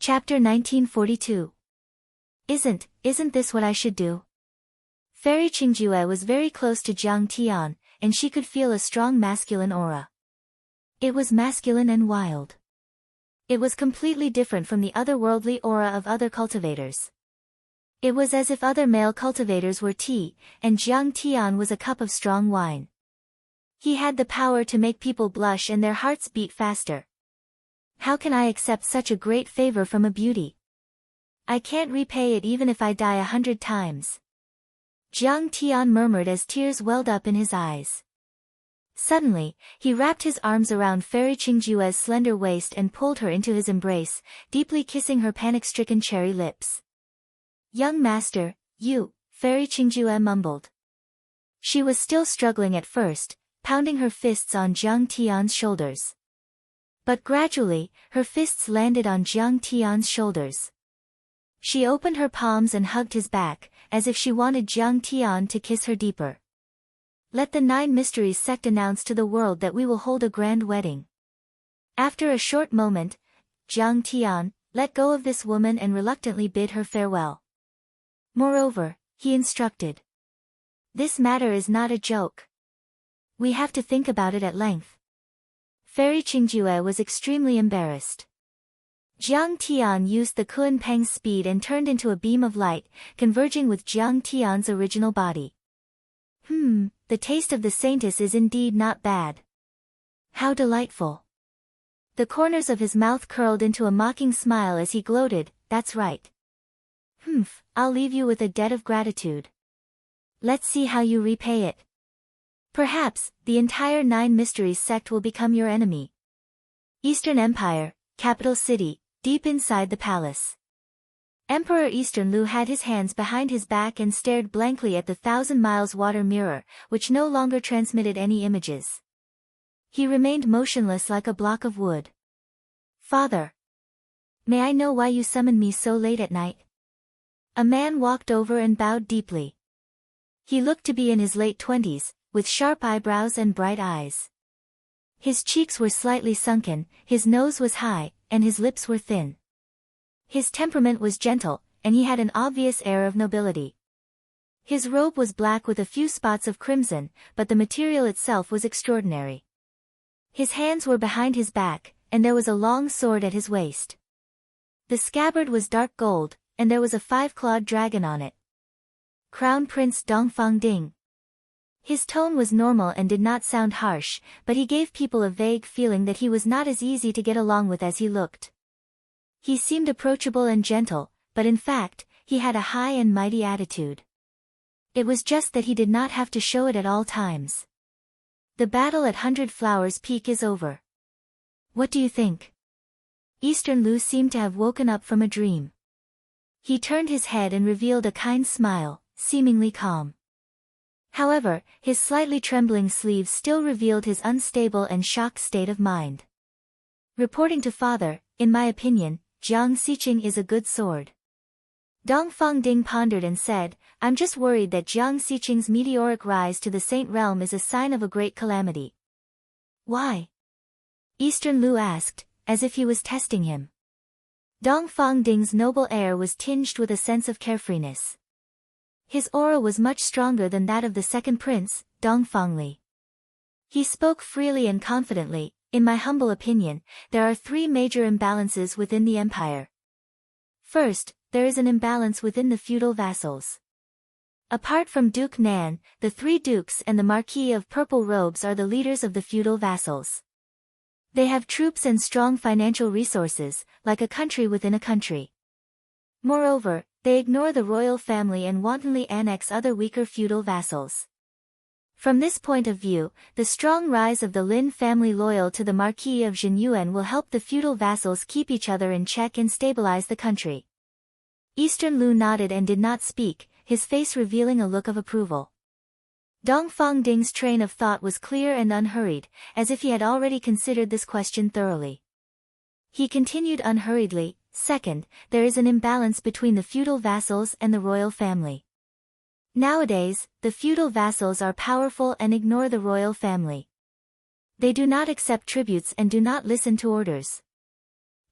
Chapter 1942. Isn't this what I should do? Fairy Qingjue was very close to Jiang Tian, and she could feel a strong masculine aura. It was masculine and wild. It was completely different from the otherworldly aura of other cultivators. It was as if other male cultivators were tea, and Jiang Tian was a cup of strong wine. He had the power to make people blush and their hearts beat faster. How can I accept such a great favor from a beauty? I can't repay it even if I die 100 times. Jiang Tian murmured as tears welled up in his eyes. Suddenly, he wrapped his arms around Fairy Qingjue's slender waist and pulled her into his embrace, deeply kissing her panic-stricken cherry lips. Young master, you, Fairy Qingjue mumbled. She was still struggling at first, pounding her fists on Jiang Tian's shoulders. But gradually, her fists landed on Jiang Tian's shoulders. She opened her palms and hugged his back, as if she wanted Jiang Tian to kiss her deeper. Let the 9 Mysteries sect announce to the world that we will hold a grand wedding. After a short moment, Jiang Tian let go of this woman and reluctantly bid her farewell. Moreover, he instructed. This matter is not a joke. We have to think about it at length. Fairy Qingjue was extremely embarrassed. Jiang Tian used the Kunpeng's speed and turned into a beam of light, converging with Jiang Tian's original body. The taste of the saintess is indeed not bad. How delightful. The corners of his mouth curled into a mocking smile as he gloated, that's right. I'll leave you with a debt of gratitude. Let's see how you repay it. Perhaps, the entire 9 Mysteries sect will become your enemy. Eastern Empire, capital city, deep inside the palace. Emperor Easternlu had his hands behind his back and stared blankly at the 1,000 miles water mirror, which no longer transmitted any images. He remained motionless like a block of wood. Father. May I know why you summoned me so late at night? A man walked over and bowed deeply. He looked to be in his late 20s, with sharp eyebrows and bright eyes. His cheeks were slightly sunken, his nose was high, and his lips were thin. His temperament was gentle, and he had an obvious air of nobility. His robe was black with a few spots of crimson, but the material itself was extraordinary. His hands were behind his back, and there was a long sword at his waist. The scabbard was dark gold, and there was a 5-clawed dragon on it. Crown Prince Dongfangding. His tone was normal and did not sound harsh, but he gave people a vague feeling that he was not as easy to get along with as he looked. He seemed approachable and gentle, but in fact, he had a high and mighty attitude. It was just that he did not have to show it at all times. The battle at 100 Flowers Peak is over. What do you think? Easternlu seemed to have woken up from a dream. He turned his head and revealed a kind smile, seemingly calm. However, his slightly trembling sleeves still revealed his unstable and shocked state of mind. Reporting to father, in my opinion, Jiang Xiqing is a good sword. Dongfangding pondered and said, I'm just worried that Jiang Xiqing's meteoric rise to the saint realm is a sign of a great calamity. Why? Easternlu asked, as if he was testing him. Dongfangding's noble air was tinged with a sense of carefreeness. His aura was much stronger than that of the second prince, Dongfangli. He spoke freely and confidently. In my humble opinion, there are 3 major imbalances within the empire. First, there is an imbalance within the feudal vassals. Apart from Duke Nan, the 3 dukes and the Marquis of Purple Robes are the leaders of the feudal vassals. They have troops and strong financial resources, like a country within a country. Moreover, they ignore the royal family and wantonly annex other weaker feudal vassals. From this point of view, the strong rise of the Lin family loyal to the Marquis of Zhenyuan will help the feudal vassals keep each other in check and stabilize the country. Easternlu nodded and did not speak, his face revealing a look of approval. Dongfangding's train of thought was clear and unhurried, as if he had already considered this question thoroughly. He continued unhurriedly, second, there is an imbalance between the feudal vassals and the royal family. Nowadays, the feudal vassals are powerful and ignore the royal family. They do not accept tributes and do not listen to orders.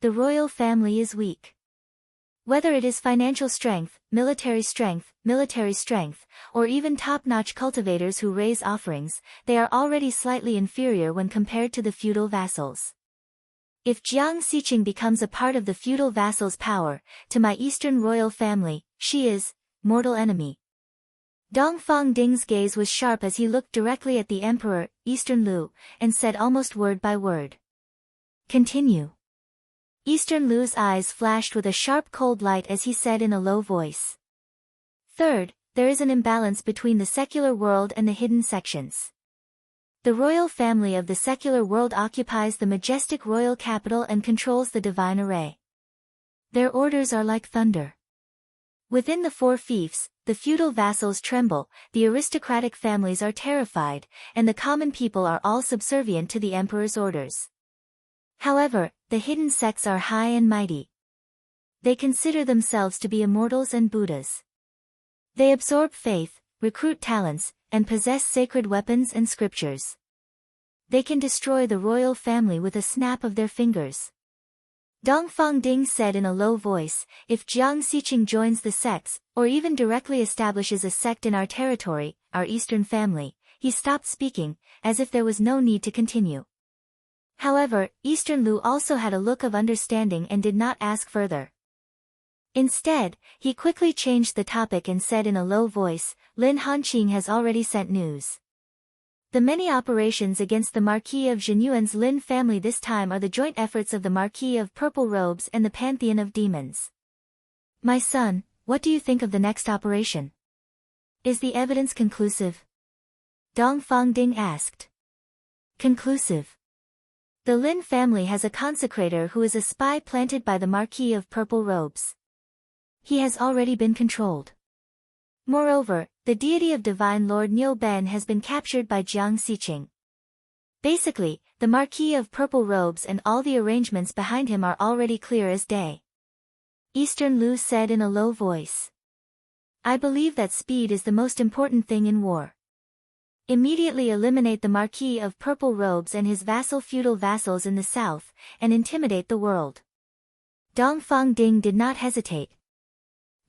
The royal family is weak. Whether it is financial strength, military strength, or even top-notch cultivators who raise offerings, they are already slightly inferior when compared to the feudal vassals. If Jiang Xiqing becomes a part of the feudal vassal's power, to my eastern royal family, she is mortal enemy. Dongfang Ding's gaze was sharp as he looked directly at the emperor, Eastern Lu, and said almost word by word. Continue. Eastern Lu's eyes flashed with a sharp cold light as he said in a low voice. Third, there is an imbalance between the secular world and the hidden sections. The royal family of the secular world occupies the majestic royal capital and controls the divine array. Their orders are like thunder. Within the four fiefs, the feudal vassals tremble, the aristocratic families are terrified, and the common people are all subservient to the emperor's orders. However, the hidden sects are high and mighty. They consider themselves to be immortals and Buddhas. They absorb faith, recruit talents, and possess sacred weapons and scriptures. They can destroy the royal family with a snap of their fingers. Dongfang Ding said in a low voice, if Jiang Xiqing joins the sects, or even directly establishes a sect in our territory, our eastern family, he stopped speaking, as if there was no need to continue. However, Eastern Lu also had a look of understanding and did not ask further. Instead, he quickly changed the topic and said in a low voice, Lin Hanqing has already sent news. The many operations against the Marquis of Zhenyuan's Lin family this time are the joint efforts of the Marquis of Purple Robes and the Pantheon of Demons. My son, what do you think of the next operation? Is the evidence conclusive? Dongfang Ding asked. Conclusive. The Lin family has a consecrator who is a spy planted by the Marquis of Purple Robes. He has already been controlled. Moreover, the deity of divine Lord Niu Ben has been captured by Jiang Xiqing. Basically, the Marquis of Purple Robes and all the arrangements behind him are already clear as day. Eastern Lu said in a low voice. I believe that speed is the most important thing in war. Immediately eliminate the Marquis of Purple Robes and his feudal vassals in the south, and intimidate the world. Dongfang Ding did not hesitate.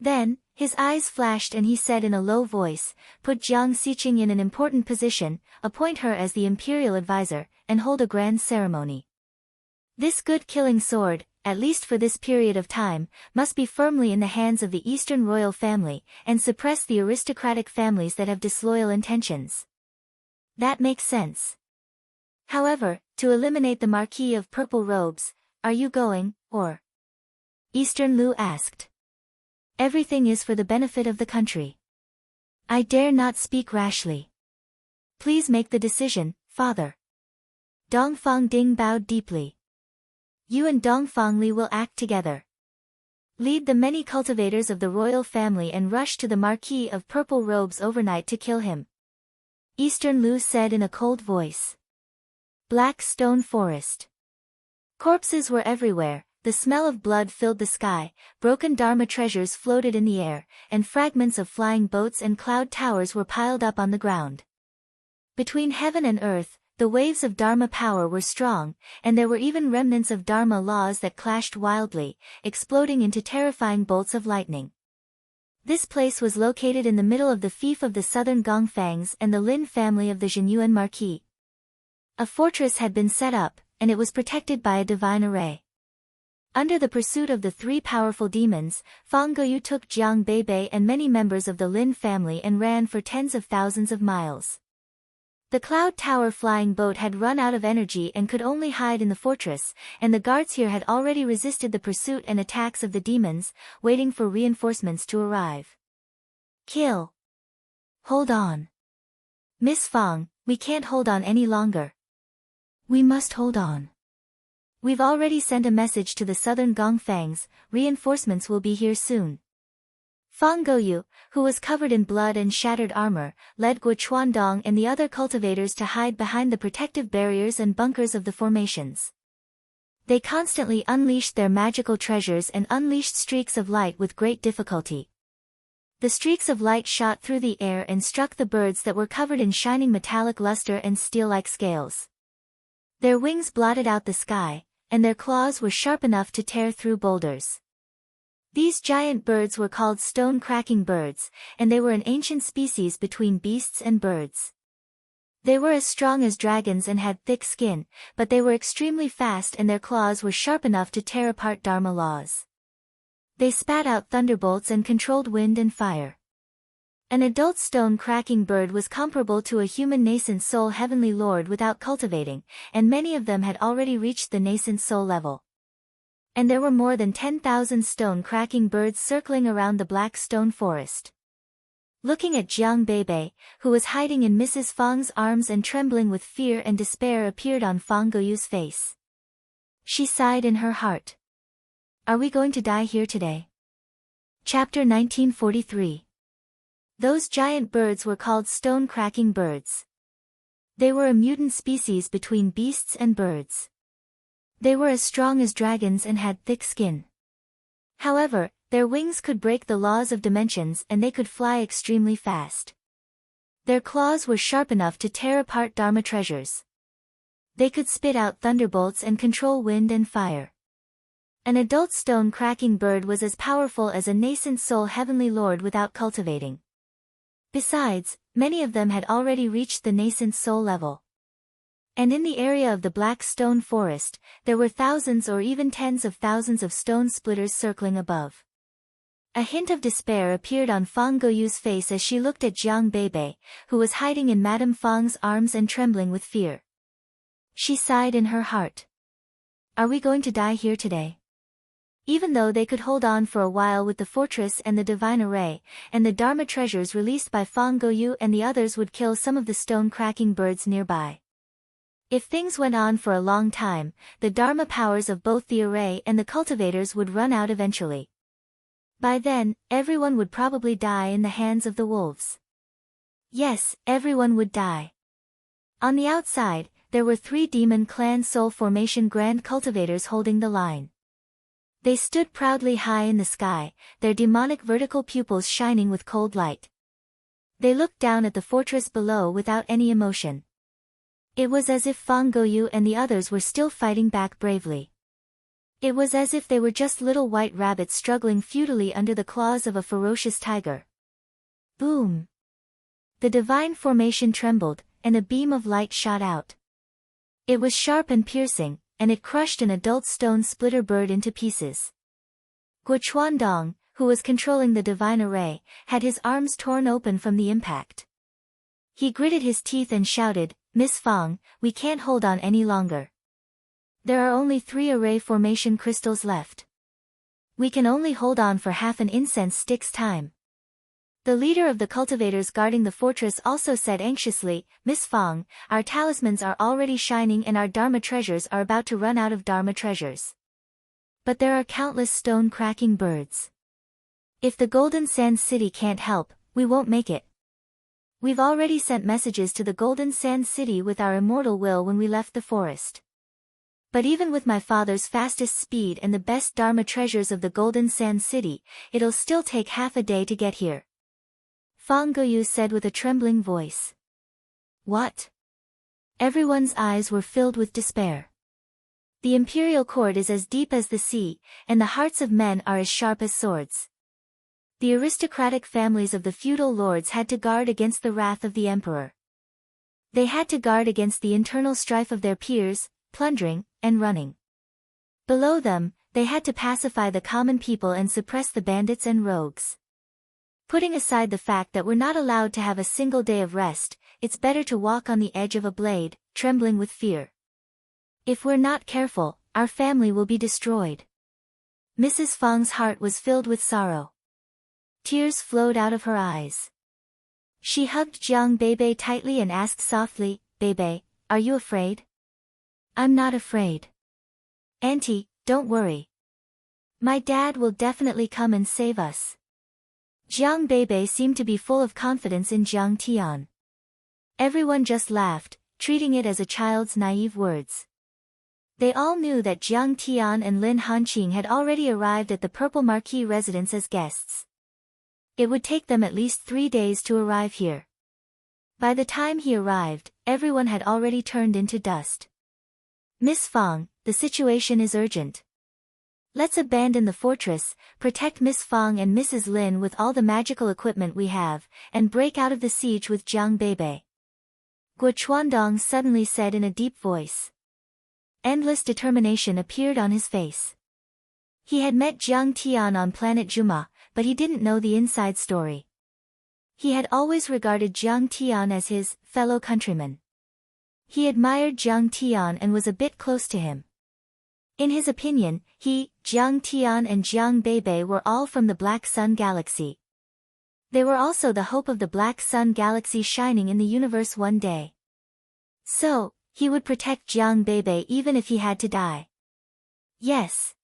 Then, his eyes flashed and he said in a low voice, put Jiang Xiqing in an important position, appoint her as the imperial advisor, and hold a grand ceremony. This good killing sword, at least for this period of time, must be firmly in the hands of the Eastern royal family, and suppress the aristocratic families that have disloyal intentions. That makes sense. However, to eliminate the Marquis of Purple Robes, are you going, or? Eastern Lu asked. Everything is for the benefit of the country. I dare not speak rashly. Please make the decision, father. Dongfang Ding bowed deeply. You and Dongfang Li will act together. Lead the many cultivators of the royal family and rush to the Marquis of Purple Robes overnight to kill him. Eastern Lu said in a cold voice. Black Stone Forest. Corpses were everywhere, the smell of blood filled the sky, broken Dharma treasures floated in the air, and fragments of flying boats and cloud towers were piled up on the ground. Between heaven and earth, the waves of Dharma power were strong, and there were even remnants of Dharma laws that clashed wildly, exploding into terrifying bolts of lightning. This place was located in the middle of the fief of the southern Gongfangs and the Lin family of the Zhenyuan Marquis. A fortress had been set up, and it was protected by a divine array. Under the pursuit of the three powerful demons, Fang Goyu took Jiang Beibei and many members of the Lin family and ran for tens of thousands of miles. The Cloud Tower flying boat had run out of energy and could only hide in the fortress, and the guards here had already resisted the pursuit and attacks of the demons, waiting for reinforcements to arrive. Kill. Hold on. Miss Fang, we can't hold on any longer. We must hold on. We've already sent a message to the southern Gongfangs, reinforcements will be here soon. Fang Goyu, who was covered in blood and shattered armor, led Guo Chuandong and the other cultivators to hide behind the protective barriers and bunkers of the formations. They constantly unleashed their magical treasures and unleashed streaks of light with great difficulty. The streaks of light shot through the air and struck the birds that were covered in shining metallic luster and steel-like scales. Their wings blotted out the sky, and their claws were sharp enough to tear through boulders. These giant birds were called stone-cracking birds, and they were an ancient species between beasts and birds. They were as strong as dragons and had thick skin, but they were extremely fast and their claws were sharp enough to tear apart Dharma laws. They spat out thunderbolts and controlled wind and fire. An adult stone-cracking bird was comparable to a human nascent soul heavenly lord without cultivating, and many of them had already reached the nascent soul level. And there were more than 10,000 stone-cracking birds circling around the black stone forest. Looking at Jiang Beibei, who was hiding in Mrs. Fang's arms and trembling with fear and despair appeared on Fang Goyu's face. She sighed in her heart. Are we going to die here today? Chapter 1943. Those giant birds were called stone-cracking birds. They were a mutant species between beasts and birds. They were as strong as dragons and had thick skin. However, their wings could break the laws of dimensions and they could fly extremely fast. Their claws were sharp enough to tear apart Dharma treasures. They could spit out thunderbolts and control wind and fire. An adult stone-cracking bird was as powerful as a nascent soul heavenly lord without cultivating. Besides, many of them had already reached the nascent soul level. And in the area of the black stone forest, there were thousands or even tens of thousands of stone splitters circling above. A hint of despair appeared on Fang Goyu's face as she looked at Jiang Beibei, who was hiding in Madame Fang's arms and trembling with fear. She sighed in her heart. Are we going to die here today? Even though they could hold on for a while with the fortress and the divine array, and the Dharma treasures released by Fang Goyu and the others would kill some of the stone-cracking birds nearby. If things went on for a long time, the Dharma powers of both the array and the cultivators would run out eventually. By then, everyone would probably die in the hands of the wolves. Yes, everyone would die. On the outside, there were 3 demon clan soul formation grand cultivators holding the line. They stood proudly high in the sky, their demonic vertical pupils shining with cold light. They looked down at the fortress below without any emotion. It was as if Fang Goyu and the others were still fighting back bravely. It was as if they were just little white rabbits struggling futilely under the claws of a ferocious tiger. Boom! The divine formation trembled, and a beam of light shot out. It was sharp and piercing, and it crushed an adult stone splitter bird into pieces. Guochuandong, who was controlling the divine array, had his arms torn open from the impact. He gritted his teeth and shouted, Miss Fang, we can't hold on any longer. There are only 3 array formation crystals left. We can only hold on for half an incense stick's time. The leader of the cultivators guarding the fortress also said anxiously, Miss Fang, our talismans are already shining and our Dharma treasures are about to run out of Dharma treasures. But there are countless stone-cracking birds. If the Golden Sand City can't help, we won't make it. We've already sent messages to the Golden Sand City with our immortal will when we left the forest. But even with my father's fastest speed and the best Dharma treasures of the Golden Sand City, it'll still take half a day to get here. Fang Goyu said with a trembling voice. What? Everyone's eyes were filled with despair. The imperial court is as deep as the sea, and the hearts of men are as sharp as swords. The aristocratic families of the feudal lords had to guard against the wrath of the emperor. They had to guard against the internal strife of their peers, plundering, and running. Below them, they had to pacify the common people and suppress the bandits and rogues. Putting aside the fact that we're not allowed to have a single day of rest, it's better to walk on the edge of a blade, trembling with fear. If we're not careful, our family will be destroyed. Mrs. Fang's heart was filled with sorrow. Tears flowed out of her eyes. She hugged Jiang Beibei tightly and asked softly, Beibei, are you afraid? I'm not afraid. Auntie, don't worry. My dad will definitely come and save us. Jiang Beibei seemed to be full of confidence in Jiang Tian. Everyone just laughed, treating it as a child's naive words. They all knew that Jiang Tian and Lin Hanqing had already arrived at the Purple Marquis residence as guests. It would take them at least 3 days to arrive here. By the time he arrived, everyone had already turned into dust. Miss Fang, the situation is urgent. Let's abandon the fortress, protect Miss Fang and Mrs. Lin with all the magical equipment we have, and break out of the siege with Jiang Beibei. Guo Chuandong suddenly said in a deep voice. Endless determination appeared on his face. He had met Jiang Tian on planet Juma, but he didn't know the inside story. He had always regarded Jiang Tian as his fellow countryman. He admired Jiang Tian and was a bit close to him. In his opinion, he, Jiang Tian and Jiang Beibei were all from the Black Sun Galaxy. They were also the hope of the Black Sun Galaxy shining in the universe one day. So, he would protect Jiang Beibei even if he had to die. Yes.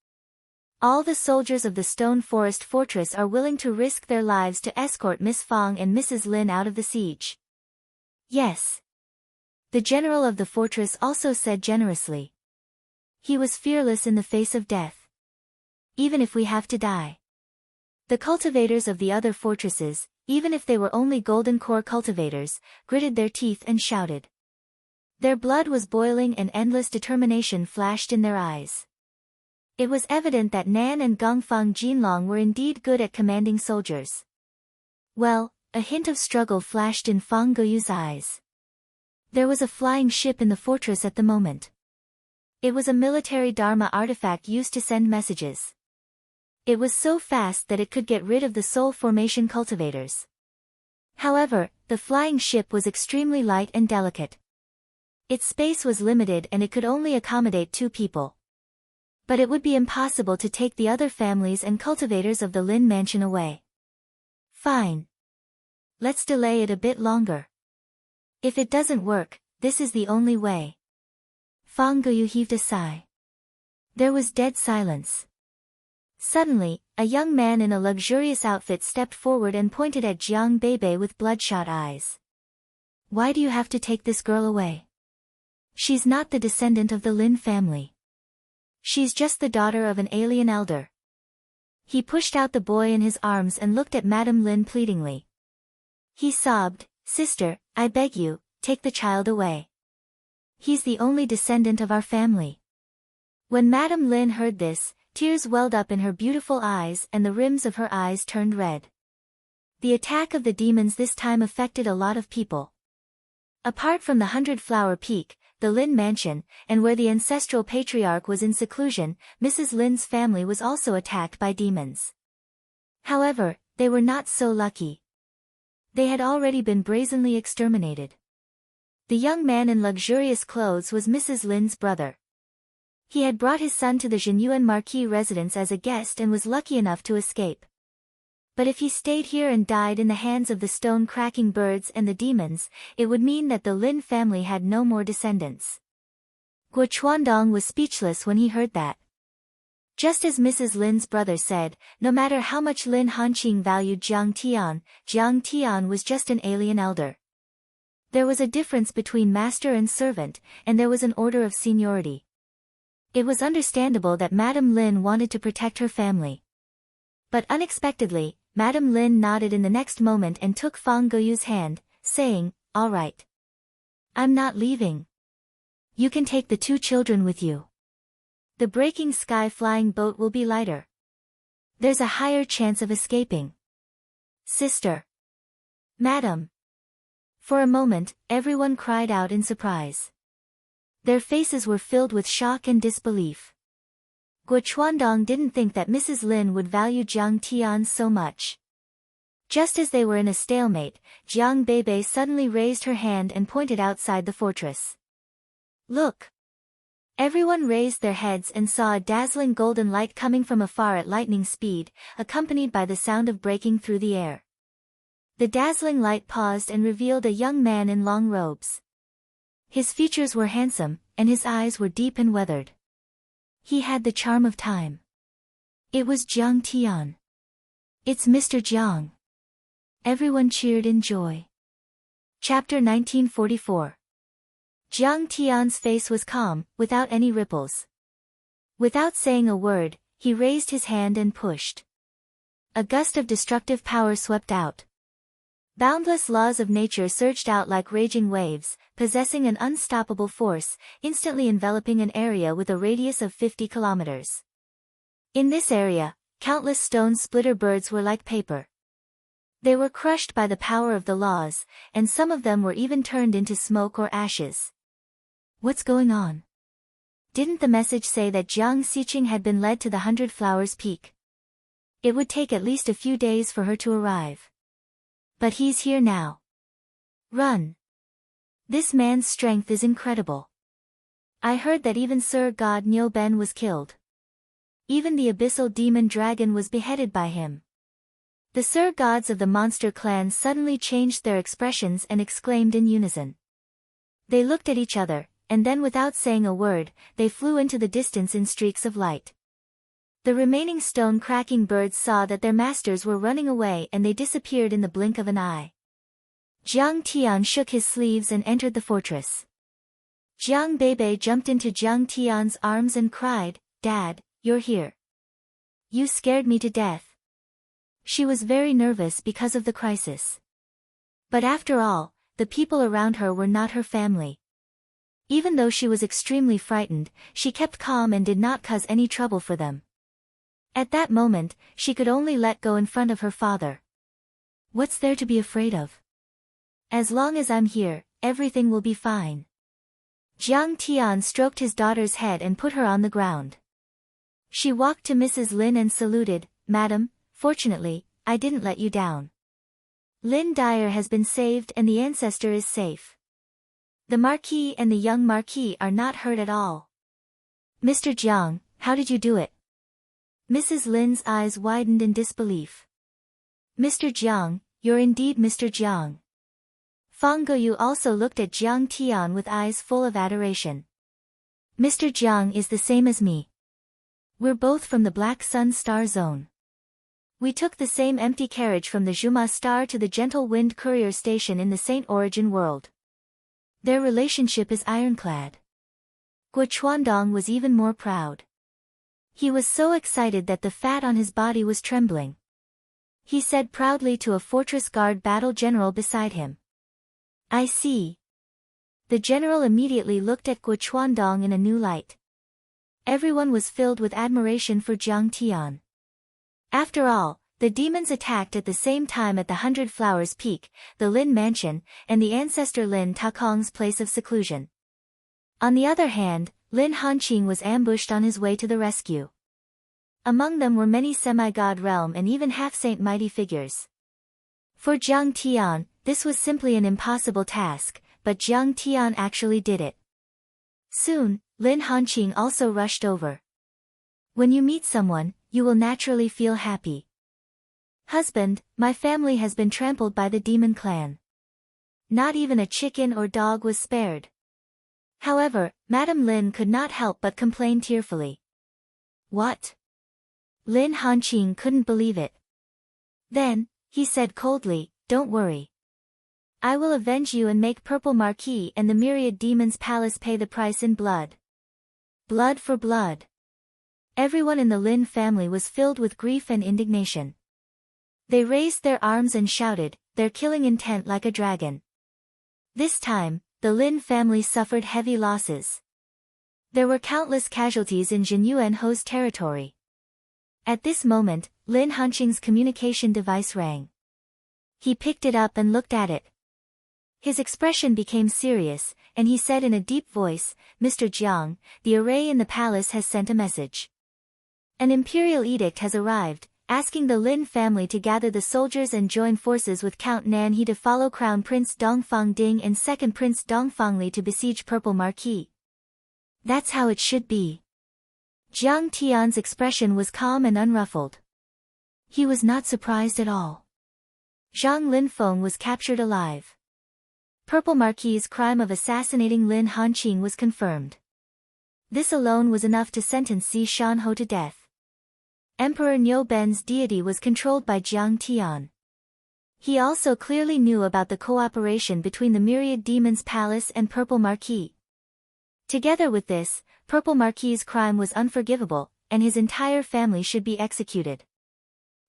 All the soldiers of the Stone Forest Fortress are willing to risk their lives to escort Miss Fang and Mrs. Lin out of the siege. Yes. The general of the fortress also said generously. He was fearless in the face of death. Even if we have to die. The cultivators of the other fortresses, even if they were only golden core cultivators, gritted their teeth and shouted. Their blood was boiling and endless determination flashed in their eyes. It was evident that Nan and Gongfang Jinlong were indeed good at commanding soldiers. Well, a hint of struggle flashed in Fang Goyu's eyes. There was a flying ship in the fortress at the moment. It was a military Dharma artifact used to send messages. It was so fast that it could get rid of the Soul Formation cultivators. However, the flying ship was extremely light and delicate. Its space was limited and it could only accommodate 2 people. But it would be impossible to take the other families and cultivators of the Lin Mansion away. Fine. Let's delay it a bit longer. If it doesn't work, this is the only way. Fang Goyu heaved a sigh. There was dead silence. Suddenly, a young man in a luxurious outfit stepped forward and pointed at Jiang Beibei with bloodshot eyes. Why do you have to take this girl away? She's not the descendant of the Lin family. She's just the daughter of an alien elder. He pushed out the boy in his arms and looked at Madame Lin pleadingly. He sobbed, Sister, I beg you, take the child away. He's the only descendant of our family. When Madame Lin heard this, tears welled up in her beautiful eyes and the rims of her eyes turned red. The attack of the demons this time affected a lot of people. Apart from the 100-Flower Peak, the Lin Mansion, and where the ancestral patriarch was in seclusion, Mrs. Lin's family was also attacked by demons. However, they were not so lucky. They had already been brazenly exterminated. The young man in luxurious clothes was Mrs. Lin's brother. He had brought his son to the Zhenyuan Marquis residence as a guest and was lucky enough to escape. But if he stayed here and died in the hands of the stone-cracking birds and the demons, it would mean that the Lin family had no more descendants. Guo Chuandong was speechless when he heard that. Just as Mrs. Lin's brother said, no matter how much Lin Hanqing valued Jiang Tian was just an alien elder. There was a difference between master and servant, and there was an order of seniority. It was understandable that Madame Lin wanted to protect her family. But unexpectedly, Madame Lin nodded in the next moment and took Fang Goyu's hand, saying, All right. I'm not leaving. You can take the 2 children with you. The breaking sky flying boat will be lighter. There's a higher chance of escaping. Sister. Madam. For a moment, everyone cried out in surprise. Their faces were filled with shock and disbelief. Guo Chuandong didn't think that Mrs. Lin would value Jiang Tian so much. Just as they were in a stalemate, Jiang Beibei suddenly raised her hand and pointed outside the fortress. Look! Everyone raised their heads and saw a dazzling golden light coming from afar at lightning speed, accompanied by the sound of breaking through the air. The dazzling light paused and revealed a young man in long robes. His features were handsome, and his eyes were deep and weathered. He had the charm of time. It was Jiang Tian. It's Mr. Jiang. Everyone cheered in joy. Chapter 1944. Jiang Tian's face was calm, without any ripples. Without saying a word, he raised his hand and pushed. A gust of destructive power swept out. Boundless laws of nature surged out like raging waves, possessing an unstoppable force, instantly enveloping an area with a radius of 50 kilometers. In this area, countless stone splitter birds were like paper. They were crushed by the power of the laws, and some of them were even turned into smoke or ashes. What's going on? Didn't the message say that Jiang Xiqing had been led to the 100 Flowers Peak? It would take at least a few days for her to arrive. But he's here now. Run. This man's strength is incredible. I heard that even Sir God Niu Ben was killed. Even the abyssal demon dragon was beheaded by him. The Sir Gods of the monster clan suddenly changed their expressions and exclaimed in unison. They looked at each other, and then without saying a word, they flew into the distance in streaks of light. The remaining stone-cracking birds saw that their masters were running away and they disappeared in the blink of an eye. Jiang Tian shook his sleeves and entered the fortress. Jiang Bebe jumped into Jiang Tian's arms and cried, "Dad, you're here. You scared me to death." She was very nervous because of the crisis. But after all, the people around her were not her family. Even though she was extremely frightened, she kept calm and did not cause any trouble for them. At that moment, she could only let go in front of her father. What's there to be afraid of? As long as I'm here, everything will be fine. Jiang Tian stroked his daughter's head and put her on the ground. She walked to Mrs. Lin and saluted, "Madam, fortunately, I didn't let you down. Lin Dyer has been saved and the ancestor is safe. The Marquis and the young Marquis are not hurt at all." "Mr. Jiang, how did you do it?" Mrs. Lin's eyes widened in disbelief. "Mr. Jiang, you're indeed Mr. Jiang." Fang Guoyu also looked at Jiang Tian with eyes full of adoration. "Mr. Jiang is the same as me. We're both from the Black Sun Star Zone. We took the same empty carriage from the Juma Star to the Gentle Wind Courier Station in the Saint Origin world. Their relationship is ironclad." Guo Chuandong was even more proud. He was so excited that the fat on his body was trembling. He said proudly to a fortress guard battle general beside him. "I see." The general immediately looked at Guo Chuandong in a new light. Everyone was filled with admiration for Jiang Tian. After all, the demons attacked at the same time at the 100 Flowers Peak, the Lin Mansion, and the ancestor Lin Takong's place of seclusion. On the other hand, Lin Hanqing was ambushed on his way to the rescue. Among them were many semi-god realm and even half-saint mighty figures. For Jiang Tian, this was simply an impossible task, but Jiang Tian actually did it. Soon, Lin Hanqing also rushed over. "When you meet someone, you will naturally feel happy. Husband, my family has been trampled by the demon clan. Not even a chicken or dog was spared." However, Madame Lin could not help but complain tearfully. "What?" Lin Hanqing couldn't believe it. Then, he said coldly, "Don't worry. I will avenge you and make Purple Marquis and the myriad demons palace pay the price in blood. Blood for blood." Everyone in the Lin family was filled with grief and indignation. They raised their arms and shouted, their killing intent like a dragon. This time, the Lin family suffered heavy losses. There were countless casualties in Jin Yuanho's territory. At this moment, Lin Hanqing's communication device rang. He picked it up and looked at it. His expression became serious, and he said in a deep voice, "Mr. Jiang, the array in the palace has sent a message. An imperial edict has arrived, asking the Lin family to gather the soldiers and join forces with Count Nanhe to follow Crown Prince Dongfang Ding and Second Prince Dongfang Li to besiege Purple Marquis." "That's how it should be." Jiang Tian's expression was calm and unruffled. He was not surprised at all. Zhang Linfeng was captured alive. Purple Marquis's crime of assassinating Lin Hanqing was confirmed. This alone was enough to sentence Si Shanho to death. Emperor Niu Ben's deity was controlled by Jiang Tian. He also clearly knew about the cooperation between the Myriad Demons Palace and Purple Marquis. Together with this, Purple Marquis's crime was unforgivable, and his entire family should be executed.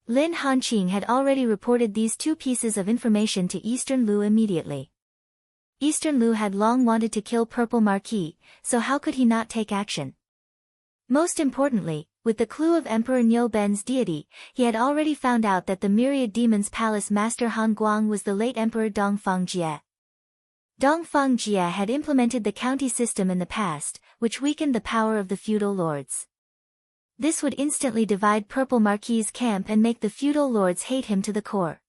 Lin Hanqing had already reported these two pieces of information to Eastern Lu immediately. Eastern Lu had long wanted to kill Purple Marquis, so how could he not take action? Most importantly, with the clue of Emperor Niu Ben's deity, he had already found out that the myriad demons palace master Han Guang was the late Emperor Dongfang-Jie. Dongfang-Jie had implemented the county system in the past, which weakened the power of the feudal lords. This would instantly divide Purple Marquis's camp and make the feudal lords hate him to the core.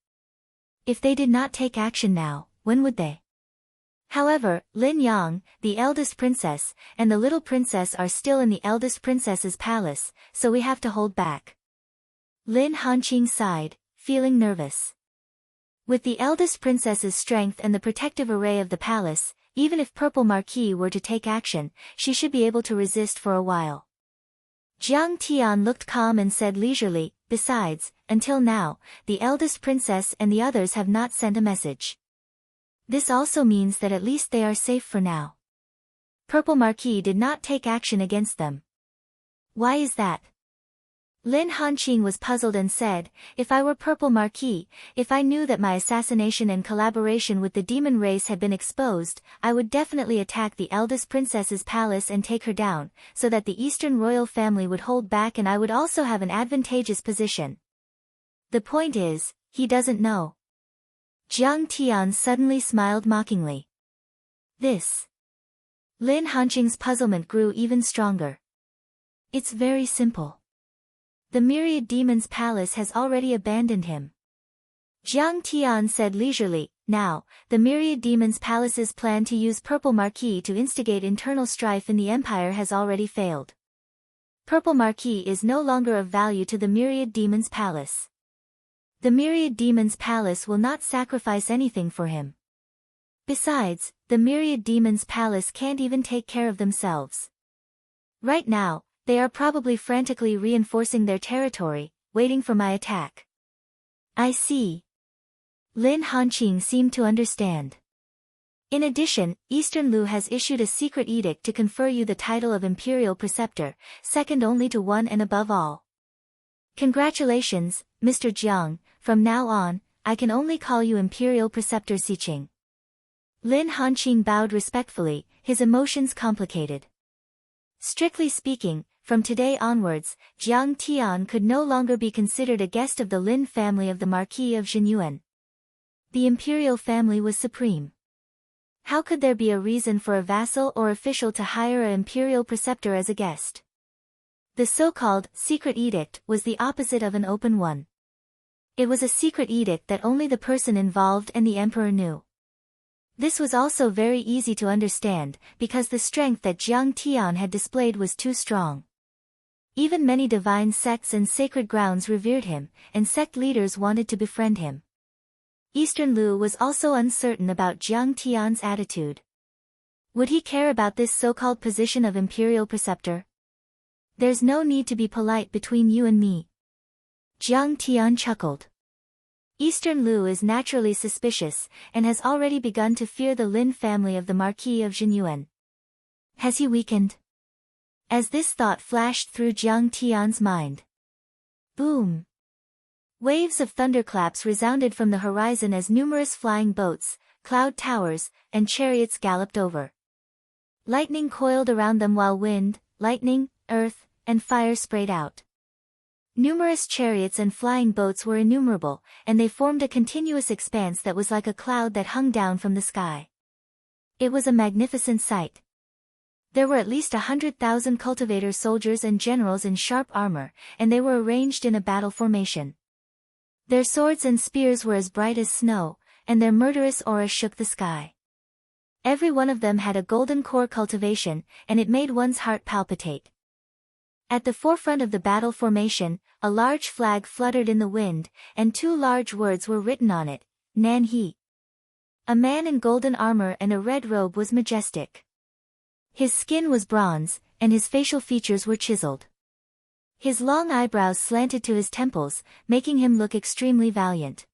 If they did not take action now, when would they? However, Lin Yang, the eldest princess, and the little princess are still in the eldest princess's palace, so we have to hold back. Lin Hanqing sighed, feeling nervous. With the eldest princess's strength and the protective array of the palace, even if Purple Marquis were to take action, she should be able to resist for a while. Jiang Tian looked calm and said leisurely, besides, until now, the eldest princess and the others have not sent a message. This also means that at least they are safe for now. Purple Marquis did not take action against them. Why is that? Lin Hanqing was puzzled and said, if I were Purple Marquis, if I knew that my assassination and collaboration with the demon race had been exposed, I would definitely attack the eldest princess's palace and take her down, so that the Eastern royal family would hold back and I would also have an advantageous position. The point is, he doesn't know. Jiang Tian suddenly smiled mockingly. This. Lin Hanqing's puzzlement grew even stronger. It's very simple. The myriad demons palace has already abandoned him. Jiang Tian said leisurely, now, the myriad demons palace's plan to use Purple Marquis to instigate internal strife in the empire has already failed. Purple Marquis is no longer of value to the myriad demons palace. The myriad demons palace will not sacrifice anything for him. Besides, the myriad demons palace can't even take care of themselves. Right now, they are probably frantically reinforcing their territory, waiting for my attack. I see. Lin Hanqing seemed to understand. In addition, Eastern Lu has issued a secret edict to confer you the title of Imperial Preceptor, second only to one and above all. Congratulations, Mr. Jiang, from now on, I can only call you Imperial Preceptor Xiqing. Lin Hanqing bowed respectfully, his emotions complicated. Strictly speaking, from today onwards, Jiang Tian could no longer be considered a guest of the Lin family of the Marquis of Zhenyuan. The imperial family was supreme. How could there be a reason for a vassal or official to hire an imperial preceptor as a guest? The so-called secret edict was the opposite of an open one. It was a secret edict that only the person involved and the emperor knew. This was also very easy to understand, because the strength that Jiang Tian had displayed was too strong. Even many divine sects and sacred grounds revered him, and sect leaders wanted to befriend him. Eastern Lu was also uncertain about Jiang Tian's attitude. Would he care about this so-called position of imperial preceptor? There's no need to be polite between you and me. Jiang Tian chuckled. Eastern Lu is naturally suspicious, and has already begun to fear the Lin family of the Marquis of Zhenyuan. Has he weakened? As this thought flashed through Jiang Tian's mind. Boom! Waves of thunderclaps resounded from the horizon as numerous flying boats, cloud towers, and chariots galloped over. Lightning coiled around them while wind, lightning, earth, and fire sprayed out. Numerous chariots and flying boats were innumerable, and they formed a continuous expanse that was like a cloud that hung down from the sky. It was a magnificent sight. There were at least 100,000 cultivator soldiers and generals in sharp armor, and they were arranged in a battle formation. Their swords and spears were as bright as snow, and their murderous aura shook the sky. Every one of them had a golden core cultivation, and it made one's heart palpitate. At the forefront of the battle formation, a large flag fluttered in the wind, and two large words were written on it, Nan He. A man in golden armor and a red robe was majestic. His skin was bronze, and his facial features were chiseled. His long eyebrows slanted to his temples, making him look extremely valiant.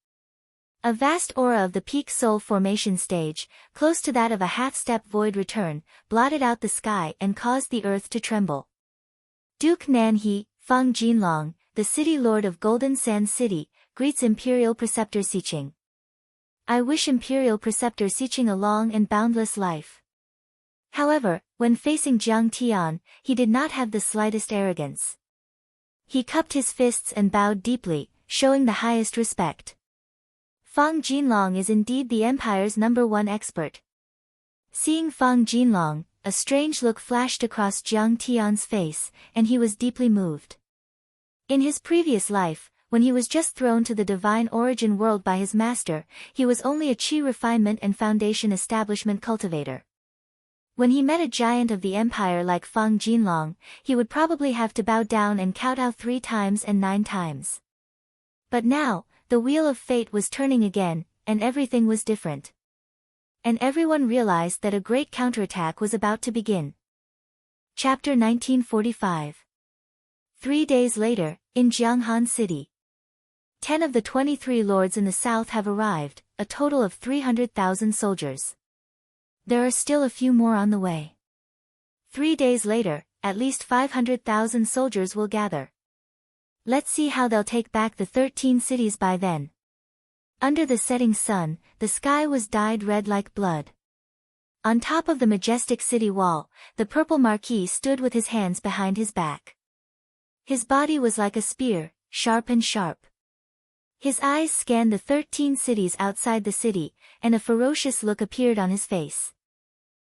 A vast aura of the peak soul formation stage, close to that of a half-step void return, blotted out the sky and caused the earth to tremble. Duke Nan He, Feng Jinlong, the city lord of Golden Sand City, greets Imperial Preceptor Xiqing. I wish Imperial Preceptor Xiqing a long and boundless life. However, when facing Jiang Tian, he did not have the slightest arrogance. He cupped his fists and bowed deeply, showing the highest respect. Fang Jinlong is indeed the empire's #1 expert. Seeing Fang Jinlong, a strange look flashed across Jiang Tian's face, and he was deeply moved. In his previous life, when he was just thrown to the divine origin world by his master, he was only a Qi refinement and foundation establishment cultivator. When he met a giant of the empire like Fang Jinlong, he would probably have to bow down and kowtow 3 times and 9 times. But now, the wheel of fate was turning again, and everything was different. And everyone realized that a great counterattack was about to begin. Chapter 1945. 3 days later, in Jianghan City. 10 of the 23 lords in the south have arrived, a total of 300,000 soldiers. There are still a few more on the way. 3 days later, at least 500,000 soldiers will gather. Let's see how they'll take back the 13 cities by then. Under the setting sun, the sky was dyed red like blood. On top of the majestic city wall, the purple marquis stood with his hands behind his back. His body was like a spear, sharp and sharp. His eyes scanned the 13 cities outside the city, and a ferocious look appeared on his face.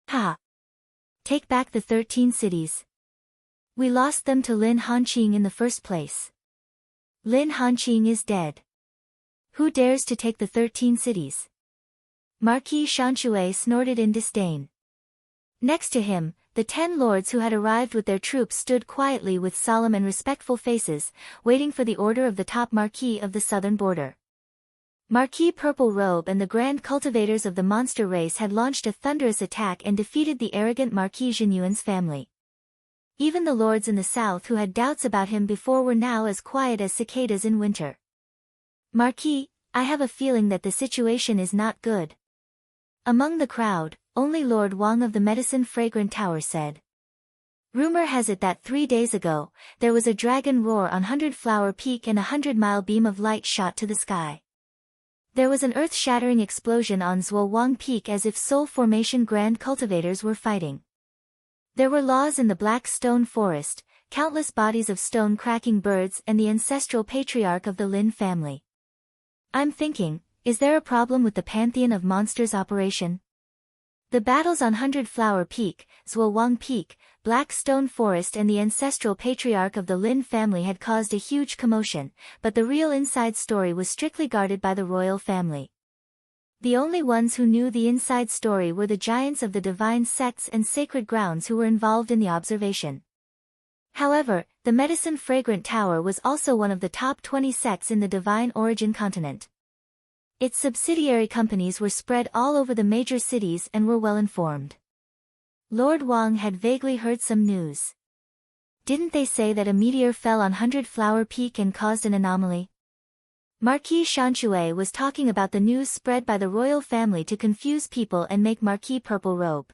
Ha! Take back the 13 cities. We lost them to Lin Hanqing in the first place. Lin Hanqing is dead. Who dares to take the 13 cities? Marquis Shanxue snorted in disdain. Next to him, the 10 lords who had arrived with their troops stood quietly with solemn and respectful faces, waiting for the order of the top marquis of the southern border. Marquis Purple Robe and the grand cultivators of the monster race had launched a thunderous attack and defeated the arrogant Marquis Jinyuan's family. Even the lords in the south who had doubts about him before were now as quiet as cicadas in winter. Marquis, I have a feeling that the situation is not good. Among the crowd, only Lord Wang of the Medicine Fragrant Tower said. Rumor has it that 3 days ago, there was a dragon roar on 100-Flower Peak and a 100-mile beam of light shot to the sky. There was an earth-shattering explosion on Zhuowang Peak as if Soul Formation Grand Cultivators were fighting. There were laws in the Black Stone Forest, countless bodies of stone-cracking birds and the ancestral patriarch of the Lin family. I'm thinking, is there a problem with the Pantheon of Monsters operation? The battles on 100-Flower Peak, Zhuowang Peak, Black Stone Forest and the ancestral patriarch of the Lin family had caused a huge commotion, but the real inside story was strictly guarded by the royal family. The only ones who knew the inside story were the giants of the divine sects and sacred grounds who were involved in the observation. However, the Medicine Fragrant Tower was also one of the top 20 sects in the Divine Origin continent. Its subsidiary companies were spread all over the major cities and were well informed. Lord Wang had vaguely heard some news. Didn't they say that a meteor fell on 100-Flower Peak and caused an anomaly? Marquis Shanxue was talking about the news spread by the royal family to confuse people and make Marquis Purple Robe.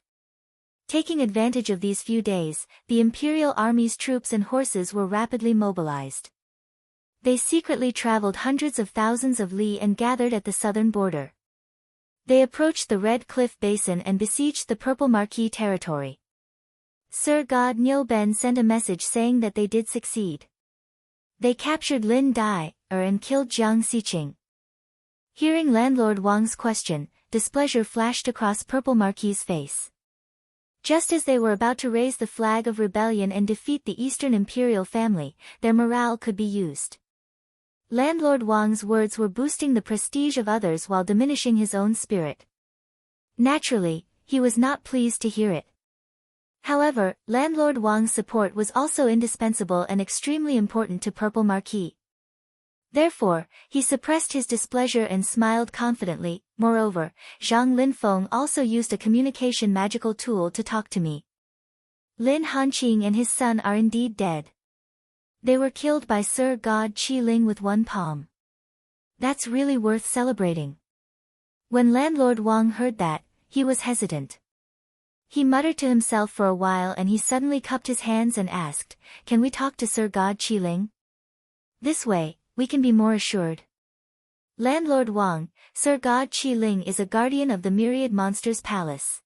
Taking advantage of these few days, the Imperial Army's troops and horses were rapidly mobilized. They secretly traveled hundreds of thousands of li and gathered at the southern border. They approached the Red Cliff Basin and besieged the Purple Marquis territory. Sir God Nyoben sent a message saying that they did succeed. They captured Lin Dai, and killed Jiang Xiqing. Hearing Landlord Wang's question, displeasure flashed across Purple Marquis's face. Just as they were about to raise the flag of rebellion and defeat the Eastern Imperial family, their morale could be used. Landlord Wang's words were boosting the prestige of others while diminishing his own spirit. Naturally, he was not pleased to hear it. However, Landlord Wang's support was also indispensable and extremely important to Purple Marquis. Therefore, he suppressed his displeasure and smiled confidently. Moreover, Zhang Linfeng also used a communication magical tool to talk to me. Lin Hanqing and his son are indeed dead. They were killed by Sir God Qiling with one palm. That's really worth celebrating. When Landlord Wang heard that, he was hesitant. He muttered to himself for a while and he suddenly cupped his hands and asked, "Can we talk to Sir God Qiling? This way, we can be more assured." Landlord Wang, Sir God Qiling is a guardian of the Myriad Monsters Palace.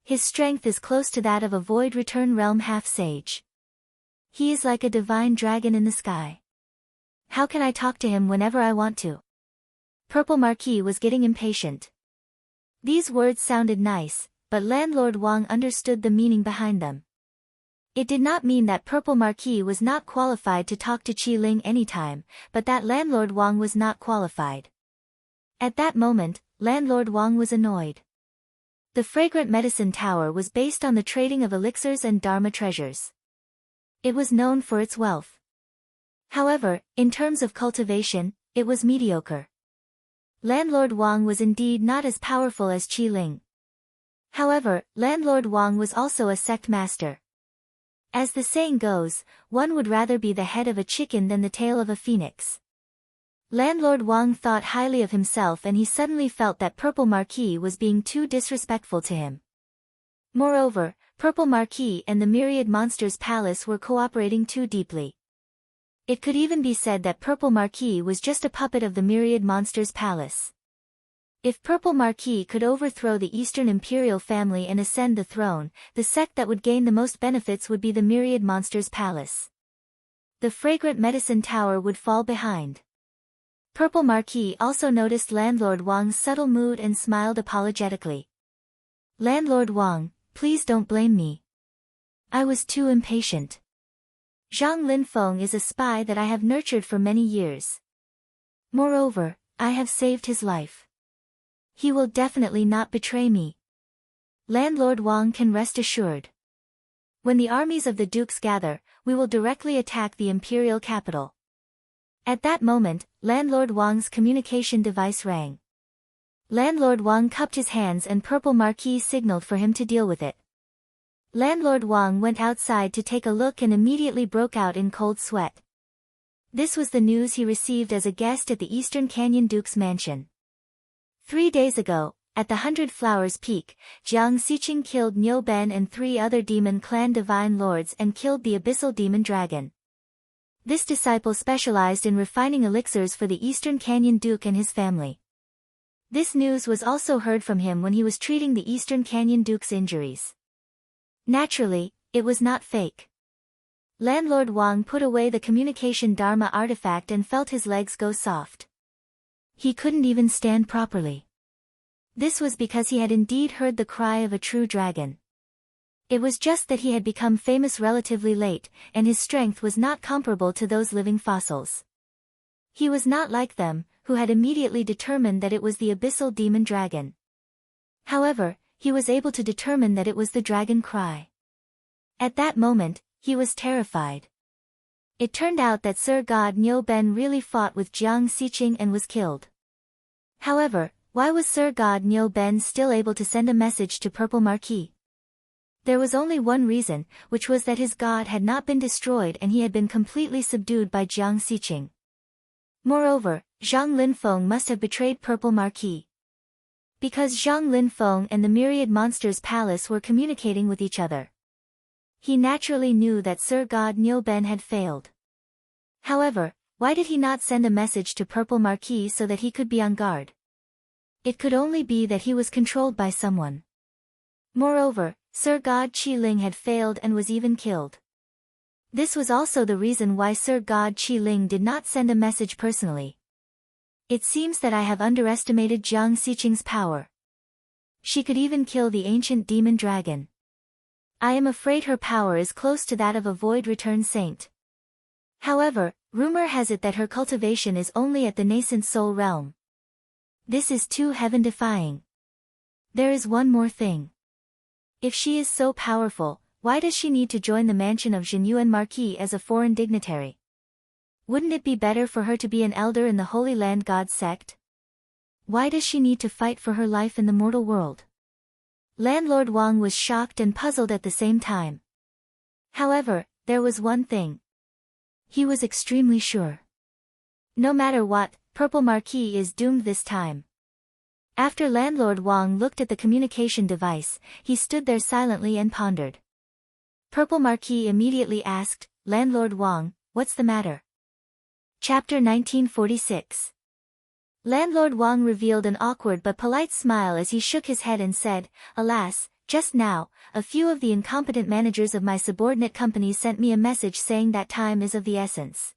His strength is close to that of a Void Return Realm half-sage. He is like a divine dragon in the sky. How can I talk to him whenever I want to? Purple Marquis was getting impatient. These words sounded nice, but Landlord Wang understood the meaning behind them. It did not mean that Purple Marquis was not qualified to talk to Qi Ling anytime, but that Landlord Wang was not qualified. At that moment, Landlord Wang was annoyed. The Fragrant Medicine Tower was based on the trading of elixirs and Dharma treasures. It was known for its wealth. However, in terms of cultivation, it was mediocre. Landlord Wang was indeed not as powerful as Qi Ling. However, Landlord Wang was also a sect master. As the saying goes, one would rather be the head of a chicken than the tail of a phoenix. Landlord Wang thought highly of himself, and he suddenly felt that Purple Marquis was being too disrespectful to him. Moreover, Purple Marquis and the Myriad Monsters Palace were cooperating too deeply. It could even be said that Purple Marquis was just a puppet of the Myriad Monsters Palace. If Purple Marquis could overthrow the Eastern Imperial family and ascend the throne, the sect that would gain the most benefits would be the Myriad Monsters Palace. The Fragrant Medicine Tower would fall behind. Purple Marquis also noticed Landlord Wang's subtle mood and smiled apologetically. Landlord Wang, please don't blame me. I was too impatient. Zhang Linfeng is a spy that I have nurtured for many years. Moreover, I have saved his life. He will definitely not betray me. Landlord Wang can rest assured. When the armies of the dukes gather, we will directly attack the imperial capital. At that moment, Landlord Wang's communication device rang. Landlord Wang cupped his hands and Purple Marquis signaled for him to deal with it. Landlord Wang went outside to take a look and immediately broke out in cold sweat. This was the news he received as a guest at the Eastern Canyon Duke's mansion. 3 days ago, at the 100 Flowers Peak, Jiang Xiqing killed Niu Ben and 3 other demon clan divine lords and killed the abyssal demon dragon. This disciple specialized in refining elixirs for the Eastern Canyon Duke and his family. This news was also heard from him when he was treating the Eastern Canyon Duke's injuries. Naturally, it was not fake. Landlord Wang put away the communication Dharma artifact and felt his legs go soft. He couldn't even stand properly. This was because he had indeed heard the cry of a true dragon. It was just that he had become famous relatively late, and his strength was not comparable to those living fossils. He was not like them, who had immediately determined that it was the abyssal demon dragon. However, he was able to determine that it was the dragon cry. At that moment, he was terrified. It turned out that Sir God Niu Ben really fought with Jiang Xiqing and was killed. However, why was Sir God Niu Ben still able to send a message to Purple Marquis? There was only one reason, which was that his god had not been destroyed and he had been completely subdued by Jiang Xiqing. Moreover, Zhang Linfeng must have betrayed Purple Marquis. Because Zhang Linfeng and the Myriad Monsters Palace were communicating with each other. He naturally knew that Sir God Niu Ben had failed. However, why did he not send a message to Purple Marquis so that he could be on guard? It could only be that he was controlled by someone. Moreover, Sir God Qi Ling had failed and was even killed. This was also the reason why Sir God Qi Ling did not send a message personally. It seems that I have underestimated Jiang Xiqing's power. She could even kill the ancient demon dragon. I am afraid her power is close to that of a void return saint. However, rumor has it that her cultivation is only at the nascent soul realm. This is too heaven-defying. There is one more thing. If she is so powerful, why does she need to join the mansion of Zhenyuan Marquis as a foreign dignitary? Wouldn't it be better for her to be an elder in the Holy Land God sect? Why does she need to fight for her life in the mortal world? Landlord Wang was shocked and puzzled at the same time. However, there was one thing. He was extremely sure. No matter what, Purple Marquis is doomed this time. After Landlord Wang looked at the communication device, he stood there silently and pondered. Purple Marquis immediately asked, Landlord Wang, what's the matter? Chapter 1946. Landlord Wang revealed an awkward but polite smile as he shook his head and said, Alas, Just now, a few of the incompetent managers of my subordinate companies sent me a message saying that time is of the essence.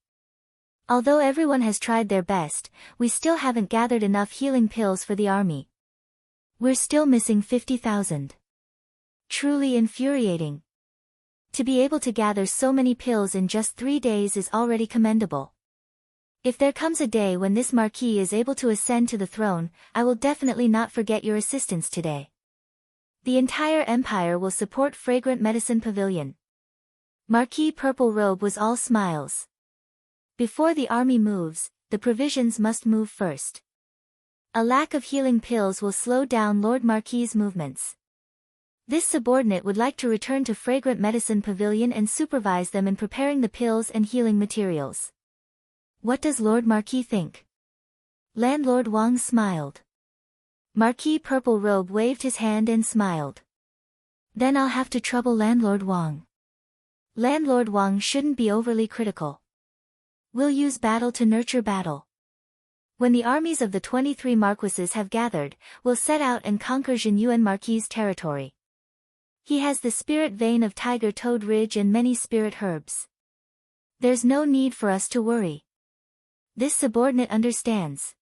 Although everyone has tried their best, we still haven't gathered enough healing pills for the army. We're still missing 50,000. Truly infuriating. To be able to gather so many pills in just 3 days is already commendable. If there comes a day when this marquis is able to ascend to the throne, I will definitely not forget your assistance today. The entire empire will support Fragrant Medicine Pavilion. Marquis Purple Robe was all smiles. Before the army moves, the provisions must move first. A lack of healing pills will slow down Lord Marquis's movements. This subordinate would like to return to Fragrant Medicine Pavilion and supervise them in preparing the pills and healing materials. What does Lord Marquis think? Landlord Wang smiled. Marquis Purple Robe waved his hand and smiled. Then I'll have to trouble Landlord Wang. Landlord Wang shouldn't be overly critical. We'll use battle to nurture battle. When the armies of the 23 marquises have gathered, we'll set out and conquer Jin Yuan Marquis's territory. He has the spirit vein of Tiger Toad Ridge and many spirit herbs. There's no need for us to worry. This subordinate understands.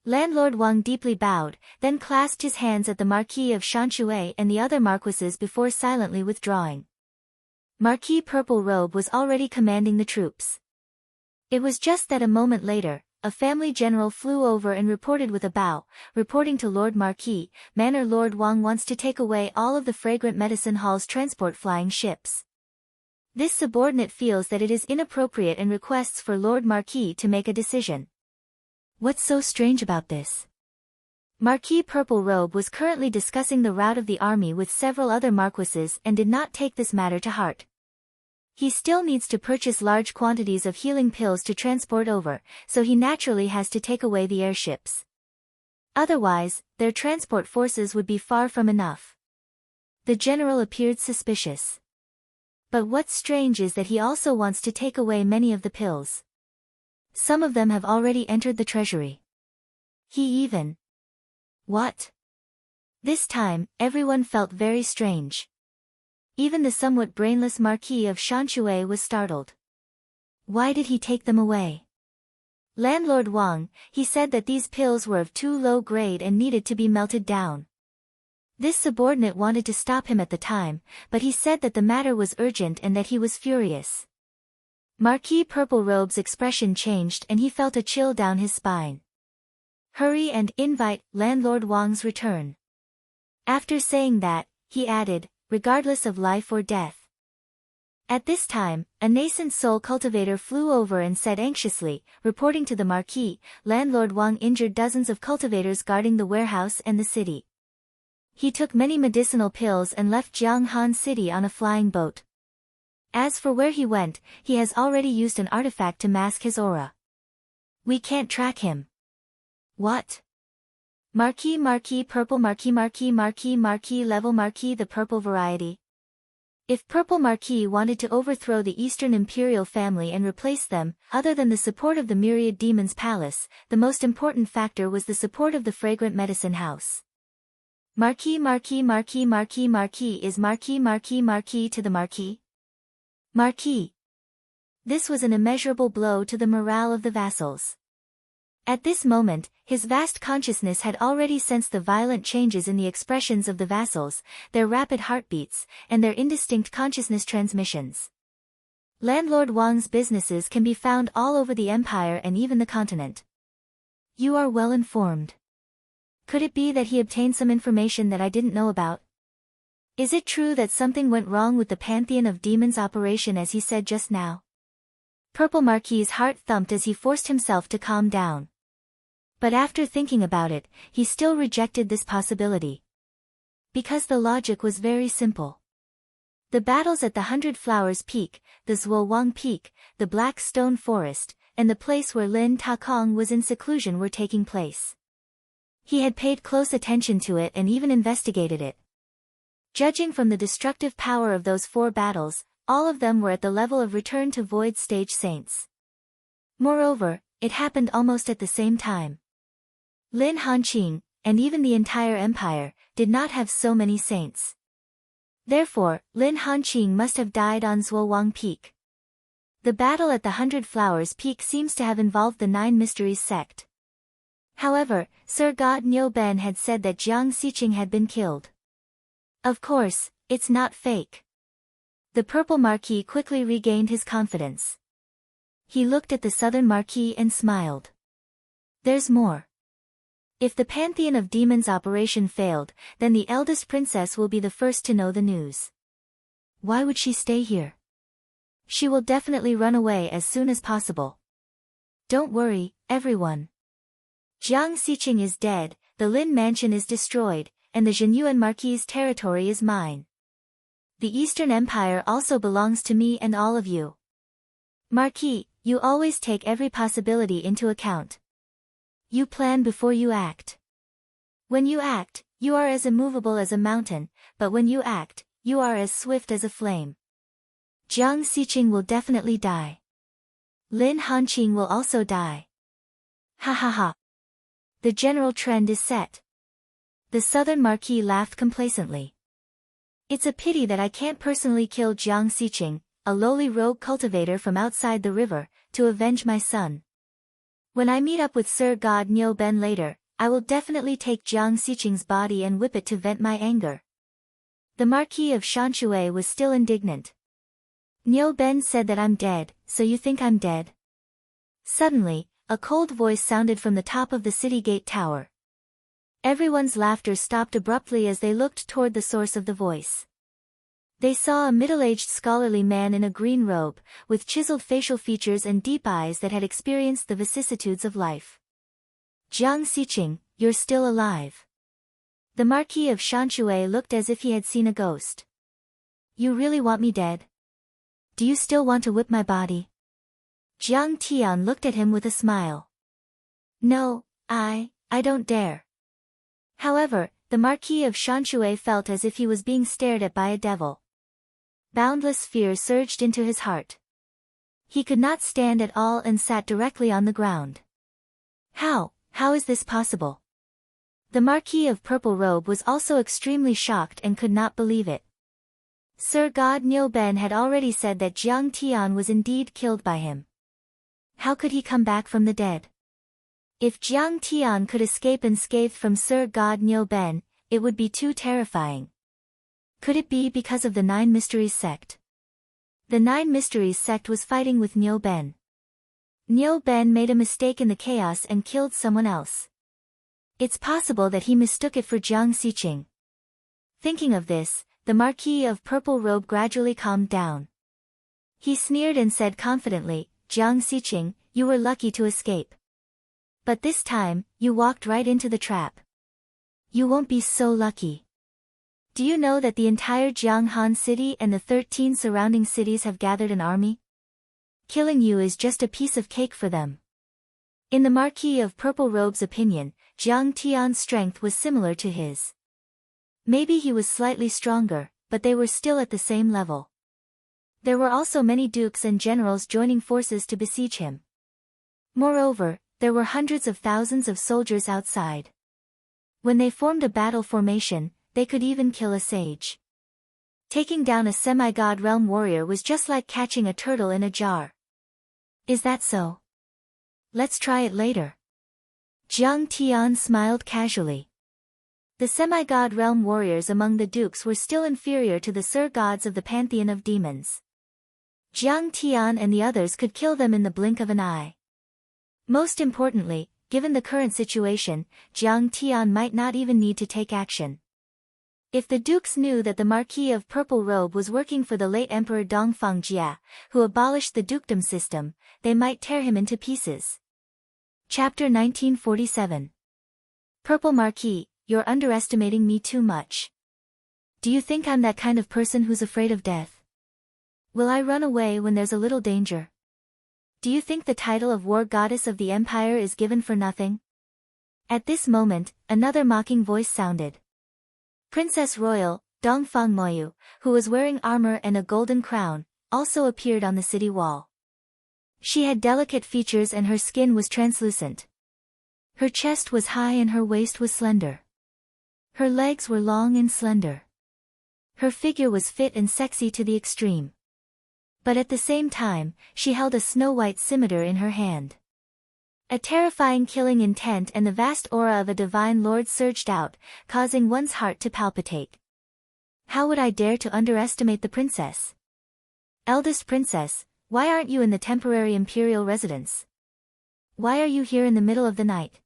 Landlord Wang deeply bowed, then clasped his hands at the Marquis of Shanshui and the other marquises before silently withdrawing. Marquis Purple Robe was already commanding the troops. It was just that a moment later, a family general flew over and reported with a bow, reporting to Lord Marquis, Manor Lord Wang wants to take away all of the Fragrant Medicine Hall's transport flying ships. This subordinate feels that it is inappropriate and requests for Lord Marquis to make a decision. What's so strange about this? Marquis Purple Robe was currently discussing the route of the army with several other marquises and did not take this matter to heart. He still needs to purchase large quantities of healing pills to transport over, so he naturally has to take away the airships. Otherwise, their transport forces would be far from enough. The general appeared suspicious. But what's strange is that he also wants to take away many of the pills. Some of them have already entered the treasury. He even... What? This time, everyone felt very strange. Even the somewhat brainless Marquis of Shanshui was startled. Why did he take them away? Landlord Wang, he said that these pills were of too low grade and needed to be melted down. This subordinate wanted to stop him at the time, but he said that the matter was urgent and that he was furious. Marquis Purple Robe's expression changed and he felt a chill down his spine. Hurry and invite Landlord Wang's return. After saying that, he added, regardless of life or death. At this time, a nascent soul cultivator flew over and said anxiously, reporting to the Marquis, Landlord Wang injured dozens of cultivators guarding the warehouse and the city. He took many medicinal pills and left Jianghan City on a flying boat. As for where he went, he has already used an artifact to mask his aura. We can't track him. What? Marquis Purple Marquis level Marquis the purple variety. If Purple Marquis wanted to overthrow the Eastern Imperial family and replace them, other than the support of the Myriad Demons Palace, the most important factor was the support of the Fragrant Medicine House. Marquis is Marquis to the Marquis? Marquis. This was an immeasurable blow to the morale of the vassals. At this moment, his vast consciousness had already sensed the violent changes in the expressions of the vassals, their rapid heartbeats, and their indistinct consciousness transmissions. Landlord Wang's businesses can be found all over the empire and even the continent. You are well informed. Could it be that he obtained some information that I didn't know about? Is it true that something went wrong with the Pantheon of Demons operation as he said just now? Purple Marquis's heart thumped as he forced himself to calm down. But after thinking about it, he still rejected this possibility. Because the logic was very simple. The battles at the 100 Flowers Peak, the Zhuowang Peak, the Black Stone Forest, and the place where Lin Takong was in seclusion were taking place. He had paid close attention to it and even investigated it. Judging from the destructive power of those 4 battles, all of them were at the level of Return to Void stage saints. Moreover, it happened almost at the same time. Lin Hanqing, and even the entire empire, did not have so many saints. Therefore, Lin Hanqing must have died on Zuowang Peak. The battle at the 100 Flowers Peak seems to have involved the Nine Mysteries sect. However, Sir God Nyoben had said that Jiang Xiqing had been killed. Of course, it's not fake. The Purple Marquis quickly regained his confidence. He looked at the Southern Marquis and smiled. There's more. If the Pantheon of Demons operation failed, then the eldest princess will be the first to know the news. Why would she stay here? She will definitely run away as soon as possible. Don't worry, everyone. Jiang Xiqing is dead, the Lin Mansion is destroyed, and the Zhenyuan Marquis' territory is mine. The Eastern Empire also belongs to me and all of you. Marquis, you always take every possibility into account. You plan before you act. When you act, you are as immovable as a mountain, but when you act, you are as swift as a flame. Jiang Xiqing will definitely die. Lin Hanqing will also die. Ha ha ha. The general trend is set. The Southern Marquis laughed complacently. It's a pity that I can't personally kill Jiang Xiqing, a lowly rogue cultivator from outside the river, to avenge my son. When I meet up with Sir God Nyoben later, I will definitely take Jiang Xiqing's body and whip it to vent my anger. The Marquis of Shanshui was still indignant. Nyoben said that I'm dead, so you think I'm dead? Suddenly, a cold voice sounded from the top of the city gate tower. Everyone's laughter stopped abruptly as they looked toward the source of the voice. They saw a middle-aged scholarly man in a green robe, with chiseled facial features and deep eyes that had experienced the vicissitudes of life. Jiang Xiqing, you're still alive. The Marquis of Shanshui looked as if he had seen a ghost. You really want me dead? Do you still want to whip my body? Jiang Tian looked at him with a smile. No, I don't dare. However, the Marquis of Shanshui felt as if he was being stared at by a devil. Boundless fear surged into his heart. He could not stand at all and sat directly on the ground. How is this possible? The Marquis of Purple Robe was also extremely shocked and could not believe it. Sir God Nyoben had already said that Jiang Tian was indeed killed by him. How could he come back from the dead? If Jiang Tian could escape unscathed from Sir God Nyoben, it would be too terrifying. Could it be because of the Nine Mysteries sect? The Nine Mysteries sect was fighting with Nyoben. Nyoben made a mistake in the chaos and killed someone else. It's possible that he mistook it for Jiang Xiqing. Thinking of this, the Marquis of Purple Robe gradually calmed down. He sneered and said confidently, Jiang Xiqing, you were lucky to escape. But this time, you walked right into the trap. You won't be so lucky. Do you know that the entire Jianghan city and the 13 surrounding cities have gathered an army? Killing you is just a piece of cake for them. In the Marquis of Purple Robe's opinion, Jiang Tian's strength was similar to his. Maybe he was slightly stronger, but they were still at the same level. There were also many dukes and generals joining forces to besiege him. Moreover, there were hundreds of thousands of soldiers outside. When they formed a battle formation, they could even kill a sage. Taking down a semi-god realm warrior was just like catching a turtle in a jar. Is that so? Let's try it later. Jiang Tian smiled casually. The semi-god realm warriors among the dukes were still inferior to the Sir Gods of the Pantheon of Demons. Jiang Tian and the others could kill them in the blink of an eye. Most importantly, given the current situation, Jiang Tian might not even need to take action. If the dukes knew that the Marquis of Purple Robe was working for the late Emperor Dongfang Jia, who abolished the dukedom system, they might tear him into pieces. Chapter 1947. Purple Marquis, you're underestimating me too much. Do you think I'm that kind of person who's afraid of death? Will I run away when there's a little danger? Do you think the title of War Goddess of the Empire is given for nothing? At this moment, another mocking voice sounded. Princess Royal, Dongfang Moyu, who was wearing armor and a golden crown, also appeared on the city wall. She had delicate features and her skin was translucent. Her chest was high and her waist was slender. Her legs were long and slender. Her figure was fit and sexy to the extreme. But at the same time, she held a snow-white scimitar in her hand. A terrifying killing intent and the vast aura of a divine lord surged out, causing one's heart to palpitate. How would I dare to underestimate the princess? Eldest princess, why aren't you in the temporary imperial residence? Why are you here in the middle of the night?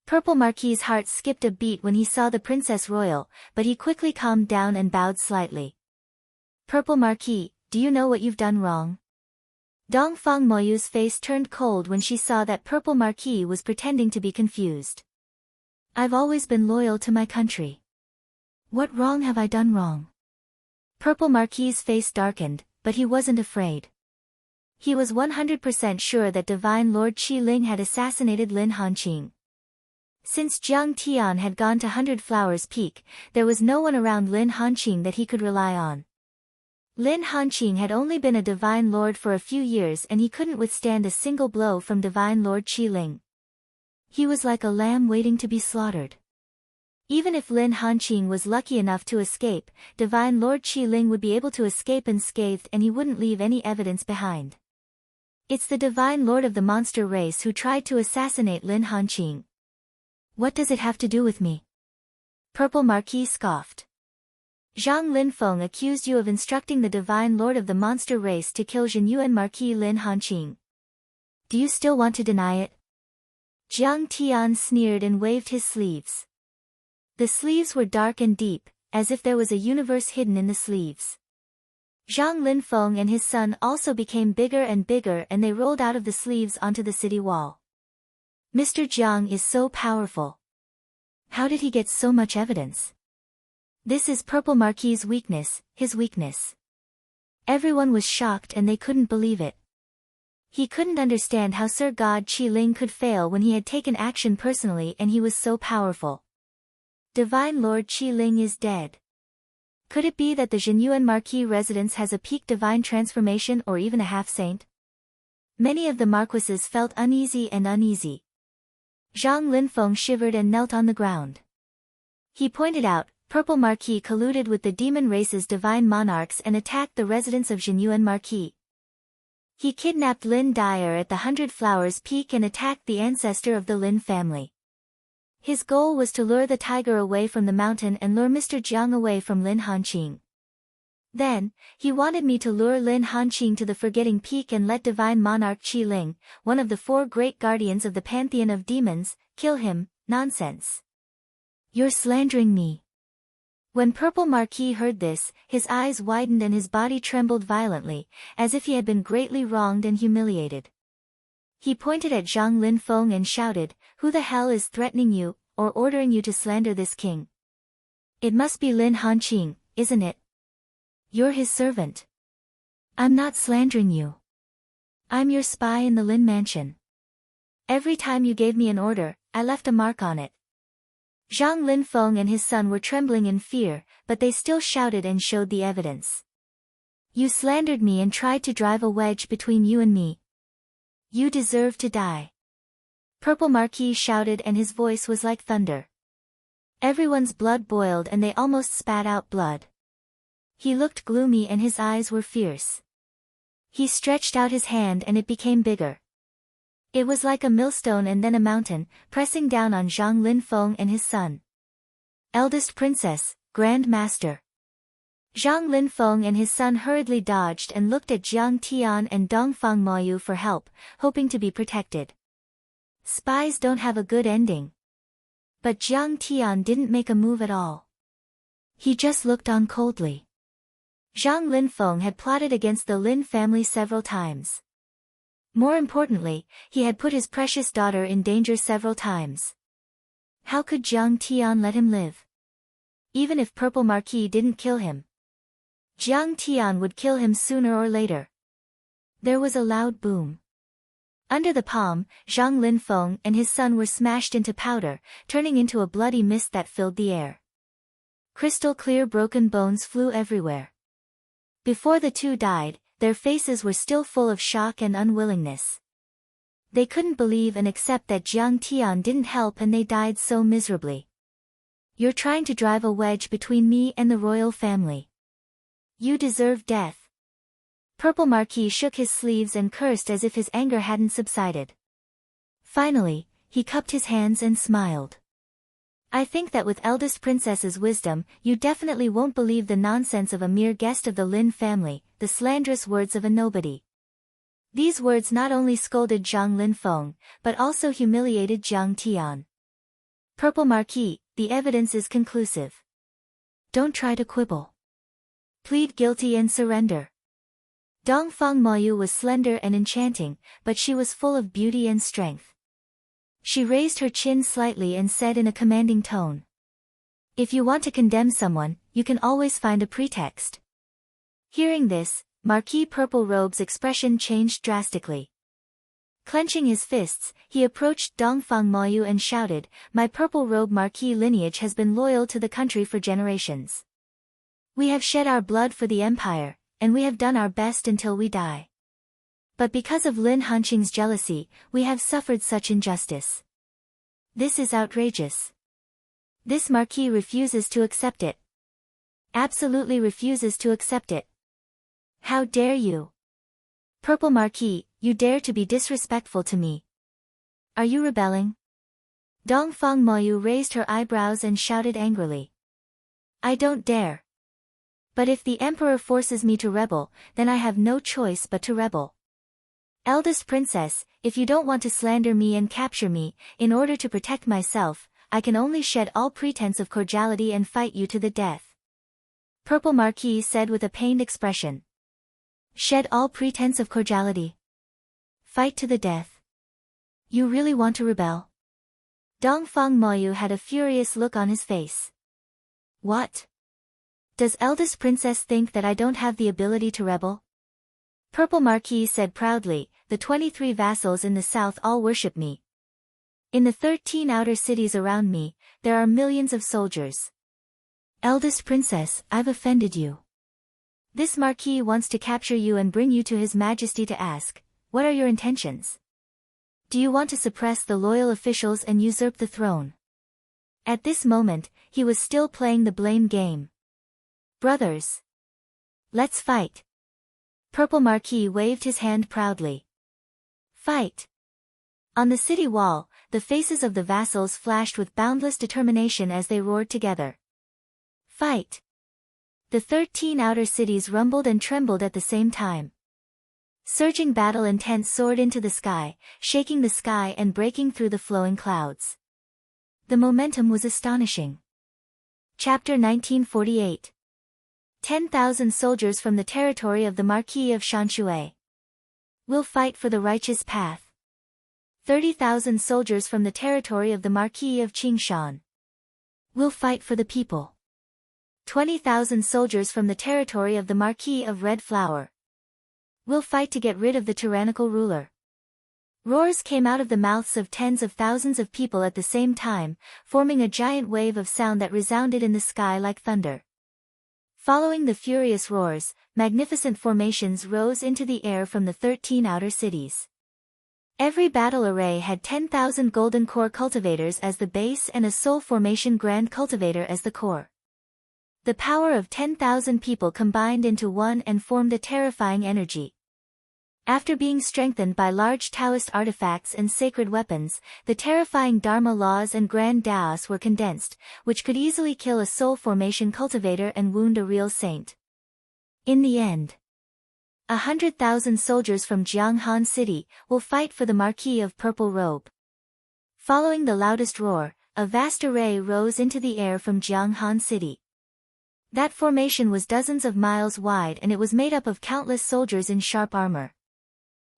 Purple Marquis's heart skipped a beat when he saw the princess royal, but he quickly calmed down and bowed slightly. Purple Marquis, do you know what you've done wrong? Dongfang Moyu's face turned cold when she saw that Purple Marquis was pretending to be confused. I've always been loyal to my country. What wrong have I done wrong? Purple Marquis's face darkened, but he wasn't afraid. He was 100% sure that Divine Lord Qi Ling had assassinated Lin Hanqing. Since Jiang Tian had gone to Hundred Flowers Peak, there was no one around Lin Hanqing that he could rely on. Lin Hanqing had only been a Divine Lord for a few years and he couldn't withstand a single blow from Divine Lord Qi Ling. He was like a lamb waiting to be slaughtered. Even if Lin Hanqing was lucky enough to escape, Divine Lord Qi Ling would be able to escape unscathed and he wouldn't leave any evidence behind. It's the Divine Lord of the monster race who tried to assassinate Lin Hanqing. What does it have to do with me? Purple Marquis scoffed. Zhang Linfeng accused you of instructing the Divine Lord of the monster race to kill Zhenyuan Marquis Lin Hanqing. Do you still want to deny it? Jiang Tian sneered and waved his sleeves. The sleeves were dark and deep, as if there was a universe hidden in the sleeves. Zhang Linfeng and his son also became bigger and bigger and they rolled out of the sleeves onto the city wall. Mr. Jiang is so powerful. How did he get so much evidence? This is Purple Marquis's weakness, his weakness. Everyone was shocked and they couldn't believe it. He couldn't understand how Sir God Qi Ling could fail when he had taken action personally and he was so powerful. Divine Lord Qi Ling is dead. Could it be that the Zhenyuan Marquis residence has a peak divine transformation or even a half-saint? Many of the marquises felt uneasy. Zhang Linfeng shivered and knelt on the ground. He pointed out, Purple Marquis colluded with the demon race's divine monarchs and attacked the residence of Zhenyuan Marquis. He kidnapped Lin Dyer at the Hundred Flowers Peak and attacked the ancestor of the Lin family. His goal was to lure the tiger away from the mountain and lure Mr. Jiang away from Lin Hanqing. Then, he wanted me to lure Lin Hanqing to the Forgetting Peak and let Divine Monarch Qi Ling, one of the 4 great guardians of the Pantheon of Demons, kill him. Nonsense. You're slandering me. When Purple Marquis heard this, his eyes widened and his body trembled violently, as if he had been greatly wronged and humiliated. He pointed at Zhang Linfeng and shouted, "Who the hell is threatening you, or ordering you to slander this king? It must be Lin Hanqing, isn't it? You're his servant." "I'm not slandering you. I'm your spy in the Lin mansion. Every time you gave me an order, I left a mark on it." Zhang Linfeng and his son were trembling in fear, but they still shouted and showed the evidence. "You slandered me and tried to drive a wedge between you and me. You deserve to die." Purple Marquis shouted and his voice was like thunder. Everyone's blood boiled and they almost spat out blood. He looked gloomy and his eyes were fierce. He stretched out his hand and it became bigger. It was like a millstone and then a mountain, pressing down on Zhang Linfeng and his son. "Eldest princess, Grand Master." Zhang Linfeng and his son hurriedly dodged and looked at Jiang Tian and Dongfang Moyu for help, hoping to be protected. Spies don't have a good ending. But Jiang Tian didn't make a move at all. He just looked on coldly. Zhang Linfeng had plotted against the Lin family several times. More importantly, he had put his precious daughter in danger several times. How could Jiang Tian let him live? Even if Purple Marquis didn't kill him, Jiang Tian would kill him sooner or later. There was a loud boom. Under the palm, Zhang Linfeng and his son were smashed into powder, turning into a bloody mist that filled the air. Crystal clear broken bones flew everywhere. Before the two died, their faces were still full of shock and unwillingness. They couldn't believe and accept that Jiang Tian didn't help and they died so miserably. You're trying to drive a wedge between me and the royal family. You deserve death. Purple Marquis shook his sleeves and cursed as if his anger hadn't subsided. Finally, he cupped his hands and smiled. I think that with eldest princess's wisdom, you definitely won't believe the nonsense of a mere guest of the Lin family, the slanderous words of a nobody. These words not only scolded Zhang Linfeng, but also humiliated Jiang Tian. Purple Marquis, the evidence is conclusive. Don't try to quibble. Plead guilty and surrender. Dongfang Moyu was slender and enchanting, but she was full of beauty and strength. She raised her chin slightly and said in a commanding tone. If you want to condemn someone, you can always find a pretext. Hearing this, Marquis Purple Robe's expression changed drastically. Clenching his fists, he approached Dongfang Moyu and shouted, My Purple Robe Marquis lineage has been loyal to the country for generations. We have shed our blood for the empire, and we have done our best until we die. But because of Lin Hanqing's jealousy, we have suffered such injustice. This is outrageous. This Marquis refuses to accept it. Absolutely refuses to accept it. How dare you? Purple Marquis, you dare to be disrespectful to me. Are you rebelling? Dongfang Moyu raised her eyebrows and shouted angrily. I don't dare. But if the emperor forces me to rebel, then I have no choice but to rebel. Eldest princess, if you don't want to slander me and capture me, in order to protect myself, I can only shed all pretense of cordiality and fight you to the death. Purple Marquis said with a pained expression. Shed all pretense of cordiality. Fight to the death. You really want to rebel? Dongfang Moyu had a furious look on his face. What? Does eldest princess think that I don't have the ability to rebel? Purple Marquis said proudly, the 23 vassals in the south all worship me. In the 13 outer cities around me, there are millions of soldiers. Eldest princess, I've offended you. This Marquis wants to capture you and bring you to His Majesty to ask, what are your intentions? Do you want to suppress the loyal officials and usurp the throne? At this moment, he was still playing the blame game. Brothers. Let's fight. Purple Marquis waved his hand proudly. Fight. On the city wall, the faces of the vassals flashed with boundless determination as they roared together. Fight. The 13 outer cities rumbled and trembled at the same time. Surging battle intent soared into the sky, shaking the sky and breaking through the flowing clouds. The momentum was astonishing. Chapter 1948. 10,000 soldiers from the territory of the Marquis of Shanshui will fight for the righteous path. 30,000 soldiers from the territory of the Marquis of Qingshan will fight for the people. 20,000 soldiers from the territory of the Marquis of Red Flower will fight to get rid of the tyrannical ruler. Roars came out of the mouths of tens of thousands of people at the same time, forming a giant wave of sound that resounded in the sky like thunder. Following the furious roars, magnificent formations rose into the air from the 13 outer cities. Every battle array had 10,000 golden core cultivators as the base and a soul formation grand cultivator as the core. The power of 10,000 people combined into one and formed a terrifying energy. After being strengthened by large Taoist artifacts and sacred weapons, the terrifying Dharma laws and grand Daos were condensed, which could easily kill a soul formation cultivator and wound a real saint. In the end, 100,000 soldiers from Jianghan City will fight for the Marquis of Purple Robe. Following the loudest roar, a vast array rose into the air from Jianghan City. That formation was dozens of miles wide and it was made up of countless soldiers in sharp armor.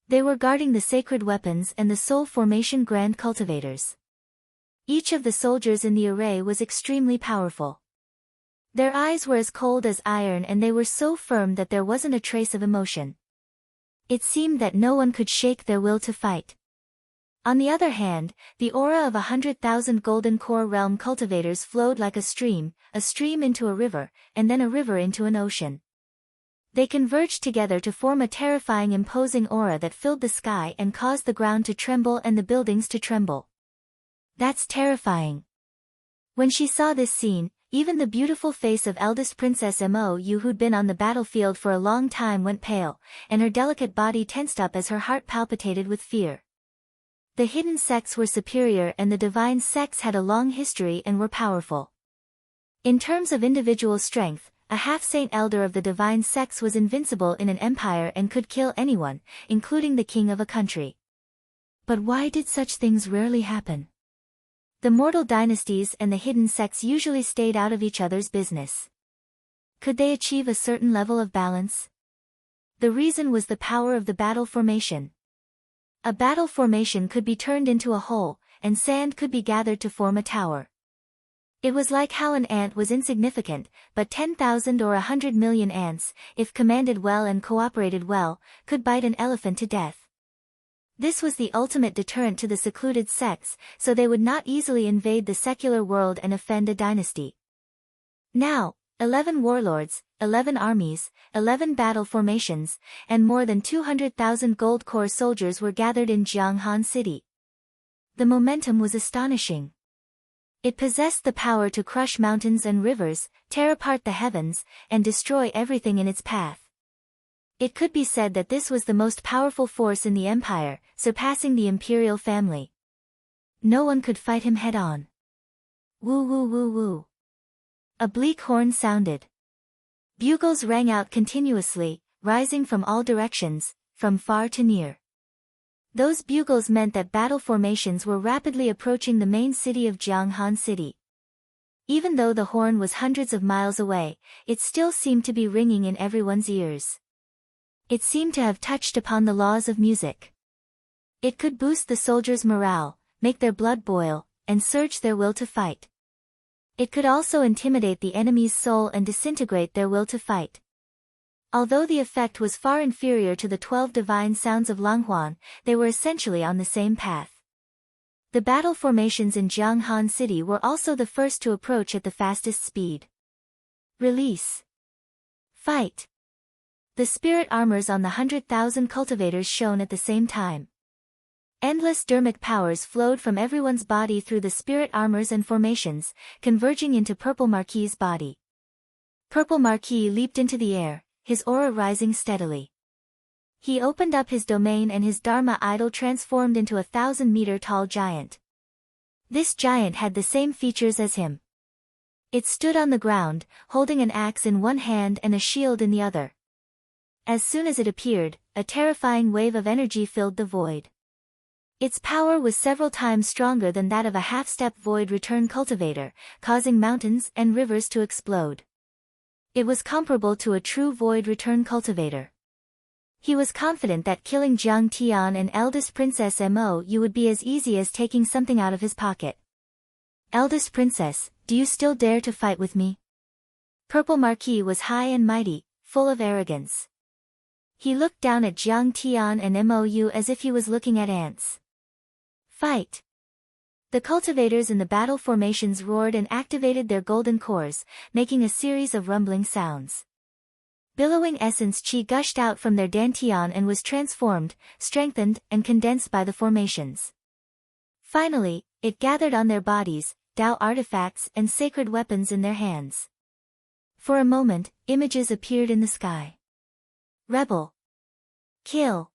They were guarding the sacred weapons and the soul formation grand cultivators. Each of the soldiers in the array was extremely powerful. Their eyes were as cold as iron and they were so firm that there wasn't a trace of emotion. It seemed that no one could shake their will to fight. On the other hand, the aura of 100,000 golden core realm cultivators flowed like a stream into a river, and then a river into an ocean. They converged together to form a terrifying imposing aura that filled the sky and caused the ground to tremble and the buildings to tremble. That's terrifying. When she saw this scene, even the beautiful face of eldest Princess Mo Yu, who'd been on the battlefield for a long time, went pale, and her delicate body tensed up as her heart palpitated with fear. The hidden sects were superior and the divine sects had a long history and were powerful. In terms of individual strength, a half-saint elder of the divine sects was invincible in an empire and could kill anyone, including the king of a country. But why did such things rarely happen? The mortal dynasties and the hidden sects usually stayed out of each other's business. Could they achieve a certain level of balance? The reason was the power of the battle formation. A battle formation could be turned into a hole, and sand could be gathered to form a tower. It was like how an ant was insignificant, but 10,000 or 100 million ants, if commanded well and cooperated well, could bite an elephant to death. This was the ultimate deterrent to the secluded sects, so they would not easily invade the secular world and offend a dynasty. Now, 11 warlords, 11 armies, 11 battle formations, and more than 200,000 gold core soldiers were gathered in Jianghan City. The momentum was astonishing. It possessed the power to crush mountains and rivers, tear apart the heavens, and destroy everything in its path. It could be said that this was the most powerful force in the empire, surpassing the imperial family. No one could fight him head-on. Woo woo woo woo. A bleak horn sounded. Bugles rang out continuously, rising from all directions, from far to near. Those bugles meant that battle formations were rapidly approaching the main city of Jianghan City. Even though the horn was hundreds of miles away, it still seemed to be ringing in everyone's ears. It seemed to have touched upon the laws of music. It could boost the soldiers' morale, make their blood boil, and surge their will to fight. It could also intimidate the enemy's soul and disintegrate their will to fight. Although the effect was far inferior to the 12 divine sounds of Langhuan, they were essentially on the same path. The battle formations in Jianghan City were also the first to approach at the fastest speed. Release. Fight. The spirit armors on the 100,000 cultivators shone at the same time. Endless dermic powers flowed from everyone's body through the spirit armors and formations, converging into Purple Marquis's body. Purple Marquis leaped into the air, his aura rising steadily. He opened up his domain and his Dharma idol transformed into a 1,000-meter-tall giant. This giant had the same features as him. It stood on the ground, holding an axe in one hand and a shield in the other. As soon as it appeared, a terrifying wave of energy filled the void. Its power was several times stronger than that of a half-step void return cultivator, causing mountains and rivers to explode. It was comparable to a true void return cultivator. He was confident that killing Jiang Tian and eldest Princess Mo Yu would be as easy as taking something out of his pocket. Eldest Princess, do you still dare to fight with me? Purple Marquis was high and mighty, full of arrogance. He looked down at Jiang Tian and Mo Yu as if he was looking at ants. Fight! The cultivators in the battle formations roared and activated their golden cores, making a series of rumbling sounds. Billowing essence chi gushed out from their dantian and was transformed, strengthened, and condensed by the formations. Finally, it gathered on their bodies, Tao artifacts and sacred weapons in their hands. For a moment, images appeared in the sky. Rebel. Kill.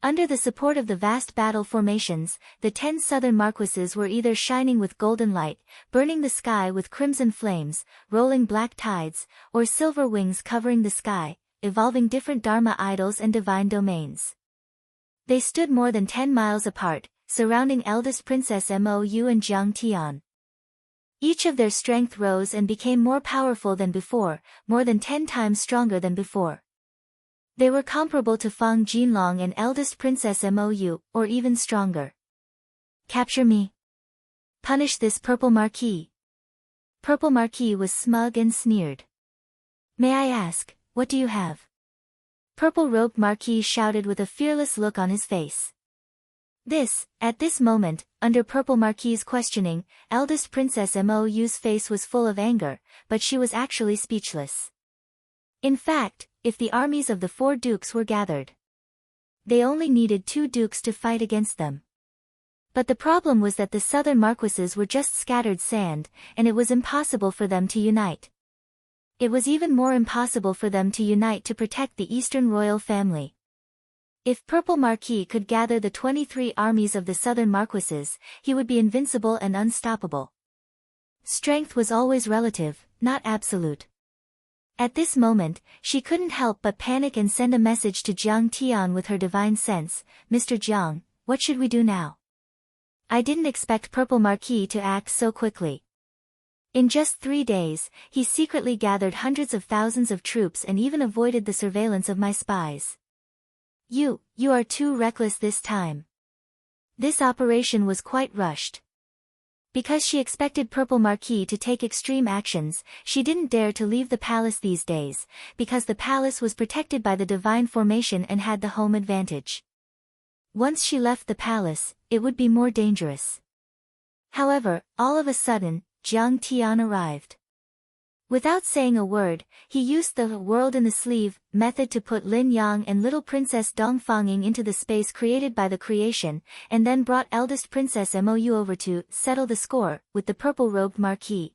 Under the support of the vast battle formations, the 10 southern marquises were either shining with golden light, burning the sky with crimson flames, rolling black tides, or silver wings covering the sky, evolving different Dharma idols and divine domains. They stood more than 10 miles apart, surrounding eldest Princess Mo Yu and Jiang Tian. Each of their strength rose and became more powerful than before, more than 10 times stronger than before. They were comparable to Fang Jinlong and eldest Princess Mo Yu, or even stronger. Capture me. Punish this Purple Marquis. Purple Marquis was smug and sneered. May I ask, what do you have? Purple-robed Marquis shouted with a fearless look on his face. At this moment, under Purple Marquis's questioning, eldest Princess Mo Yu's face was full of anger, but she was actually speechless. In fact, if the armies of the 4 dukes were gathered, they only needed 2 dukes to fight against them. But the problem was that the southern marquises were just scattered sand, and it was impossible for them to unite. It was even more impossible for them to unite to protect the eastern royal family. If Purple Marquis could gather the 23 armies of the southern marquises, he would be invincible and unstoppable. Strength was always relative, not absolute. At this moment, she couldn't help but panic and send a message to Jiang Tian with her divine sense. Mr. Jiang, what should we do now? I didn't expect Purple Marquis to act so quickly. In just 3 days, he secretly gathered hundreds of thousands of troops and even avoided the surveillance of my spies. You are too reckless this time. This operation was quite rushed. Because she expected Purple Marquis to take extreme actions, she didn't dare to leave the palace these days, because the palace was protected by the divine formation and had the home advantage. Once she left the palace, it would be more dangerous. However, all of a sudden, Jiang Tian arrived. Without saying a word, he used the world in the sleeve method to put Lin Yang and little Princess Dongfanging into the space created by the creation, and then brought eldest Princess Mou over to settle the score with the purple-robed Marquis.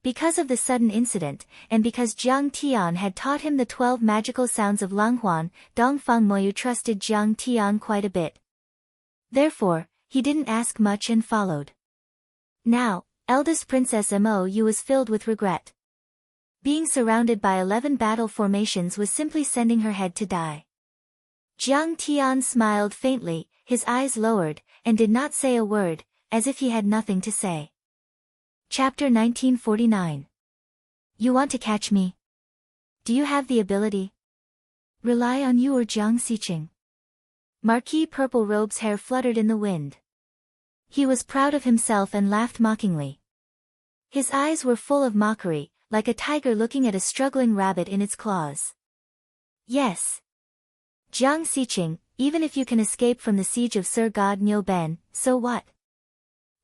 Because of the sudden incident, and because Jiang Tian had taught him the 12 magical sounds of Langhuan, Dongfang Mou trusted Jiang Tian quite a bit. Therefore, he didn't ask much and followed. Now, eldest Princess Mou was filled with regret. Being surrounded by 11 battle formations was simply sending her head to die. Jiang Tian smiled faintly, his eyes lowered, and did not say a word, as if he had nothing to say. Chapter 1949. You want to catch me? Do you have the ability? Rely on you or Jiang Xiqing. Marquis Purple Robe's hair fluttered in the wind. He was proud of himself and laughed mockingly. His eyes were full of mockery, like a tiger looking at a struggling rabbit in its claws. Yes. Jiang Xiqing, even if you can escape from the siege of Sir God Niuben, so what?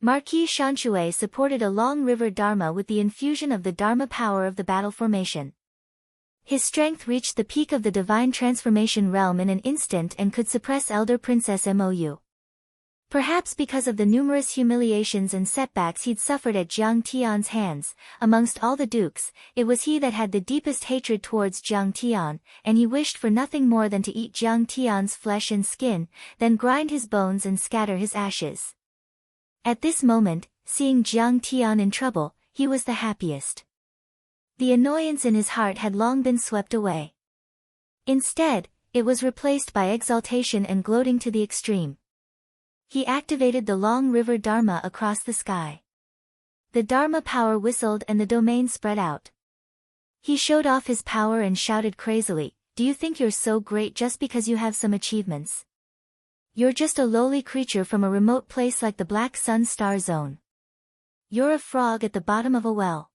Marquis Shanshui supported a long river Dharma with the infusion of the Dharma power of the battle formation. His strength reached the peak of the divine transformation realm in an instant and could suppress elder Princess Mou. Perhaps because of the numerous humiliations and setbacks he'd suffered at Jiang Tian's hands, amongst all the dukes, it was he that had the deepest hatred towards Jiang Tian, and he wished for nothing more than to eat Jiang Tian's flesh and skin, then grind his bones and scatter his ashes. At this moment, seeing Jiang Tian in trouble, he was the happiest. The annoyance in his heart had long been swept away. Instead, it was replaced by exaltation and gloating to the extreme. He activated the long river Dharma across the sky. The Dharma power whistled and the domain spread out. He showed off his power and shouted crazily, "Do you think you're so great just because you have some achievements? You're just a lowly creature from a remote place like the Black Sun Star Zone. You're a frog at the bottom of a well.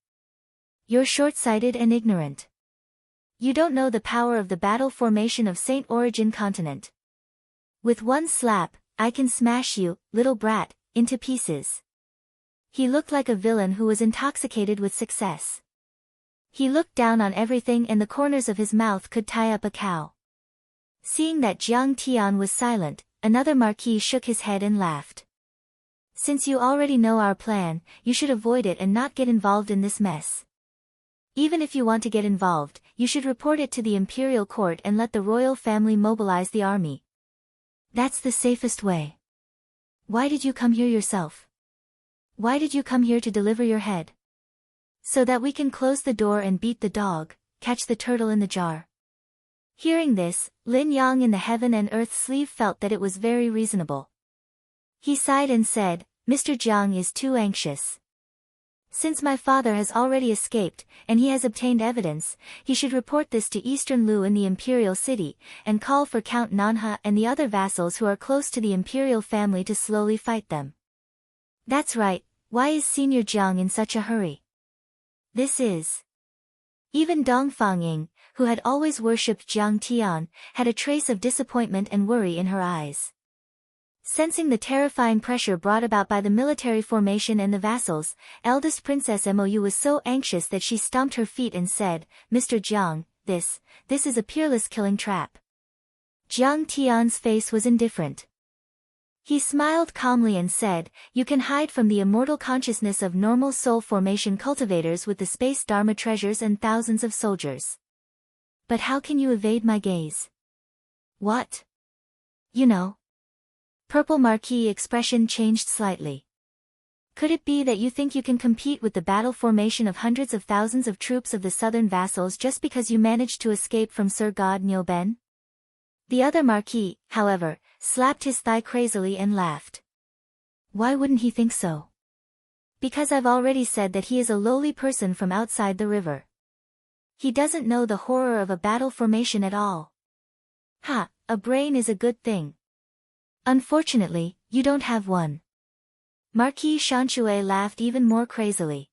You're short-sighted and ignorant. You don't know the power of the battle formation of Saint Origin Continent. With one slap, I can smash you, little brat, into pieces." He looked like a villain who was intoxicated with success. He looked down on everything and the corners of his mouth could tie up a cow. Seeing that Jiang Tian was silent, another marquis shook his head and laughed. "Since you already know our plan, you should avoid it and not get involved in this mess. Even if you want to get involved, you should report it to the imperial court and let the royal family mobilize the army. That's the safest way. Why did you come here yourself? Why did you come here to deliver your head? So that we can close the door and beat the dog, catch the turtle in the jar." Hearing this, Lin Yang in the heaven and earth sleeve felt that it was very reasonable. He sighed and said, "Mr. Jiang is too anxious. Since my father has already escaped, and he has obtained evidence, he should report this to Eastern Lu in the imperial city, and call for Count Nanha and the other vassals who are close to the imperial family to slowly fight them." "That's right, why is Senior Jiang in such a hurry? This is..." Even Dongfang Ying, who had always worshipped Jiang Tian, had a trace of disappointment and worry in her eyes. Sensing the terrifying pressure brought about by the military formation and the vassals, eldest Princess Mou was so anxious that she stomped her feet and said, "Mr. Jiang, this is a peerless killing trap." Jiang Tian's face was indifferent. He smiled calmly and said, "You can hide from the immortal consciousness of normal soul formation cultivators with the space Dharma treasures and thousands of soldiers. But how can you evade my gaze?" "What? You know?" Purple Marquis expression changed slightly. "Could it be that you think you can compete with the battle formation of hundreds of thousands of troops of the southern vassals just because you managed to escape from Sir God Nyoben?" The other Marquis, however, slapped his thigh crazily and laughed. "Why wouldn't he think so?" "Because I've already said that he is a lowly person from outside the river. He doesn't know the horror of a battle formation at all." "Ha, a brain is a good thing. Unfortunately, you don't have one." Marquis Shanshue laughed even more crazily.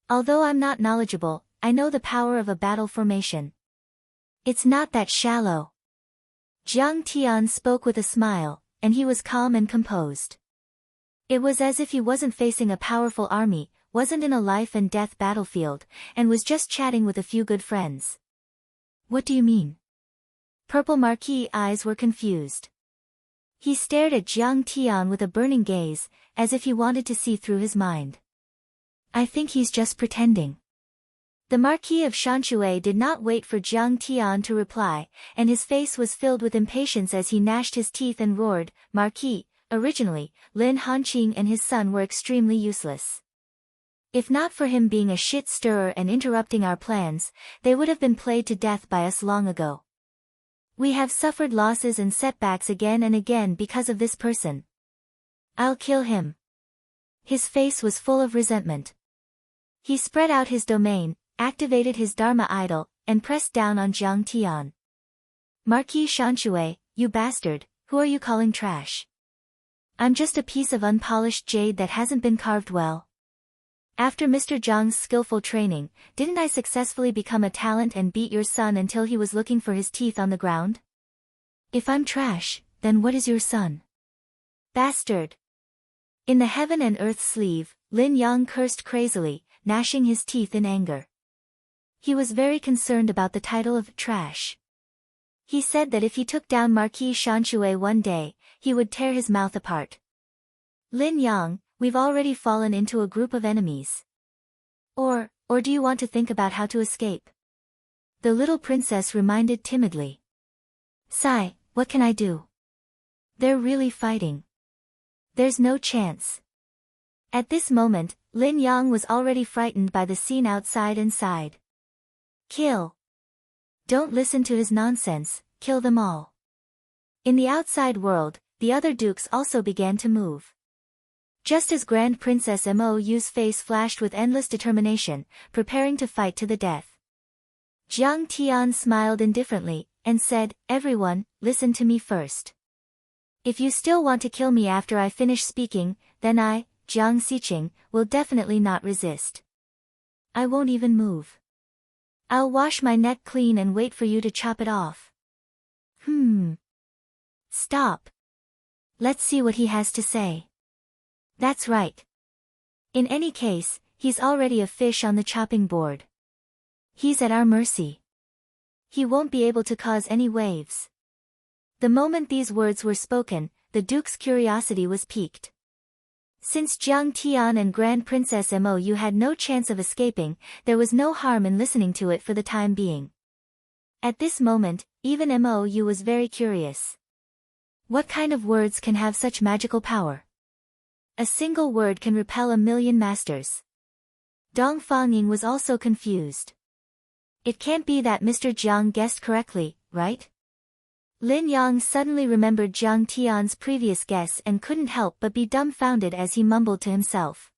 "Although I'm not knowledgeable, I know the power of a battle formation. It's not that shallow." Jiang Tian spoke with a smile, and he was calm and composed. It was as if he wasn't facing a powerful army, wasn't in a life-and-death battlefield, and was just chatting with a few good friends. "What do you mean?" Purple Marquis' eyes were confused. He stared at Jiang Tian with a burning gaze, as if he wanted to see through his mind. "I think he's just pretending." The Marquis of Shanshue did not wait for Jiang Tian to reply, and his face was filled with impatience as he gnashed his teeth and roared, "Marquis, originally, Lin Hanqing and his son were extremely useless. If not for him being a shit-stirrer and interrupting our plans, they would have been played to death by us long ago. We have suffered losses and setbacks again and again because of this person. I'll kill him." His face was full of resentment. He spread out his domain, activated his Dharma idol, and pressed down on Jiang Tian. "Marquis Shanshue, you bastard, who are you calling trash? I'm just a piece of unpolished jade that hasn't been carved well. After Mr. Zhang's skillful training, didn't I successfully become a talent and beat your son until he was looking for his teeth on the ground? If I'm trash, then what is your son? Bastard!" In the heaven and earth sleeve, Lin Yang cursed crazily, gnashing his teeth in anger. He was very concerned about the title of trash. He said that if he took down Marquis Shanshue one day, he would tear his mouth apart. "Lin Yang, we've already fallen into a group of enemies. Or do you want to think about how to escape?" The little princess reminded timidly. "Sai, what can I do? They're really fighting. There's no chance." At this moment, Lin Yang was already frightened by the scene outside and sighed. "Kill. Don't listen to his nonsense, kill them all." In the outside world, the other dukes also began to move. Just as Grand Princess Mou's face flashed with endless determination, preparing to fight to the death. Jiang Tian smiled indifferently, and said, "Everyone, listen to me first. If you still want to kill me after I finish speaking, then I, Jiang Xiqing, will definitely not resist. I won't even move. I'll wash my neck clean and wait for you to chop it off." Stop. Let's see what he has to say." "That's right. In any case, he's already a fish on the chopping board. He's at our mercy. He won't be able to cause any waves." The moment these words were spoken, the Duke's curiosity was piqued. Since Jiang Tian and Grand Princess Mou had no chance of escaping, there was no harm in listening to it for the time being. At this moment, even Mou was very curious. What kind of words can have such magical power? A single word can repel a million masters. Dong Fangying was also confused. It can't be that Mr. Jiang guessed correctly, right? Lin Yang suddenly remembered Jiang Tian's previous guess and couldn't help but be dumbfounded as he mumbled to himself.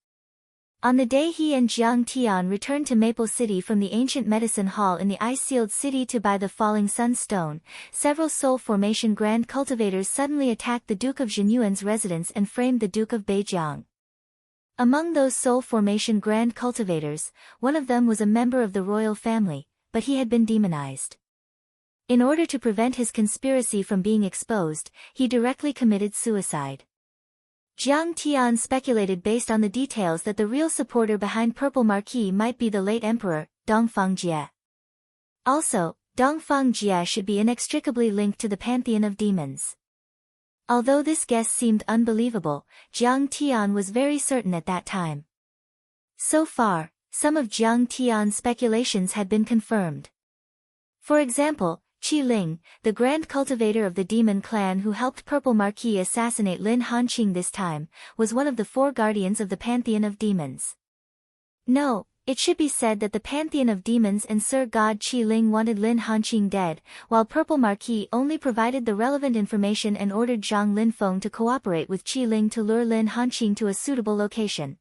On the day he and Jiang Tian returned to Maple City from the ancient medicine hall in the ice-sealed city to buy the Falling Sun Stone, several Soul Formation Grand Cultivators suddenly attacked the Duke of Jinyuan's residence and framed the Duke of Beijiang. Among those Soul Formation Grand Cultivators, one of them was a member of the royal family, but he had been demonized. In order to prevent his conspiracy from being exposed, he directly committed suicide. Jiang Tian speculated based on the details that the real supporter behind Purple Marquis might be the late emperor, Dongfang Jie. Also, Dongfang Jie should be inextricably linked to the pantheon of demons. Although this guess seemed unbelievable, Jiang Tian was very certain at that time. So far, some of Jiang Tian's speculations had been confirmed. For example, Qi Ling, the Grand Cultivator of the Demon Clan who helped Purple Marquis assassinate Lin Hanqing this time, was one of the 4 guardians of the Pantheon of Demons. No, it should be said that the Pantheon of Demons and Sir God Qi Ling wanted Lin Hanqing dead, while Purple Marquis only provided the relevant information and ordered Zhang Linfeng to cooperate with Qi Ling to lure Lin Hanqing to a suitable location.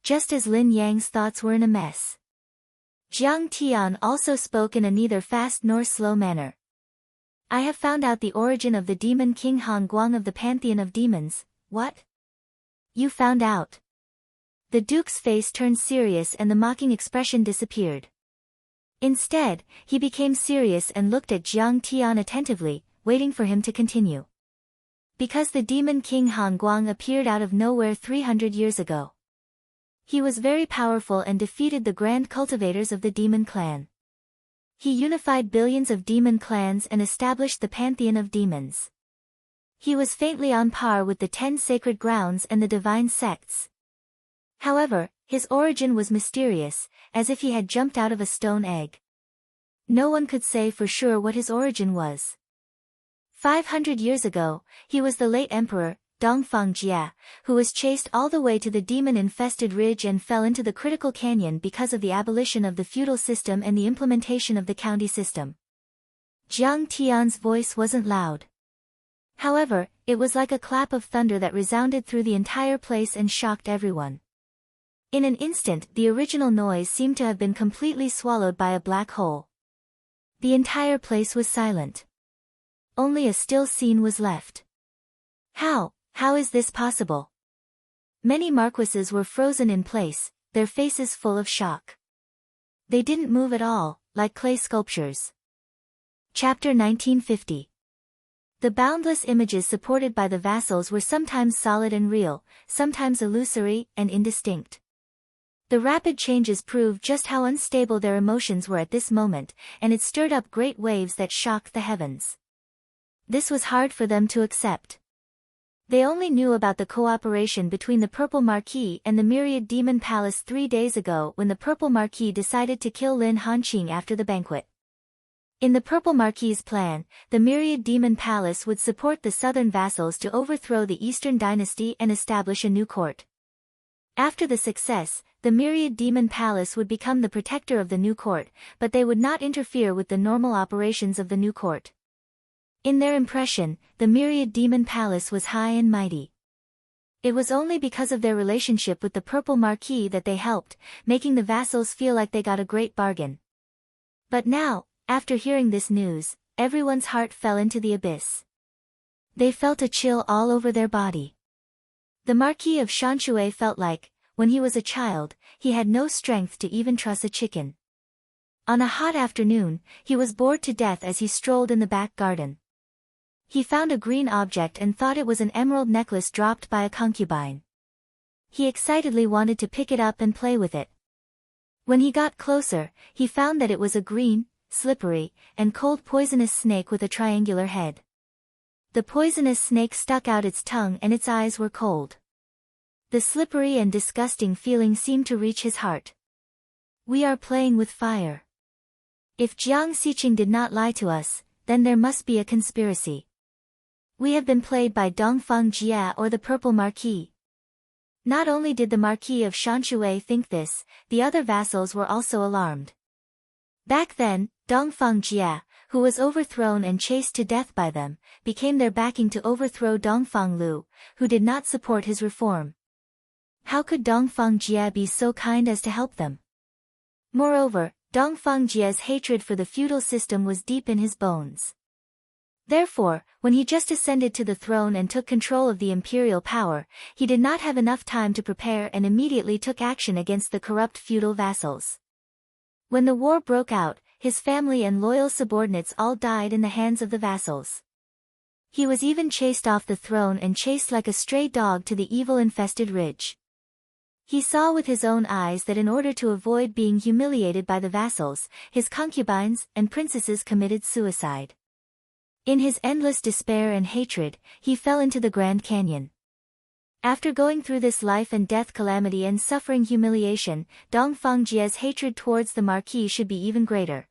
Just as Lin Yang's thoughts were in a mess. Jiang Tian also spoke in a neither fast nor slow manner. I have found out the origin of the demon King Han Guang of the Pantheon of Demons. What? You found out? The Duke's face turned serious and the mocking expression disappeared. Instead, he became serious and looked at Jiang Tian attentively, waiting for him to continue. Because the demon King Han Guang appeared out of nowhere 300 years ago. He was very powerful and defeated the grand cultivators of the demon clan. He unified billions of demon clans and established the Pantheon of Demons. He was faintly on par with the 10 sacred grounds and the divine sects. However, his origin was mysterious, as if he had jumped out of a stone egg. No one could say for sure what his origin was. 500 years ago, he was the late emperor, Dongfang Jia, who was chased all the way to the demon-infested ridge and fell into the critical canyon because of the abolition of the feudal system and the implementation of the county system. Jiang Tian's voice wasn't loud. However, it was like a clap of thunder that resounded through the entire place and shocked everyone. In an instant, the original noise seemed to have been completely swallowed by a black hole. The entire place was silent. Only a still scene was left. How is this possible? Many marquises were frozen in place, their faces full of shock. They didn't move at all, like clay sculptures. Chapter 1950. The boundless images supported by the vassals were sometimes solid and real, sometimes illusory and indistinct. The rapid changes proved just how unstable their emotions were at this moment, and it stirred up great waves that shocked the heavens. This was hard for them to accept. They only knew about the cooperation between the Purple Marquis and the Myriad Demon Palace 3 days ago when the Purple Marquis decided to kill Lin Hanqing after the banquet. In the Purple Marquis's plan, the Myriad Demon Palace would support the southern vassals to overthrow the Eastern dynasty and establish a new court. After the success, the Myriad Demon Palace would become the protector of the new court, but they would not interfere with the normal operations of the new court. In their impression, the Myriad Demon Palace was high and mighty. It was only because of their relationship with the Purple Marquis that they helped, making the vassals feel like they got a great bargain. But now, after hearing this news, everyone's heart fell into the abyss. They felt a chill all over their body. The Marquis of Shanshui felt like, when he was a child, he had no strength to even truss a chicken. On a hot afternoon, he was bored to death as he strolled in the back garden. He found a green object and thought it was an emerald necklace dropped by a concubine. He excitedly wanted to pick it up and play with it. When he got closer, he found that it was a green, slippery, and cold poisonous snake with a triangular head. The poisonous snake stuck out its tongue and its eyes were cold. The slippery and disgusting feeling seemed to reach his heart. We are playing with fire. If Jiang Xiqing did not lie to us, then there must be a conspiracy. We have been played by Dongfang Jia or the Purple Marquis. Not only did the Marquis of Shanshui think this, the other vassals were also alarmed. Back then, Dongfang Jia, who was overthrown and chased to death by them, became their backing to overthrow Dongfang Lu, who did not support his reform. How could Dongfang Jia be so kind as to help them? Moreover, Dongfang Jia's hatred for the feudal system was deep in his bones. Therefore, when he just ascended to the throne and took control of the imperial power, he did not have enough time to prepare and immediately took action against the corrupt feudal vassals. When the war broke out, his family and loyal subordinates all died in the hands of the vassals. He was even chased off the throne and chased like a stray dog to the evil-infested ridge. He saw with his own eyes that in order to avoid being humiliated by the vassals, his concubines and princesses committed suicide. In his endless despair and hatred, he fell into the Grand Canyon. After going through this life and death calamity and suffering humiliation, Dongfangjie's hatred towards the Marquis should be even greater.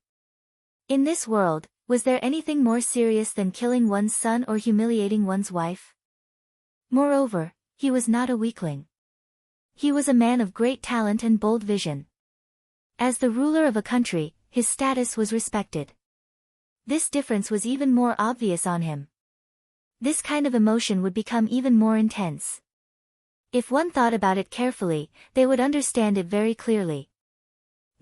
In this world, was there anything more serious than killing one's son or humiliating one's wife? Moreover, he was not a weakling. He was a man of great talent and bold vision. As the ruler of a country, his status was respected. This difference was even more obvious on him. This kind of emotion would become even more intense. If one thought about it carefully, they would understand it very clearly.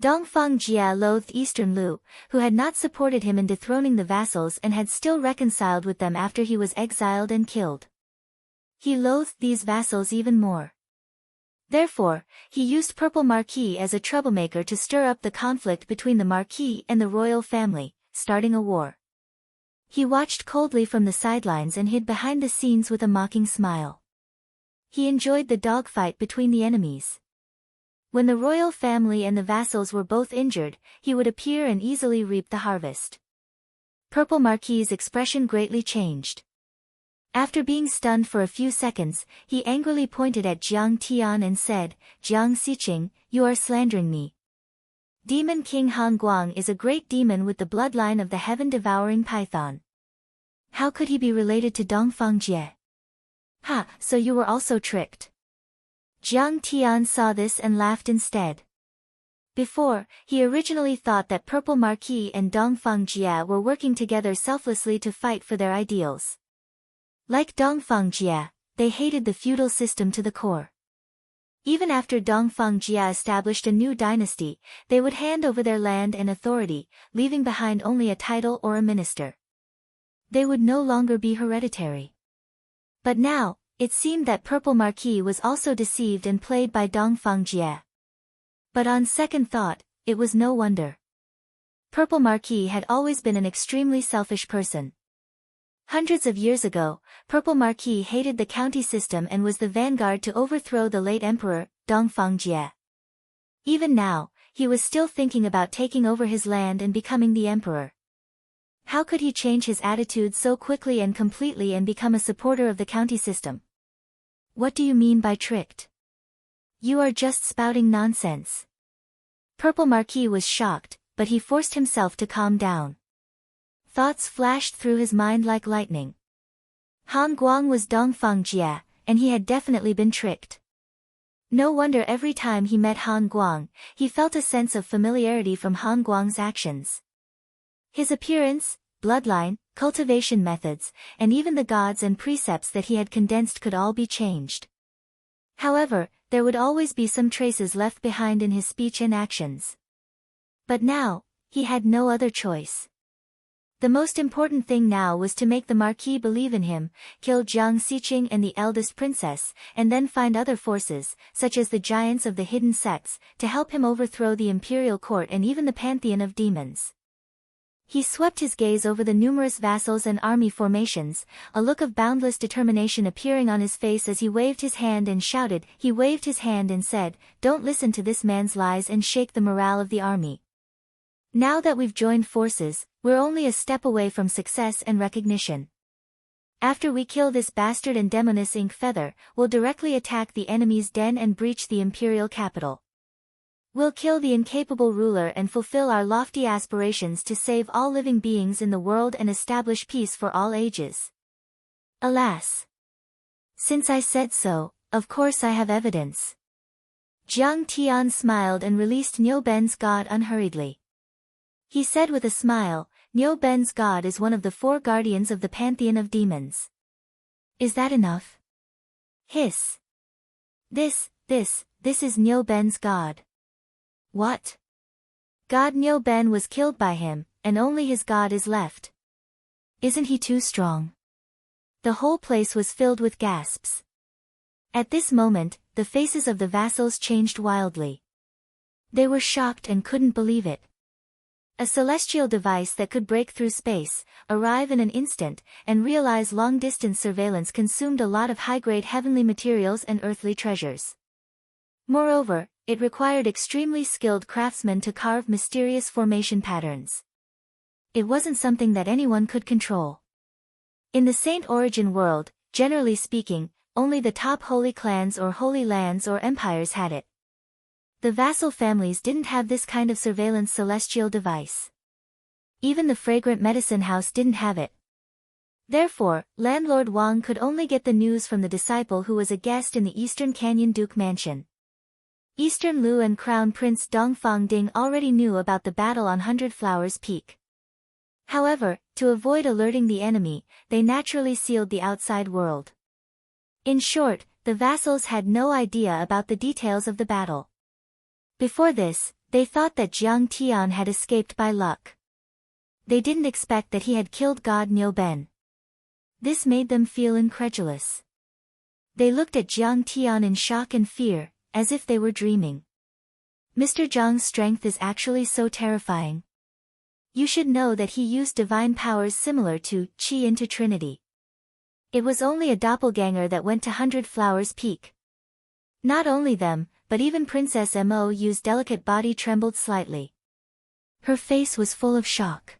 Dongfangjie loathed Eastern Lu, who had not supported him in dethroning the vassals and had still reconciled with them after he was exiled and killed. He loathed these vassals even more. Therefore, he used Purple Marquis as a troublemaker to stir up the conflict between the Marquis and the royal family, starting a war. He watched coldly from the sidelines and hid behind the scenes with a mocking smile. He enjoyed the dogfight between the enemies. When the royal family and the vassals were both injured, he would appear and easily reap the harvest. Purple Marquis's expression greatly changed. After being stunned for a few seconds, he angrily pointed at Jiang Tian and said, "Jiang Xiqing, you are slandering me. Demon King Han Guang is a great demon with the bloodline of the heaven-devouring python. How could he be related to Dongfangjie? Ha, so you were also tricked." Jiang Tian saw this and laughed instead. Before, he originally thought that Purple Marquis and Dongfangjie were working together selflessly to fight for their ideals. Like Dongfangjie, they hated the feudal system to the core. Even after Dongfangjie established a new dynasty, they would hand over their land and authority, leaving behind only a title or a minister. They would no longer be hereditary. But now, it seemed that Purple Marquis was also deceived and played by Dongfangjie. But on second thought, it was no wonder. Purple Marquis had always been an extremely selfish person. Hundreds of years ago, Purple Marquis hated the county system and was the vanguard to overthrow the late emperor, Dongfangjie. Even now, he was still thinking about taking over his land and becoming the emperor. How could he change his attitude so quickly and completely and become a supporter of the county system? What do you mean by tricked? You are just spouting nonsense. Purple Marquis was shocked, but he forced himself to calm down. Thoughts flashed through his mind like lightning. Han Guang was Dongfangjie, and he had definitely been tricked. No wonder every time he met Han Guang, he felt a sense of familiarity from Han Guang's actions. His appearance, bloodline, cultivation methods, and even the gods and precepts that he had condensed could all be changed. However, there would always be some traces left behind in his speech and actions. But now, he had no other choice. The most important thing now was to make the Marquis believe in him, kill Jiang Xiqing and the eldest princess, and then find other forces, such as the giants of the hidden sects, to help him overthrow the imperial court and even the pantheon of demons. He swept his gaze over the numerous vassals and army formations, a look of boundless determination appearing on his face as he waved his hand and shouted. He waved his hand and said, "Don't listen to this man's lies and shake the morale of the army. Now that we've joined forces, we're only a step away from success and recognition. After we kill this bastard and demoness Ink Feather, we'll directly attack the enemy's den and breach the imperial capital. We'll kill the incapable ruler and fulfill our lofty aspirations to save all living beings in the world and establish peace for all ages." Alas! Since I said so, of course I have evidence. Jiang Tian smiled and released Niu Ben's god unhurriedly. He said with a smile, "Niu Ben's god is one of the 4 guardians of the pantheon of demons. Is that enough?" Hiss. This is Niu Ben's god. What? God Niu Ben was killed by him, and only his god is left. Isn't he too strong? The whole place was filled with gasps. At this moment, the faces of the vassals changed wildly. They were shocked and couldn't believe it. A celestial device that could break through space, arrive in an instant, and realize long-distance surveillance consumed a lot of high-grade heavenly materials and earthly treasures. Moreover, it required extremely skilled craftsmen to carve mysterious formation patterns. It wasn't something that anyone could control. In the Saint Origin world, generally speaking, only the top holy clans or holy lands or empires had it. The vassal families didn't have this kind of surveillance celestial device. Even the fragrant medicine house didn't have it. Therefore, landlord Wang could only get the news from the disciple who was a guest in the Eastern Canyon Duke Mansion. Eastern Lu and Crown Prince Dongfang Ding already knew about the battle on Hundred Flowers Peak. However, to avoid alerting the enemy, they naturally sealed the outside world. In short, the vassals had no idea about the details of the battle. Before this, they thought that Jiang Tian had escaped by luck. They didn't expect that he had killed God Niu Ben. This made them feel incredulous. They looked at Jiang Tian in shock and fear, as if they were dreaming. Mr. Zhang's strength is actually so terrifying. You should know that he used divine powers similar to Qi into Trinity. It was only a doppelganger that went to Hundred Flowers Peak. Not only them, but even Princess Mo Yu's delicate body trembled slightly. Her face was full of shock.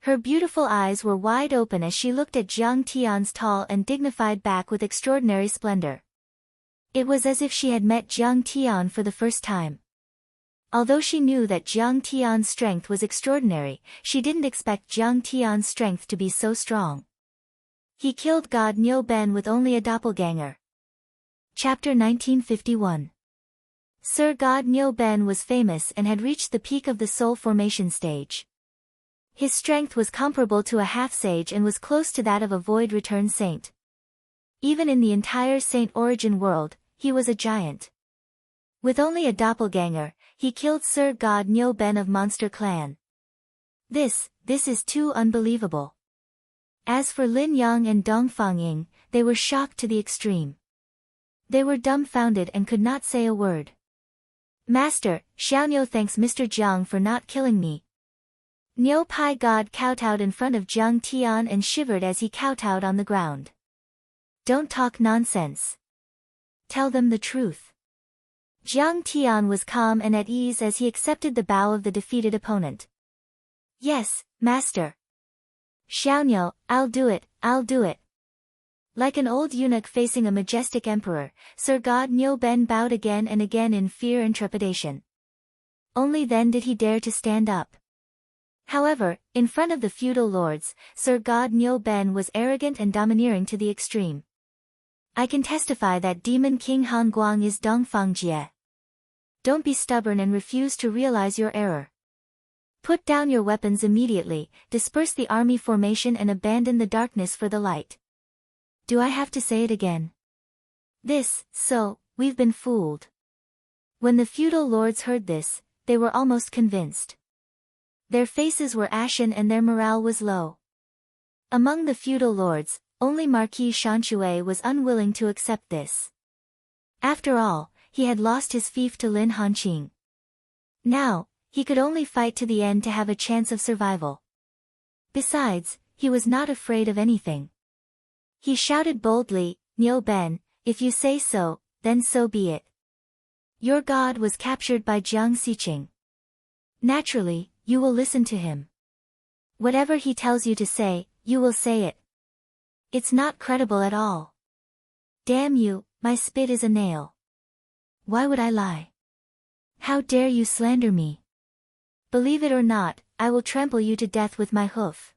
Her beautiful eyes were wide open as she looked at Jiang Tian's tall and dignified back with extraordinary splendor. It was as if she had met Jiang Tian for the first time. Although she knew that Jiang Tian's strength was extraordinary, she didn't expect Jiang Tian's strength to be so strong. He killed God Niu Ben with only a doppelganger. Chapter 1951. Sir God Niu Ben was famous and had reached the peak of the soul formation stage. His strength was comparable to a half-sage and was close to that of a void-return saint. Even in the entire Saint Origin world, he was a giant. With only a doppelganger, he killed Sir God Niu Ben of Monster Clan. This is too unbelievable. As for Lin Yang and Dongfang Ying, they were shocked to the extreme. They were dumbfounded and could not say a word. Master, Xiaoniu thanks Mr. Jiang for not killing me. Niu Pai God kowtowed in front of Jiang Tian and shivered as he kowtowed on the ground. Don't talk nonsense. Tell them the truth. Jiang Tian was calm and at ease as he accepted the bow of the defeated opponent. Yes, master. Xiaoniu, I'll do it. Like an old eunuch facing a majestic emperor, Sir God Niu Ben bowed again and again in fear and trepidation. Only then did he dare to stand up. However, in front of the feudal lords, Sir God Niu Ben was arrogant and domineering to the extreme. I can testify that Demon King Han Guang is Dongfang Jie. Don't be stubborn and refuse to realize your error. Put down your weapons immediately, disperse the army formation and abandon the darkness for the light. Do I have to say it again? We've been fooled. When the feudal lords heard this, they were almost convinced. Their faces were ashen and their morale was low. Among the feudal lords, only Marquis Shanxue was unwilling to accept this. After all, he had lost his fief to Lin Hanqing. Now, he could only fight to the end to have a chance of survival. Besides, he was not afraid of anything. He shouted boldly, Niu Ben, if you say so, then so be it. Your god was captured by Jiang Xiqing. Naturally, you will listen to him. Whatever he tells you to say, you will say it. It's not credible at all. Damn you, my spit is a nail. Why would I lie? How dare you slander me? Believe it or not, I will trample you to death with my hoof.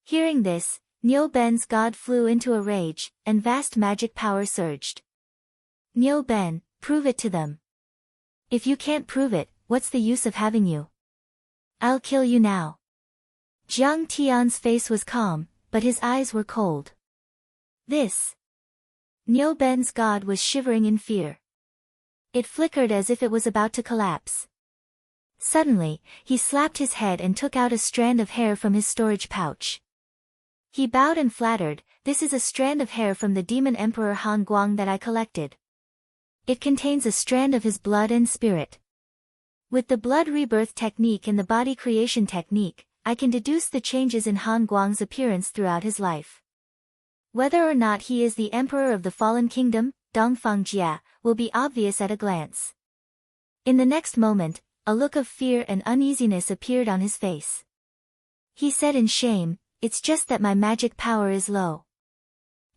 Hearing this, Niu Ben's god flew into a rage, and vast magic power surged. Niu Ben, prove it to them. If you can't prove it, what's the use of having you? I'll kill you now. Jiang Tian's face was calm, but his eyes were cold. Niu Ben's god was shivering in fear. It flickered as if it was about to collapse. Suddenly, he slapped his head and took out a strand of hair from his storage pouch. He bowed and flattered, this is a strand of hair from the demon emperor Han Guang that I collected. It contains a strand of his blood and spirit. With the blood rebirth technique and the body creation technique, I can deduce the changes in Han Guang's appearance throughout his life. Whether or not he is the emperor of the fallen kingdom, Dongfang Jia, will be obvious at a glance. In the next moment, a look of fear and uneasiness appeared on his face. He said in shame, it's just that my magic power is low.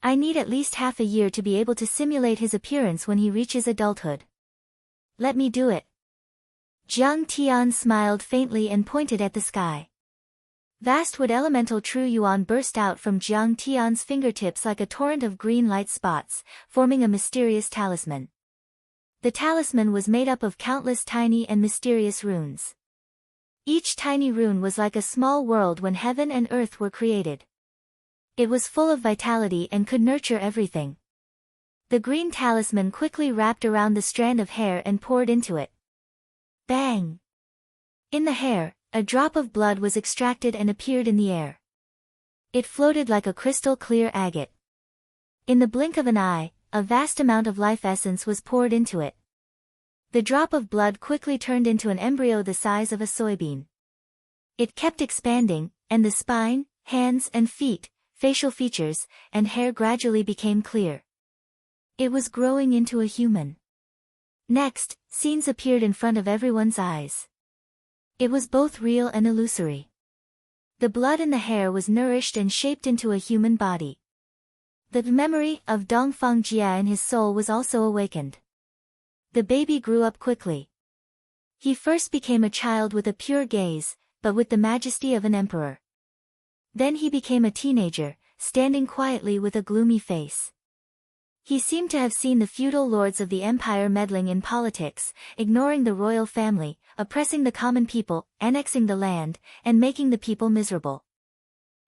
I need at least half a year to be able to simulate his appearance when he reaches adulthood. Let me do it. Jiang Tian smiled faintly and pointed at the sky. Vast wood elemental True Yuan burst out from Jiang Tian's fingertips like a torrent of green light spots, forming a mysterious talisman. The talisman was made up of countless tiny and mysterious runes. Each tiny rune was like a small world when heaven and earth were created. It was full of vitality and could nurture everything. The green talisman quickly wrapped around the strand of hair and poured into it. Bang! In the hair, a drop of blood was extracted and appeared in the air. It floated like a crystal-clear agate. In the blink of an eye, a vast amount of life essence was poured into it. The drop of blood quickly turned into an embryo the size of a soybean. It kept expanding, and the spine, hands and feet, facial features, and hair gradually became clear. It was growing into a human. Next, scenes appeared in front of everyone's eyes. It was both real and illusory. The blood in the hair was nourished and shaped into a human body. The memory of Dongfang Jia in his soul was also awakened. The baby grew up quickly. He first became a child with a pure gaze, but with the majesty of an emperor. Then he became a teenager, standing quietly with a gloomy face. He seemed to have seen the feudal lords of the empire meddling in politics, ignoring the royal family, oppressing the common people, annexing the land, and making the people miserable.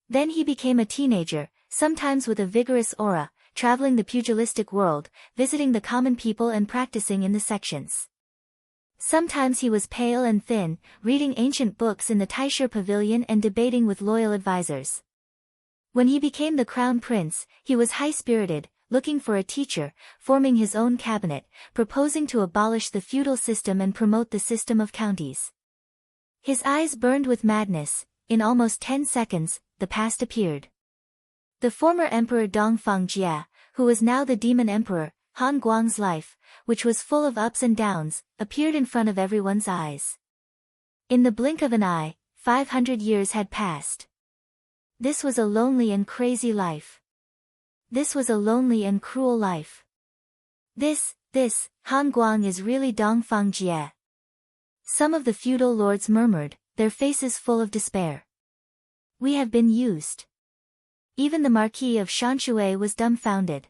Then he became a teenager, sometimes with a vigorous aura, traveling the pugilistic world, visiting the common people and practicing in the sections. Sometimes he was pale and thin, reading ancient books in the Taisher Pavilion and debating with loyal advisors. When he became the crown prince, he was high-spirited, looking for a teacher, forming his own cabinet, proposing to abolish the feudal system and promote the system of counties. His eyes burned with madness. In almost 10 seconds, the past appeared. The former emperor Dongfang Jia, who was now the demon emperor, Han Guang's life, which was full of ups and downs, appeared in front of everyone's eyes. In the blink of an eye, 500 years had passed. This was a lonely and crazy life. This was a lonely and cruel life. This, Han Guang is really Dongfang Jia. Some of the feudal lords murmured, their faces full of despair. We have been used. Even the Marquis of Shanshui was dumbfounded.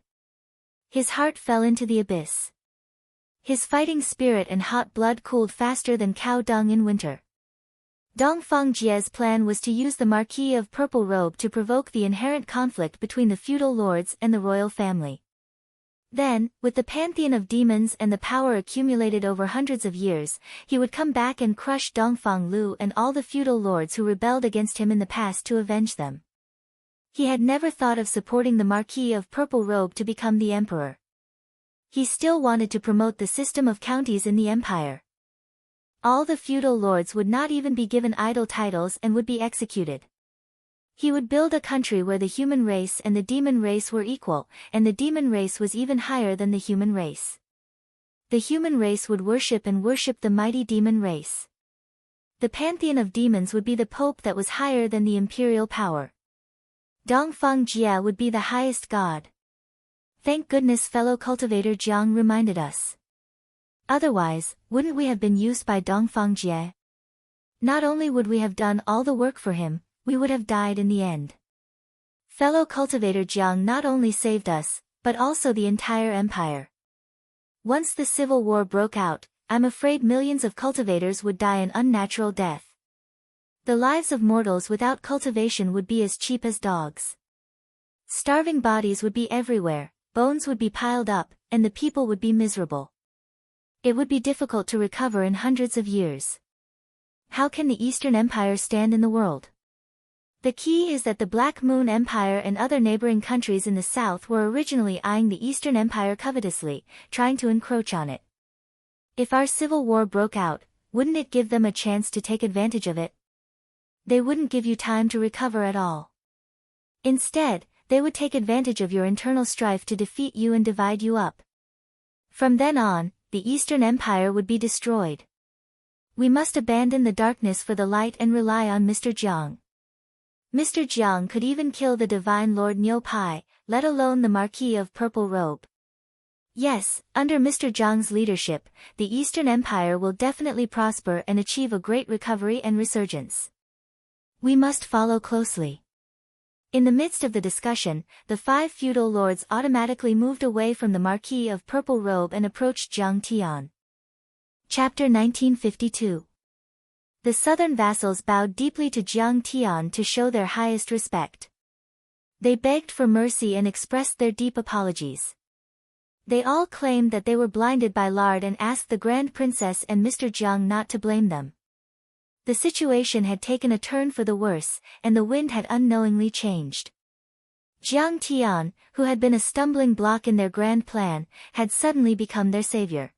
His heart fell into the abyss. His fighting spirit and hot blood cooled faster than cow dung in winter. Dongfang Jia's plan was to use the Marquis of Purple Robe to provoke the inherent conflict between the feudal lords and the royal family. Then, with the pantheon of demons and the power accumulated over hundreds of years, he would come back and crush Dongfang Lu and all the feudal lords who rebelled against him in the past to avenge them. He had never thought of supporting the Marquis of Purple Robe to become the emperor. He still wanted to promote the system of counties in the empire. All the feudal lords would not even be given idle titles and would be executed. He would build a country where the human race and the demon race were equal, and the demon race was even higher than the human race. The human race would worship the mighty demon race. The pantheon of demons would be the pope that was higher than the imperial power. Dongfang Jia would be the highest god. Thank goodness fellow cultivator Jiang reminded us. Otherwise, wouldn't we have been used by Dongfang Jia? Not only would we have done all the work for him, we would have died in the end. Fellow cultivator Jiang not only saved us, but also the entire empire. Once the civil war broke out, I'm afraid millions of cultivators would die an unnatural death. The lives of mortals without cultivation would be as cheap as dogs. Starving bodies would be everywhere, bones would be piled up, and the people would be miserable. It would be difficult to recover in hundreds of years. How can the Eastern Empire stand in the world? The key is that the Black Moon Empire and other neighboring countries in the south were originally eyeing the Eastern Empire covetously, trying to encroach on it. If our civil war broke out, wouldn't it give them a chance to take advantage of it? They wouldn't give you time to recover at all. Instead, they would take advantage of your internal strife to defeat you and divide you up. From then on, the Eastern Empire would be destroyed. We must abandon the darkness for the light and rely on Mr. Jiang. Mr. Jiang could even kill the divine Lord Niu Pai, let alone the Marquis of Purple Robe. Yes, under Mr. Jiang's leadership, the Eastern Empire will definitely prosper and achieve a great recovery and resurgence. We must follow closely. In the midst of the discussion, the 5 feudal lords automatically moved away from the Marquis of Purple Robe and approached Jiang Tian. Chapter 1952. The southern vassals bowed deeply to Jiang Tian to show their highest respect. They begged for mercy and expressed their deep apologies. They all claimed that they were blinded by lard and asked the Grand Princess and Mr. Jiang not to blame them. The situation had taken a turn for the worse, and the wind had unknowingly changed. Jiang Tian, who had been a stumbling block in their grand plan, had suddenly become their savior.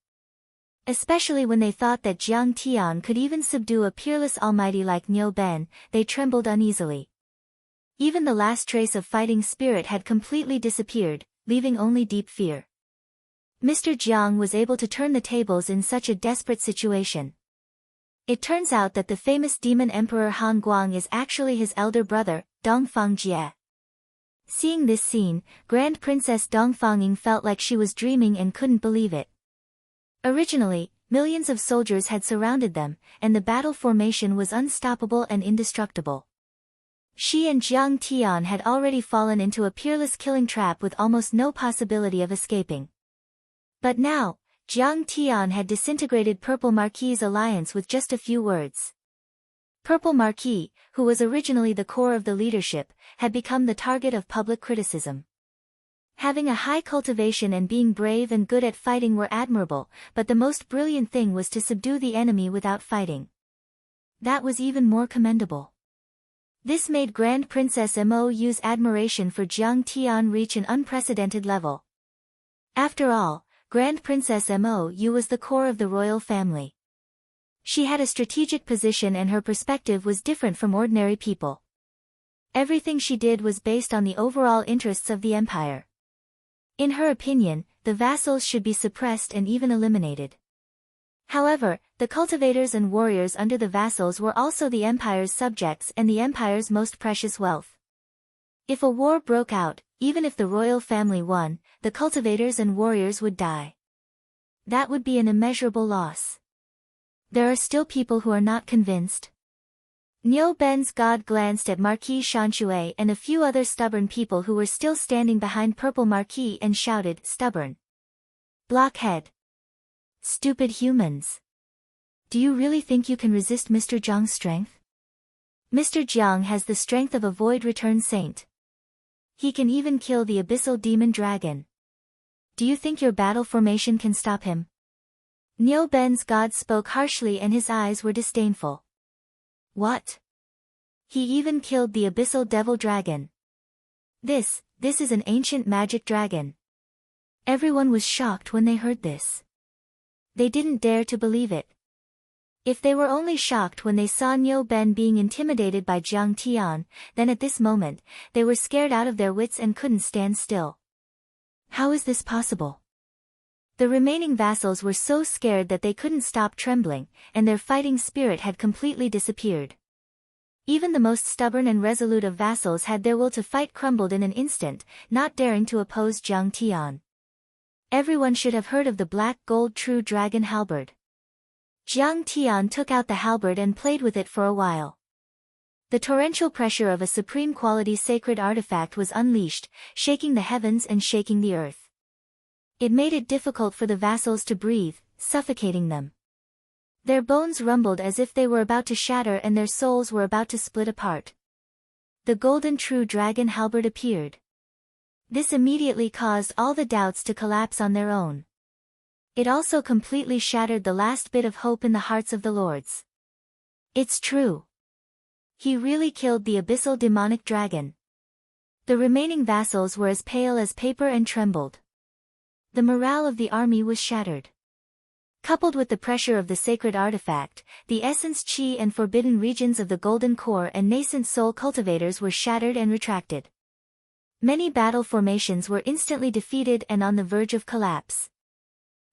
Especially when they thought that Jiang Tian could even subdue a peerless almighty like Niu Ben, they trembled uneasily. Even the last trace of fighting spirit had completely disappeared, leaving only deep fear. Mr. Jiang was able to turn the tables in such a desperate situation. It turns out that the famous demon emperor Han Guang is actually his elder brother, Dongfang Jie. Seeing this scene, Grand Princess Dongfang felt like she was dreaming and couldn't believe it. Originally, millions of soldiers had surrounded them, and the battle formation was unstoppable and indestructible. She and Jiang Tian had already fallen into a peerless killing trap with almost no possibility of escaping. But now, Jiang Tian had disintegrated Purple Marquis's alliance with just a few words. Purple Marquis, who was originally the core of the leadership, had become the target of public criticism. Having a high cultivation and being brave and good at fighting were admirable, but the most brilliant thing was to subdue the enemy without fighting. That was even more commendable. This made Grand Princess Mo's admiration for Jiang Tian reach an unprecedented level. After all, Grand Princess Mo was the core of the royal family. She had a strategic position and her perspective was different from ordinary people. Everything she did was based on the overall interests of the empire. In her opinion, the vassals should be suppressed and even eliminated. However, the cultivators and warriors under the vassals were also the empire's subjects and the empire's most precious wealth. If a war broke out, even if the royal family won, the cultivators and warriors would die. That would be an immeasurable loss. There are still people who are not convinced. Niu Ben's god glanced at Marquis Shanshui and a few other stubborn people who were still standing behind Purple Marquis and shouted, "Stubborn! Blockhead! Stupid humans! Do you really think you can resist Mr. Jiang's strength? Mr. Jiang has the strength of a void-return saint. He can even kill the abyssal demon dragon. Do you think your battle formation can stop him?" Niu Ben's god spoke harshly and his eyes were disdainful. What? He even killed the abyssal devil dragon. This is an ancient magic dragon. Everyone was shocked when they heard this. They didn't dare to believe it. If they were only shocked when they saw Niu Ben being intimidated by Jiang Tian, then at this moment, they were scared out of their wits and couldn't stand still. How is this possible? The remaining vassals were so scared that they couldn't stop trembling, and their fighting spirit had completely disappeared. Even the most stubborn and resolute of vassals had their will to fight crumbled in an instant, not daring to oppose Jiang Tian. Everyone should have heard of the black gold true dragon halberd. Jiang Tian took out the halberd and played with it for a while. The torrential pressure of a supreme quality sacred artifact was unleashed, shaking the heavens and shaking the earth. It made it difficult for the vassals to breathe, suffocating them. Their bones rumbled as if they were about to shatter and their souls were about to split apart. The golden true dragon halberd appeared. This immediately caused all the doubts to collapse on their own. It also completely shattered the last bit of hope in the hearts of the lords. It's true. He really killed the abyssal demonic dragon. The remaining vassals were as pale as paper and trembled. The morale of the army was shattered. Coupled with the pressure of the sacred artifact, the essence chi and forbidden regions of the golden core and nascent soul cultivators were shattered and retracted. Many battle formations were instantly defeated and on the verge of collapse.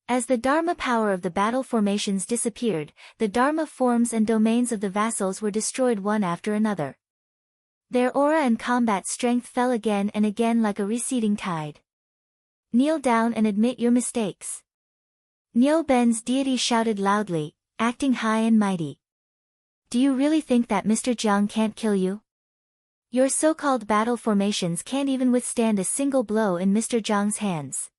As the Dharma power of the battle formations disappeared, the Dharma forms and domains of the vassals were destroyed one after another. Their aura and combat strength fell again and again like a receding tide. Kneel down and admit your mistakes. Nyo Ben's deity shouted loudly, acting high and mighty. Do you really think that Mr. Jiang can't kill you? Your so-called battle formations can't even withstand a single blow in Mr. Jiang's hands.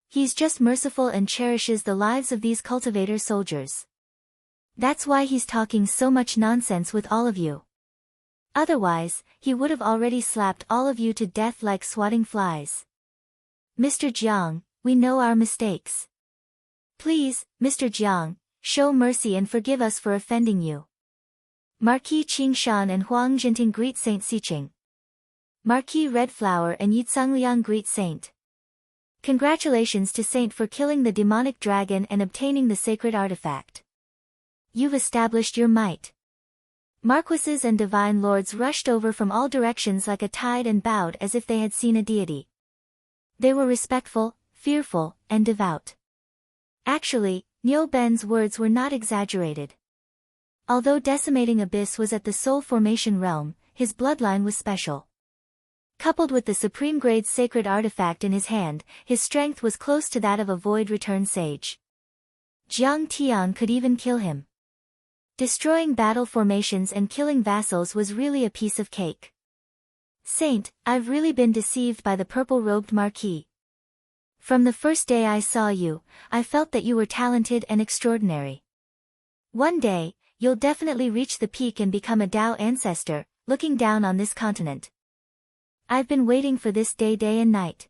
He's just merciful and cherishes the lives of these cultivator soldiers. That's why he's talking so much nonsense with all of you. Otherwise, he would have already slapped all of you to death like swatting flies. Mr. Jiang, we know our mistakes. Please, Mr. Jiang, show mercy and forgive us for offending you. Marquis Qingshan and Huang Jinting greet Saint Siqing. Marquis Redflower and Yizangliang greet Saint. Congratulations to Saint for killing the demonic dragon and obtaining the sacred artifact. You've established your might. Marquises and divine lords rushed over from all directions like a tide and bowed as if they had seen a deity. They were respectful, fearful, and devout. Actually, Nyo Ben's words were not exaggerated. Although decimating Abyss was at the soul formation realm, his bloodline was special. Coupled with the supreme grade sacred artifact in his hand, his strength was close to that of a void return sage. Jiang Tian could even kill him. Destroying battle formations and killing vassals was really a piece of cake. Saint, I've really been deceived by the purple-robed Marquis. From the first day I saw you, I felt that you were talented and extraordinary. One day, you'll definitely reach the peak and become a Dao ancestor, looking down on this continent. I've been waiting for this day and night.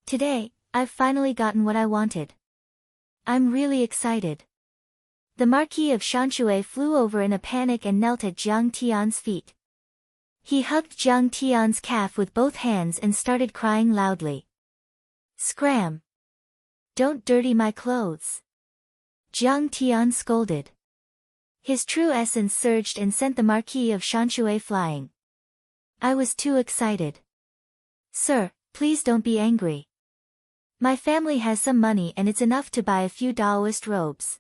Today, I've finally gotten what I wanted. I'm really excited. The Marquis of Shanshui flew over in a panic and knelt at Jiang Tian's feet. He hugged Jiang Tian's calf with both hands and started crying loudly. Scram! Don't dirty my clothes. Jiang Tian scolded. His true essence surged and sent the Marquis of Shanshui flying. I was too excited. Sir, please don't be angry. My family has some money and it's enough to buy a few Daoist robes.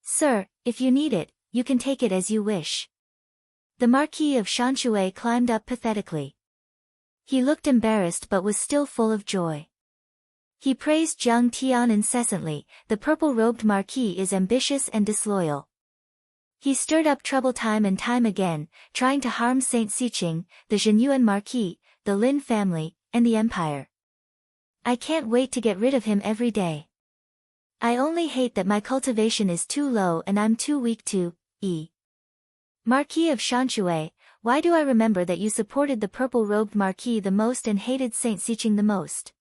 Sir, if you need it, you can take it as you wish. The Marquis of Shanshui climbed up pathetically. He looked embarrassed but was still full of joy. He praised Jiang Tian incessantly. The purple-robed Marquis is ambitious and disloyal. He stirred up trouble time and time again, trying to harm Saint Siqing, the Zhenyuan Marquis, the Lin family, and the Empire. I can't wait to get rid of him every day. I only hate that my cultivation is too low and I'm too weak to, Marquis of Shanshui, why do I remember that you supported the purple-robed Marquis the most and hated Saint Siqing the most?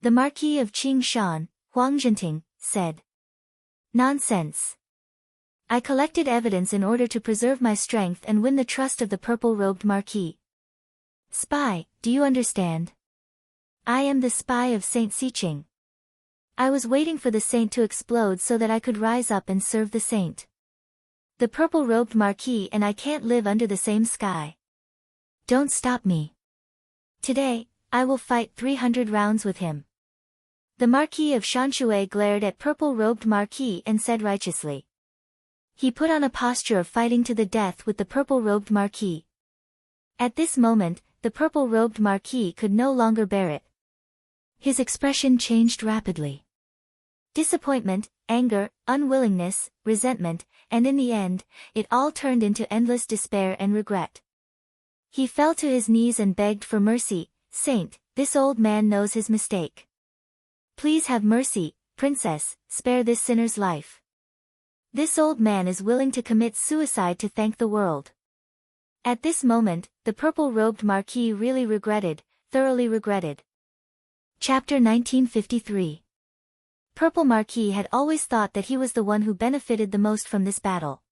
The Marquis of Qingshan, Huang Jinting, said. Nonsense. I collected evidence in order to preserve my strength and win the trust of the purple-robed Marquis. Spy, do you understand? I am the spy of Saint Siqing. I was waiting for the saint to explode so that I could rise up and serve the saint. The purple-robed Marquis and I can't live under the same sky. Don't stop me. Today, I will fight 300 rounds with him. The Marquis of Shanshui glared at purple-robed Marquis and said righteously. He put on a posture of fighting to the death with the purple-robed Marquis. At this moment, the purple-robed Marquis could no longer bear it. His expression changed rapidly. Disappointment, anger, unwillingness, resentment, and in the end, it all turned into endless despair and regret. He fell to his knees and begged for mercy. Saint, this old man knows his mistake. Please have mercy, princess, spare this sinner's life. This old man is willing to commit suicide to thank the world. At this moment, the purple-robed Marquis really regretted, thoroughly regretted. Chapter 1953. Purple Marquis had always thought that he was the one who benefited the most from this battle.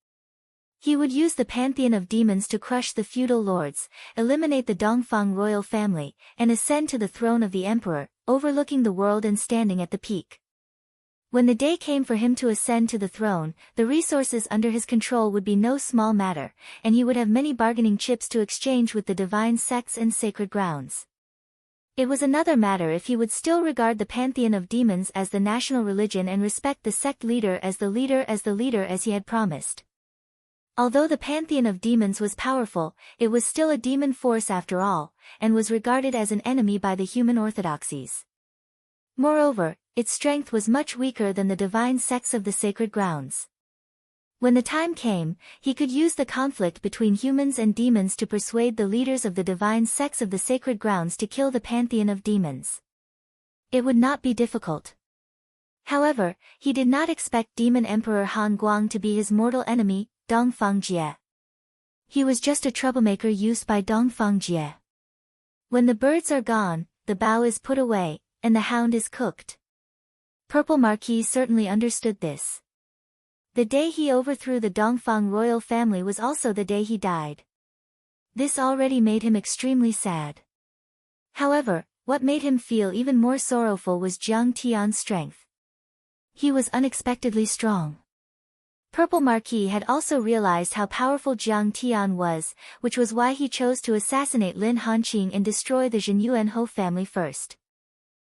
He would use the pantheon of demons to crush the feudal lords, eliminate the Dongfang royal family, and ascend to the throne of the emperor, overlooking the world and standing at the peak. When the day came for him to ascend to the throne, the resources under his control would be no small matter, and he would have many bargaining chips to exchange with the divine sects and sacred grounds. It was another matter if he would still regard the pantheon of demons as the national religion and respect the sect leader as the leader as he had promised. Although the pantheon of demons was powerful, it was still a demon force after all, and was regarded as an enemy by the human orthodoxies. Moreover, its strength was much weaker than the divine sects of the sacred grounds. When the time came, he could use the conflict between humans and demons to persuade the leaders of the divine sects of the sacred grounds to kill the pantheon of demons. It would not be difficult. However, he did not expect Demon Emperor Han Guang to be his mortal enemy, Dongfang Jie. He was just a troublemaker used by Dongfang Jie. When the birds are gone, the bow is put away, and the hound is cooked. Purple Marquis certainly understood this. The day he overthrew the Dongfang royal family was also the day he died. This already made him extremely sad. However, what made him feel even more sorrowful was Jiang Tian's strength. He was unexpectedly strong. Purple Marquis had also realized how powerful Jiang Tian was, which was why he chose to assassinate Lin Hanqing and destroy the Jin Yuanhou family first.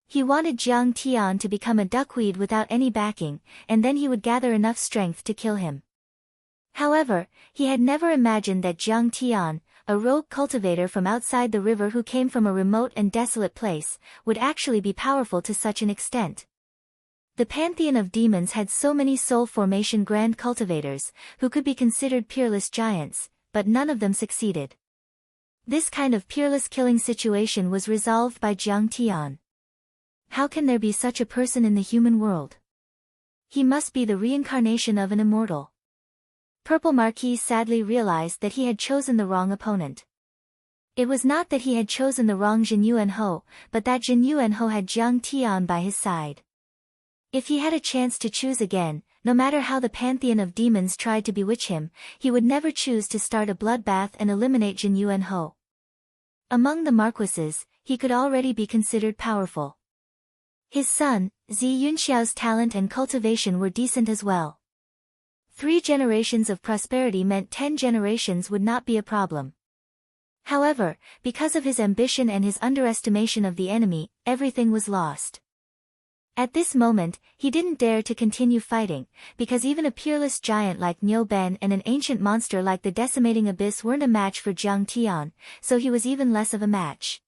He wanted Jiang Tian to become a duckweed without any backing, and then he would gather enough strength to kill him. However, he had never imagined that Jiang Tian, a rogue cultivator from outside the river who came from a remote and desolate place, would actually be powerful to such an extent. The pantheon of demons had so many soul formation grand cultivators, who could be considered peerless giants, but none of them succeeded. This kind of peerless killing situation was resolved by Jiang Tian. How can there be such a person in the human world? He must be the reincarnation of an immortal. Purple Marquis sadly realized that he had chosen the wrong opponent. It was not that he had chosen the wrong Jin Yuanhou, but that Jin Yuanhou had Jiang Tian by his side. If he had a chance to choose again, no matter how the pantheon of demons tried to bewitch him, he would never choose to start a bloodbath and eliminate Jin Yuanhou. Among the marquises, he could already be considered powerful. His son, Zi Yunxiao's talent and cultivation were decent as well. 3 generations of prosperity meant 10 generations would not be a problem. However, because of his ambition and his underestimation of the enemy, everything was lost. At this moment, he didn't dare to continue fighting, because even a peerless giant like Niu Ben and an ancient monster like the Decimating Abyss weren't a match for Jiang Tian, so he was even less of a match.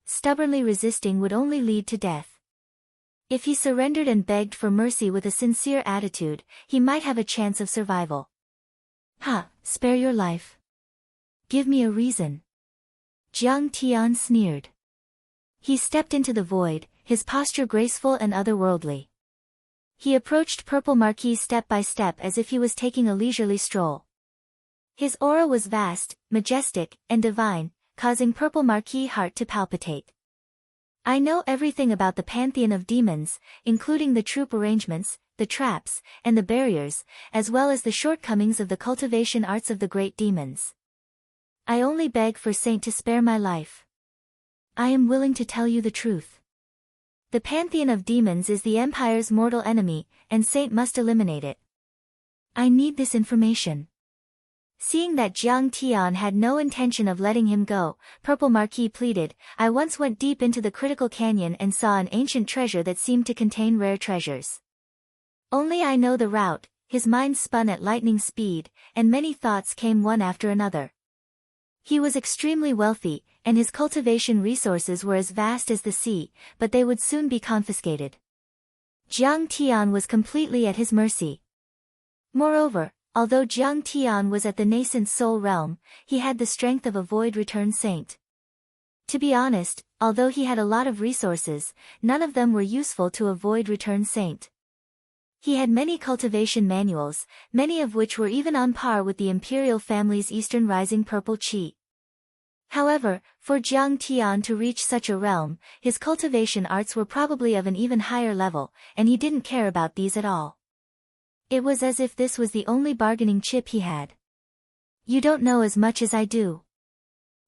Stubbornly resisting would only lead to death. If he surrendered and begged for mercy with a sincere attitude, he might have a chance of survival. Spare your life. Give me a reason. Jiang Tian sneered. He stepped into the void, his posture graceful and otherworldly. He approached Purple Marquis step by step as if he was taking a leisurely stroll. His aura was vast, majestic, and divine, causing Purple Marquis' heart to palpitate. I know everything about the pantheon of demons, including the troop arrangements, the traps, and the barriers, as well as the shortcomings of the cultivation arts of the great demons. I only beg for Saint to spare my life. I am willing to tell you the truth. The pantheon of demons is the Empire's mortal enemy, and Saint must eliminate it. I need this information. Seeing that Jiang Tian had no intention of letting him go, Purple Marquis pleaded, I once went deep into the critical canyon and saw an ancient treasure that seemed to contain rare treasures. Only I know the route. His mind spun at lightning speed, and many thoughts came one after another. He was extremely wealthy, and his cultivation resources were as vast as the sea, but they would soon be confiscated. Jiang Tian was completely at his mercy. Moreover, although Jiang Tian was at the nascent soul realm, he had the strength of a void return saint. To be honest, although he had a lot of resources, none of them were useful to a void return saint. He had many cultivation manuals, many of which were even on par with the imperial family's Eastern Rising purple qi. However, for Jiang Tian to reach such a realm, his cultivation arts were probably of an even higher level, and he didn't care about these at all. It was as if this was the only bargaining chip he had. You don't know as much as I do.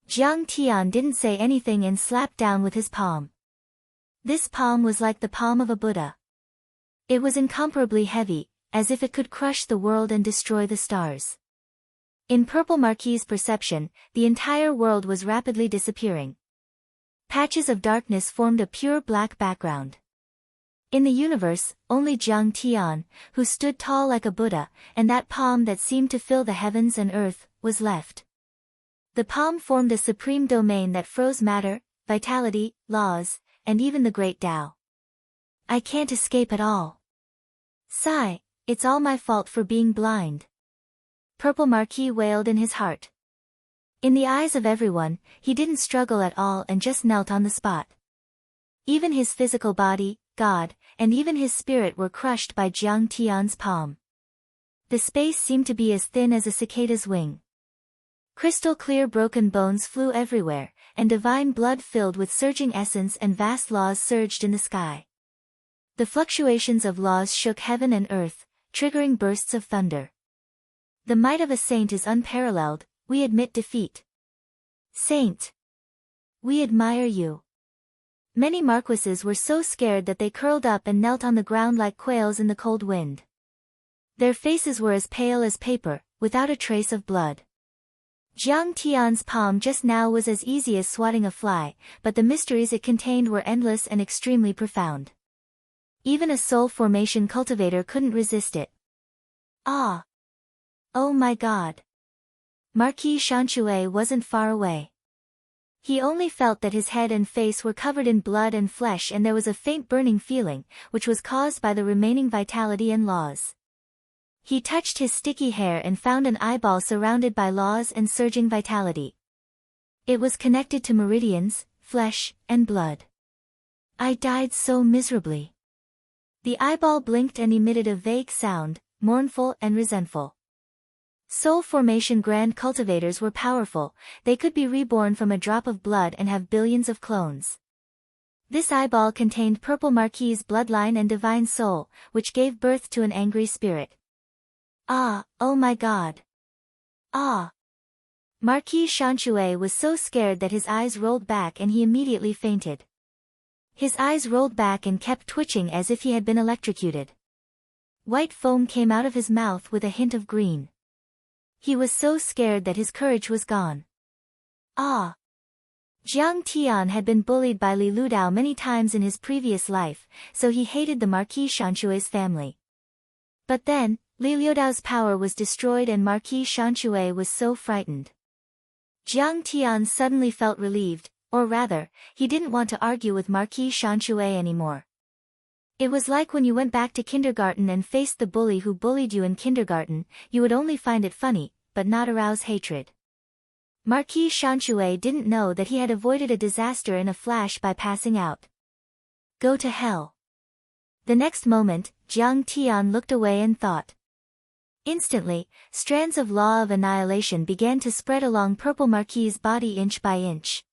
Jiang Tian didn't say anything and slapped down with his palm. This palm was like the palm of a Buddha. It was incomparably heavy, as if it could crush the world and destroy the stars. In Purple Marquis' perception, the entire world was rapidly disappearing. Patches of darkness formed a pure black background. In the universe, only Jiang Tian, who stood tall like a Buddha, and that palm that seemed to fill the heavens and earth, was left. The palm formed a supreme domain that froze matter, vitality, laws, and even the great Tao. I can't escape at all. Sigh, it's all my fault for being blind. Purple Marquis wailed in his heart. In the eyes of everyone, he didn't struggle at all and just knelt on the spot. Even his physical body, God, and even his spirit were crushed by Jiang Tian's palm. The space seemed to be as thin as a cicada's wing. Crystal clear broken bones flew everywhere, and divine blood filled with surging essence and vast laws surged in the sky. The fluctuations of laws shook heaven and earth, triggering bursts of thunder. The might of a saint is unparalleled, we admit defeat. Saint! We admire you. Many marquises were so scared that they curled up and knelt on the ground like quails in the cold wind. Their faces were as pale as paper, without a trace of blood. Jiang Tian's palm just now was as easy as swatting a fly, but the mysteries it contained were endless and extremely profound. Even a soul formation cultivator couldn't resist it. Ah! Oh my God! Marquis Shanxue wasn't far away. He only felt that his head and face were covered in blood and flesh, and there was a faint burning feeling, which was caused by the remaining vitality and laws. He touched his sticky hair and found an eyeball surrounded by laws and surging vitality. It was connected to meridians, flesh, and blood. I died so miserably. The eyeball blinked and emitted a vague sound, mournful and resentful. Soul formation grand cultivators were powerful, they could be reborn from a drop of blood and have billions of clones. This eyeball contained Purple Marquis's bloodline and divine soul, which gave birth to an angry spirit. Ah, oh my God! Ah! Marquis Shanxue was so scared that his eyes rolled back and he immediately fainted. His eyes rolled back and kept twitching as if he had been electrocuted. White foam came out of his mouth with a hint of green. He was so scared that his courage was gone. Ah! Jiang Tian had been bullied by Li Ludao many times in his previous life, so he hated the Marquis Shanxue's family. But then, Li Ludao's power was destroyed and Marquis Shanxue was so frightened. Jiang Tian suddenly felt relieved, or rather, he didn't want to argue with Marquis Shanxue anymore. It was like when you went back to kindergarten and faced the bully who bullied you in kindergarten, you would only find it funny, but not arouse hatred. Marquis Shanxue didn't know that he had avoided a disaster in a flash by passing out. Go to hell. The next moment, Jiang Tian looked away and thought. Instantly, strands of law of annihilation began to spread along Purple Marquis's body inch by inch.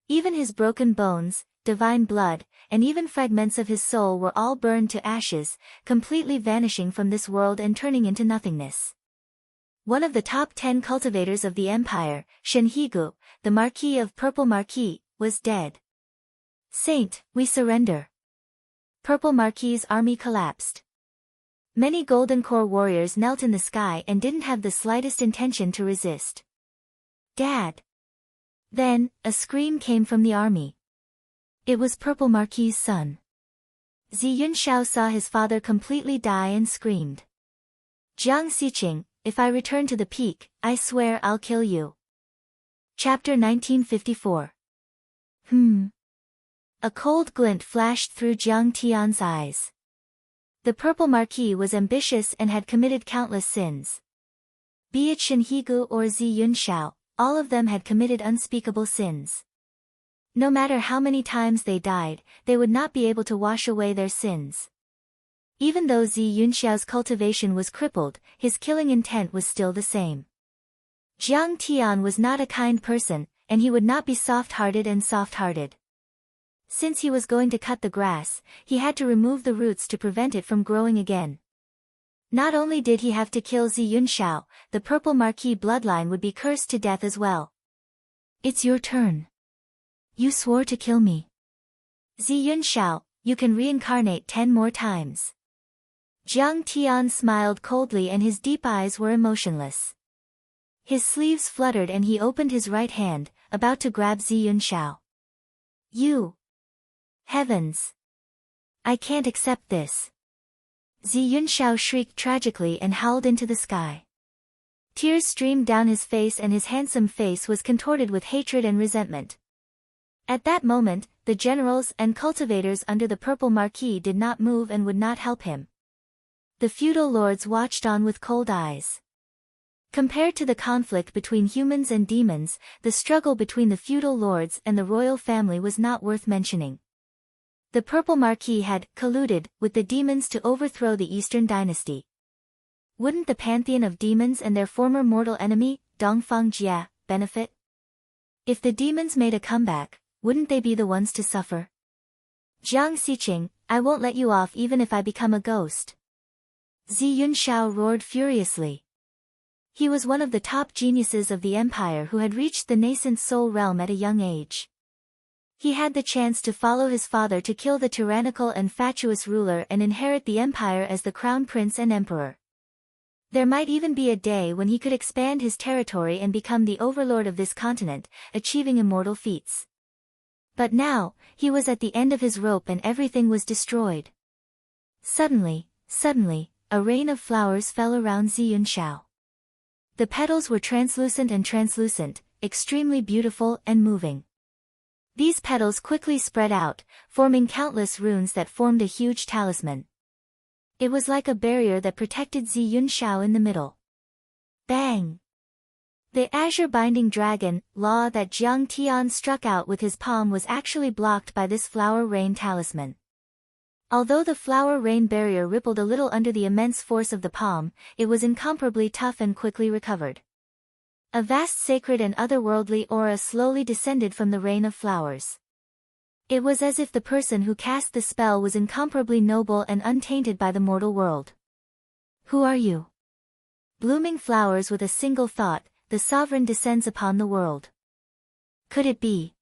Even his broken bones, divine blood, and even fragments of his soul were all burned to ashes, completely vanishing from this world and turning into nothingness. One of the top 10 cultivators of the empire, Shenhigu, the Marquis of Purple Marquis, was dead. Saint, we surrender. Purple Marquis's army collapsed. Many Golden Core warriors knelt in the sky and didn't have the slightest intention to resist. Dad! Then, a scream came from the army. It was Purple Marquis's son. Zi Yunxiao saw his father completely die and screamed. Jiang Xiqing, if I return to the peak, I swear I'll kill you. Chapter 1954. A cold glint flashed through Jiang Tian's eyes. The Purple Marquis was ambitious and had committed countless sins. Be it Shenhigu or Zi Yunxiao, all of them had committed unspeakable sins. No matter how many times they died, they would not be able to wash away their sins. Even though Zi Yunxiao's cultivation was crippled, his killing intent was still the same. Jiang Tian was not a kind person, and he would not be soft-hearted and soft-hearted. Since he was going to cut the grass, he had to remove the roots to prevent it from growing again. Not only did he have to kill Zi Yunxiao, the Purple Marquis bloodline would be cursed to death as well. It's your turn. You swore to kill me. Zi Yunxiao, you can reincarnate 10 more times. Jiang Tian smiled coldly and his deep eyes were emotionless. His sleeves fluttered and he opened his right hand, about to grab Zi Yunxiao. You! Heavens! I can't accept this. Zi Yunxiao shrieked tragically and howled into the sky. Tears streamed down his face and his handsome face was contorted with hatred and resentment. At that moment, the generals and cultivators under the purple marquee did not move and would not help him. The feudal lords watched on with cold eyes. Compared to the conflict between humans and demons, the struggle between the feudal lords and the royal family was not worth mentioning. The purple marquee had colluded with the demons to overthrow the Eastern dynasty. Wouldn't the pantheon of demons and their former mortal enemy, Dongfang Jia, benefit? If the demons made a comeback, wouldn't they be the ones to suffer? Jiang Xiqing, I won't let you off even if I become a ghost. Zi Yunxiao roared furiously. He was one of the top geniuses of the empire who had reached the nascent soul realm at a young age. He had the chance to follow his father to kill the tyrannical and fatuous ruler and inherit the empire as the crown prince and emperor. There might even be a day when he could expand his territory and become the overlord of this continent, achieving immortal feats. But now, he was at the end of his rope and everything was destroyed. Suddenly, a rain of flowers fell around Zi Yunxiao. The petals were translucent, extremely beautiful and moving. These petals quickly spread out, forming countless runes that formed a huge talisman. It was like a barrier that protected Zi Yunxiao in the middle. Bang! The azure-binding dragon law that Jiang Tian struck out with his palm was actually blocked by this flower rain talisman. Although the flower rain barrier rippled a little under the immense force of the palm, it was incomparably tough and quickly recovered. A vast sacred and otherworldly aura slowly descended from the rain of flowers. It was as if the person who cast the spell was incomparably noble and untainted by the mortal world. Who are you? Blooming flowers with a single thought, the sovereign descends upon the world. Could it be?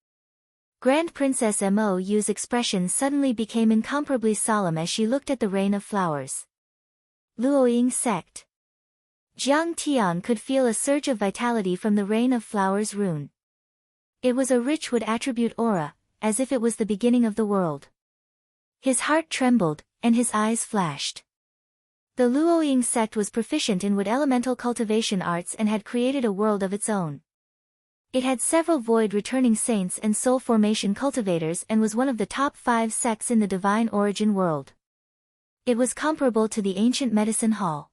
Grand Princess Mo's expression suddenly became incomparably solemn as she looked at the rain of flowers. Luoying sect. Jiang Tian could feel a surge of vitality from the rain of flowers rune. It was a rich wood attribute aura, as if it was the beginning of the world. His heart trembled, and his eyes flashed. The Luoying sect was proficient in wood elemental cultivation arts and had created a world of its own. It had several void-returning saints and soul formation cultivators and was one of the top 5 sects in the divine origin world. It was comparable to the ancient medicine hall.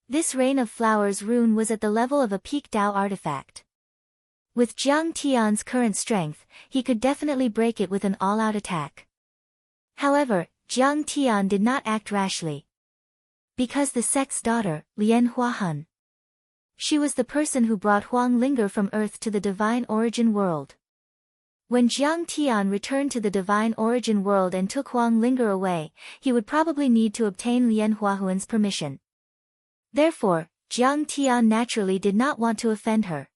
This rain of flowers rune was at the level of a peak Dao artifact. With Jiang Tian's current strength, he could definitely break it with an all-out attack. However, Jiang Tian did not act rashly. Because the sect's daughter, Lian Huahun. She was the person who brought Huang Linger from Earth to the divine origin world. When Jiang Tian returned to the divine origin world and took Huang Linger away, he would probably need to obtain Lian Huahun's permission. Therefore, Jiang Tian naturally did not want to offend her.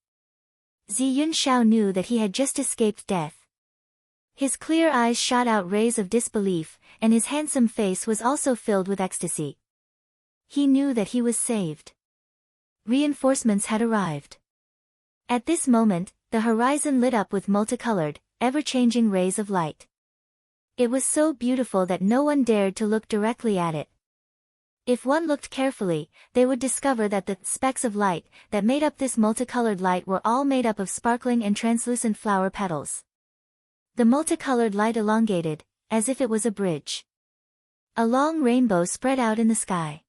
Zi Yunxiao knew that he had just escaped death. His clear eyes shot out rays of disbelief, and his handsome face was also filled with ecstasy. He knew that he was saved. Reinforcements had arrived. At this moment, the horizon lit up with multicolored, ever-changing rays of light. It was so beautiful that no one dared to look directly at it. If one looked carefully, they would discover that the specks of light that made up this multicolored light were all made up of sparkling and translucent flower petals. The multicolored light elongated, as if it was a bridge. A long rainbow spread out in the sky.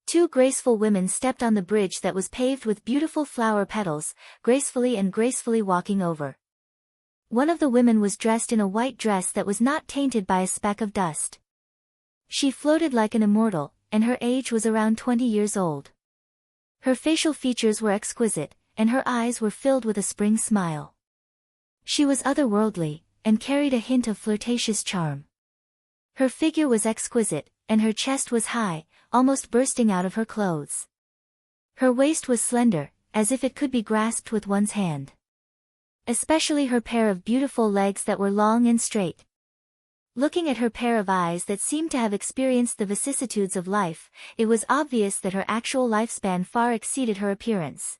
2 graceful women stepped on the bridge that was paved with beautiful flower petals, gracefully walking over. One of the women was dressed in a white dress that was not tainted by a speck of dust. She floated like an immortal, and her age was around 20 years old. Her facial features were exquisite, and her eyes were filled with a spring smile. She was otherworldly, and carried a hint of flirtatious charm. Her figure was exquisite, and her chest was high, almost bursting out of her clothes. Her waist was slender, as if it could be grasped with one's hand. Especially her pair of beautiful legs that were long and straight. Looking at her pair of eyes that seemed to have experienced the vicissitudes of life, it was obvious that her actual lifespan far exceeded her appearance.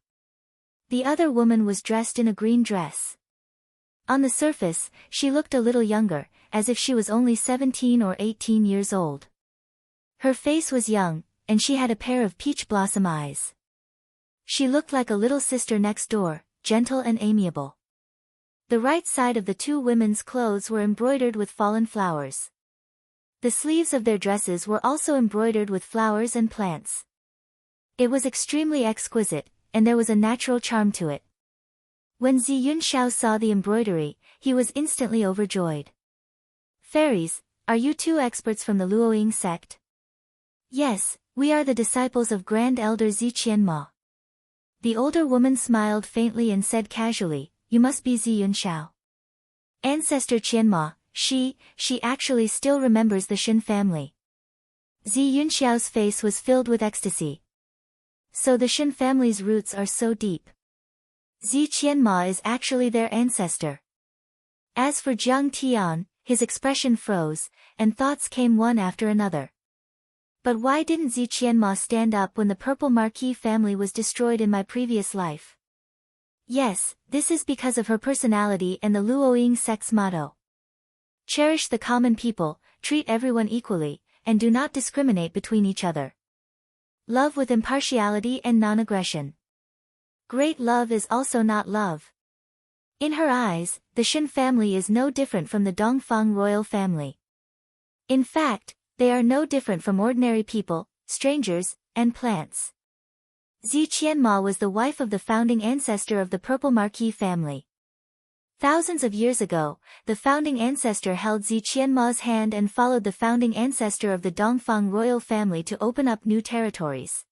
The other woman was dressed in a green dress. On the surface, she looked a little younger, as if she was only 17 or 18 years old. Her face was young, and she had a pair of peach blossom eyes. She looked like a little sister next door, gentle and amiable. The right side of the two women's clothes were embroidered with fallen flowers. The sleeves of their dresses were also embroidered with flowers and plants. It was extremely exquisite, and there was a natural charm to it. When Zi Yunxiao saw the embroidery, he was instantly overjoyed. "Fairies, are you two experts from the Luoying sect?" "Yes, we are the disciples of Grand Elder Zi Qianma." The older woman smiled faintly and said casually, "You must be Zi Yunxiao." Ancestor Qianma, she actually still remembers the Shen family. Zi Yunxiao's face was filled with ecstasy. So the Shen family's roots are so deep. Zi Qianma is actually their ancestor. As for Jiang Tian, his expression froze, and thoughts came one after another. But why didn't Zi Qianma stand up when the Purple Marquis family was destroyed in my previous life? Yes, this is because of her personality and the Luoying sect's motto. Cherish the common people, treat everyone equally, and do not discriminate between each other. Love with impartiality and non-aggression. Great love is also not love. In her eyes, the Shen family is no different from the Dongfang royal family. In fact, they are no different from ordinary people, strangers, and plants. Zi Qianma was the wife of the founding ancestor of the Purple Marquis family. Thousands of years ago, the founding ancestor held Zi Qianma's hand and followed the founding ancestor of the Dongfang royal family to open up new territories.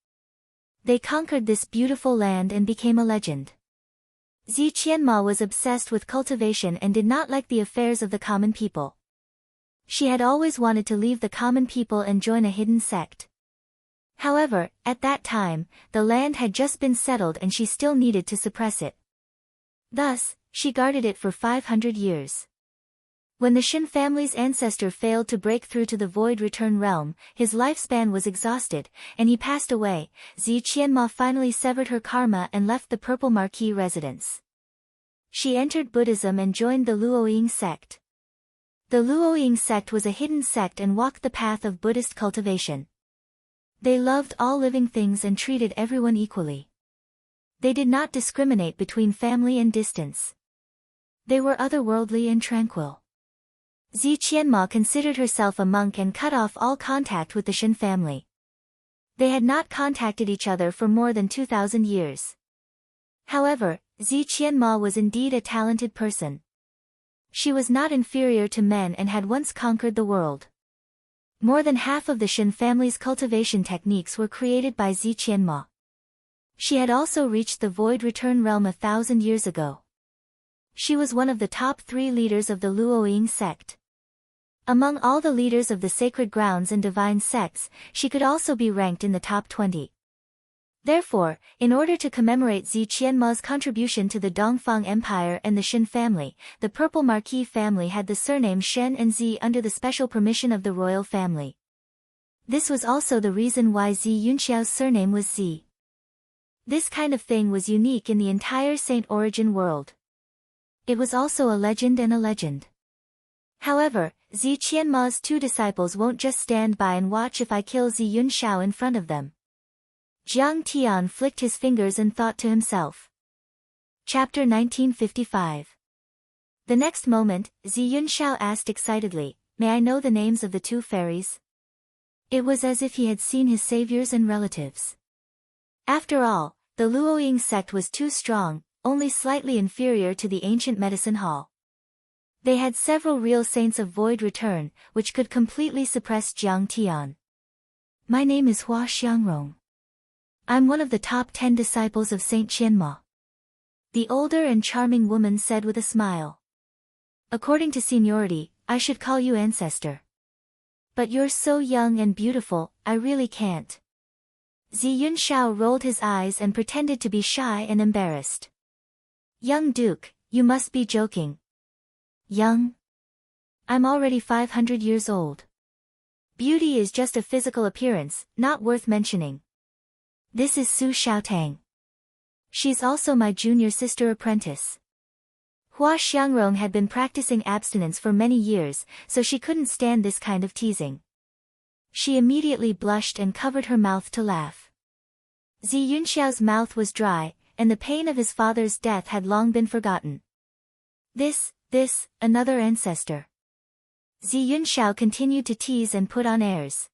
They conquered this beautiful land and became a legend. Zi Qianma was obsessed with cultivation and did not like the affairs of the common people. She had always wanted to leave the common people and join a hidden sect. However, at that time, the land had just been settled and she still needed to suppress it. Thus, she guarded it for 500 years. When the Shen family's ancestor failed to break through to the Void Return Realm, his lifespan was exhausted, and he passed away. Zi Qianma finally severed her karma and left the Purple Marquis residence. She entered Buddhism and joined the Luoying sect. The Luoying sect was a hidden sect and walked the path of Buddhist cultivation. They loved all living things and treated everyone equally. They did not discriminate between family and distance. They were otherworldly and tranquil. Zi Qianma considered herself a monk and cut off all contact with the Shen family. They had not contacted each other for more than 2,000 years. However, Zi Qianma was indeed a talented person. She was not inferior to men and had once conquered the world. More than half of the Shen family's cultivation techniques were created by Zi Qianma. She had also reached the Void Return Realm 1,000 years ago. She was one of the top 3 leaders of the Luoying sect. Among all the leaders of the sacred grounds and divine sects, she could also be ranked in the top 20. Therefore, in order to commemorate Zi Qianma's contribution to the Dongfang Empire and the Shen family, the Purple Marquis family had the surname Shen and Zi under the special permission of the royal family. This was also the reason why Zi Yunxiao's surname was Zi. This kind of thing was unique in the entire Saint Origin world. It was also a legend and a legend. However, Zi Qianma's 2 disciples won't just stand by and watch if I kill Zi Yunxiao in front of them. Jiang Tian flicked his fingers and thought to himself. Chapter 1955. The next moment, Zi Yunxiao asked excitedly, "May I know the names of the 2 fairies?" It was as if he had seen his saviors and relatives. After all, the Luoying sect was too strong, only slightly inferior to the ancient medicine hall. They had several real saints of void return, which could completely suppress Jiang Tian. "My name is Hua Xiangrong. I'm one of the top 10 disciples of Saint Qianma," the older and charming woman said with a smile. "According to seniority, I should call you ancestor. But you're so young and beautiful, I really can't." Zi Yunxiao rolled his eyes and pretended to be shy and embarrassed. "Young Duke, you must be joking." "Young? I'm already 500 years old. Beauty is just a physical appearance, not worth mentioning. This is Su Xiaotang. She's also my junior sister apprentice." Hua Xiangrong had been practicing abstinence for many years, so she couldn't stand this kind of teasing. She immediately blushed and covered her mouth to laugh. Zi Yunxiao's mouth was dry, and the pain of his father's death had long been forgotten. This, another ancestor. Zi Yunxiao continued to tease and put on airs.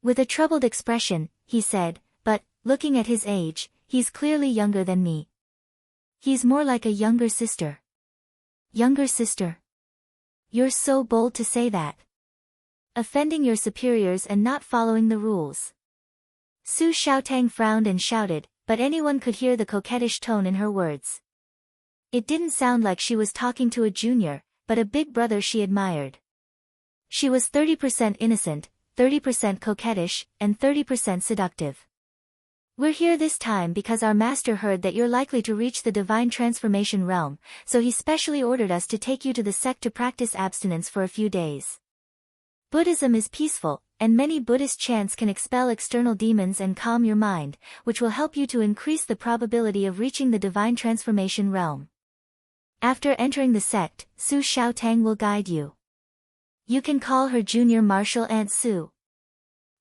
With a troubled expression, he said, but, looking at his age, he's clearly younger than me. He's more like a younger sister. Younger sister? You're so bold to say that. Offending your superiors and not following the rules. Su Xiaotang frowned and shouted, but anyone could hear the coquettish tone in her words. It didn't sound like she was talking to a junior, but a big brother she admired. She was 30% innocent, 30% coquettish, and 30% seductive. We're here this time because our master heard that you're likely to reach the divine transformation realm, so he specially ordered us to take you to the sect to practice abstinence for a few days. Buddhism is peaceful, and many Buddhist chants can expel external demons and calm your mind, which will help you to increase the probability of reaching the divine transformation realm. After entering the sect, Su Xiaotang will guide you. You can call her junior martial Aunt Su.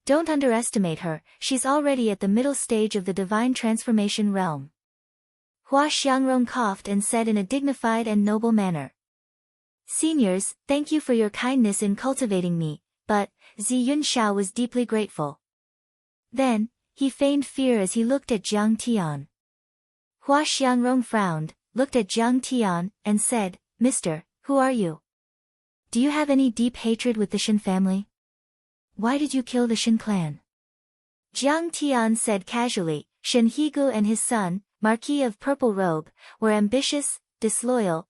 Don't underestimate her, she's already at the middle stage of the divine transformation realm. Hua Xiangrong coughed and said in a dignified and noble manner. Seniors, thank you for your kindness in cultivating me, but, Zi Yunxiao was deeply grateful. Then, he feigned fear as he looked at Jiang Tian. Hua Xiangrong frowned, looked at Jiang Tian, and said, Mister, who are you? Do you have any deep hatred with the Shen family? Why did you kill the Shen clan? Jiang Tian said casually, Shen Higu and his son, Marquis of Purple Robe, were ambitious, disloyal.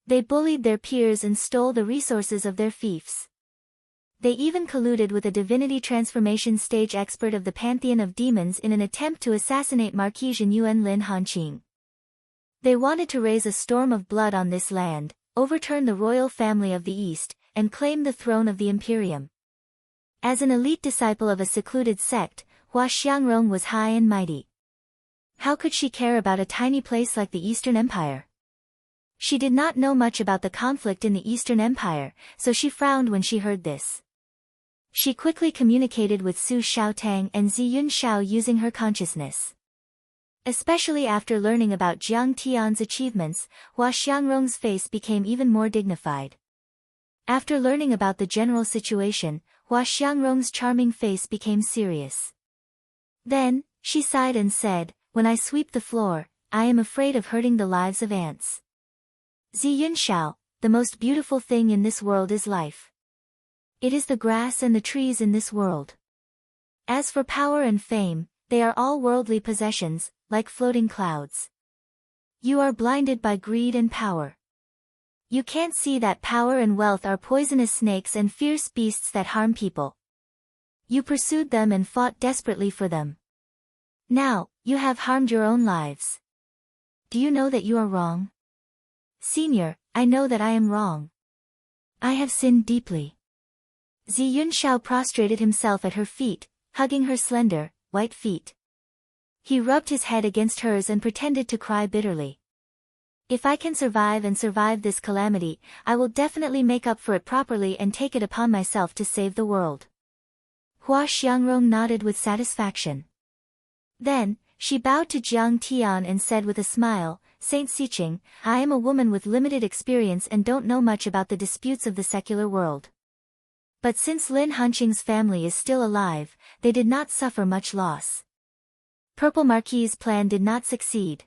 They bullied their peers and stole the resources of their fiefs. They even colluded with a divinity transformation stage expert of the pantheon of demons in an attempt to assassinate Marquis Zhenyuan Lin Hanqing. They wanted to raise a storm of blood on this land, overturn the royal family of the East, and claim the throne of the Imperium. As an elite disciple of a secluded sect, Hua Xiangrong was high and mighty. How could she care about a tiny place like the Eastern Empire? She did not know much about the conflict in the Eastern Empire, so she frowned when she heard this. She quickly communicated with Su Xiaotang and Zi Yunxiao using her consciousness. Especially after learning about Jiang Tian's achievements, Hua Xiangrong's face became even more dignified. After learning about the general situation, Hua Xiangrong's charming face became serious. Then, she sighed and said, When I sweep the floor, I am afraid of hurting the lives of ants. Zi Yunxiao, the most beautiful thing in this world is life. It is the grass and the trees in this world. As for power and fame, they are all worldly possessions, like floating clouds. You are blinded by greed and power. You can't see that power and wealth are poisonous snakes and fierce beasts that harm people. You pursued them and fought desperately for them. Now, you have harmed your own lives. Do you know that you are wrong? Senior, I know that I am wrong. I have sinned deeply. Zi Yunxiao prostrated himself at her feet, hugging her slender, white feet. He rubbed his head against hers and pretended to cry bitterly. If I can survive this calamity, I will definitely make up for it properly and take it upon myself to save the world. Hua Xiangrong nodded with satisfaction. Then, she bowed to Jiang Tian and said with a smile, Saint Siqing, I am a woman with limited experience and don't know much about the disputes of the secular world. But since Lin Hanqing's family is still alive, they did not suffer much loss. Purple Marquis's plan did not succeed.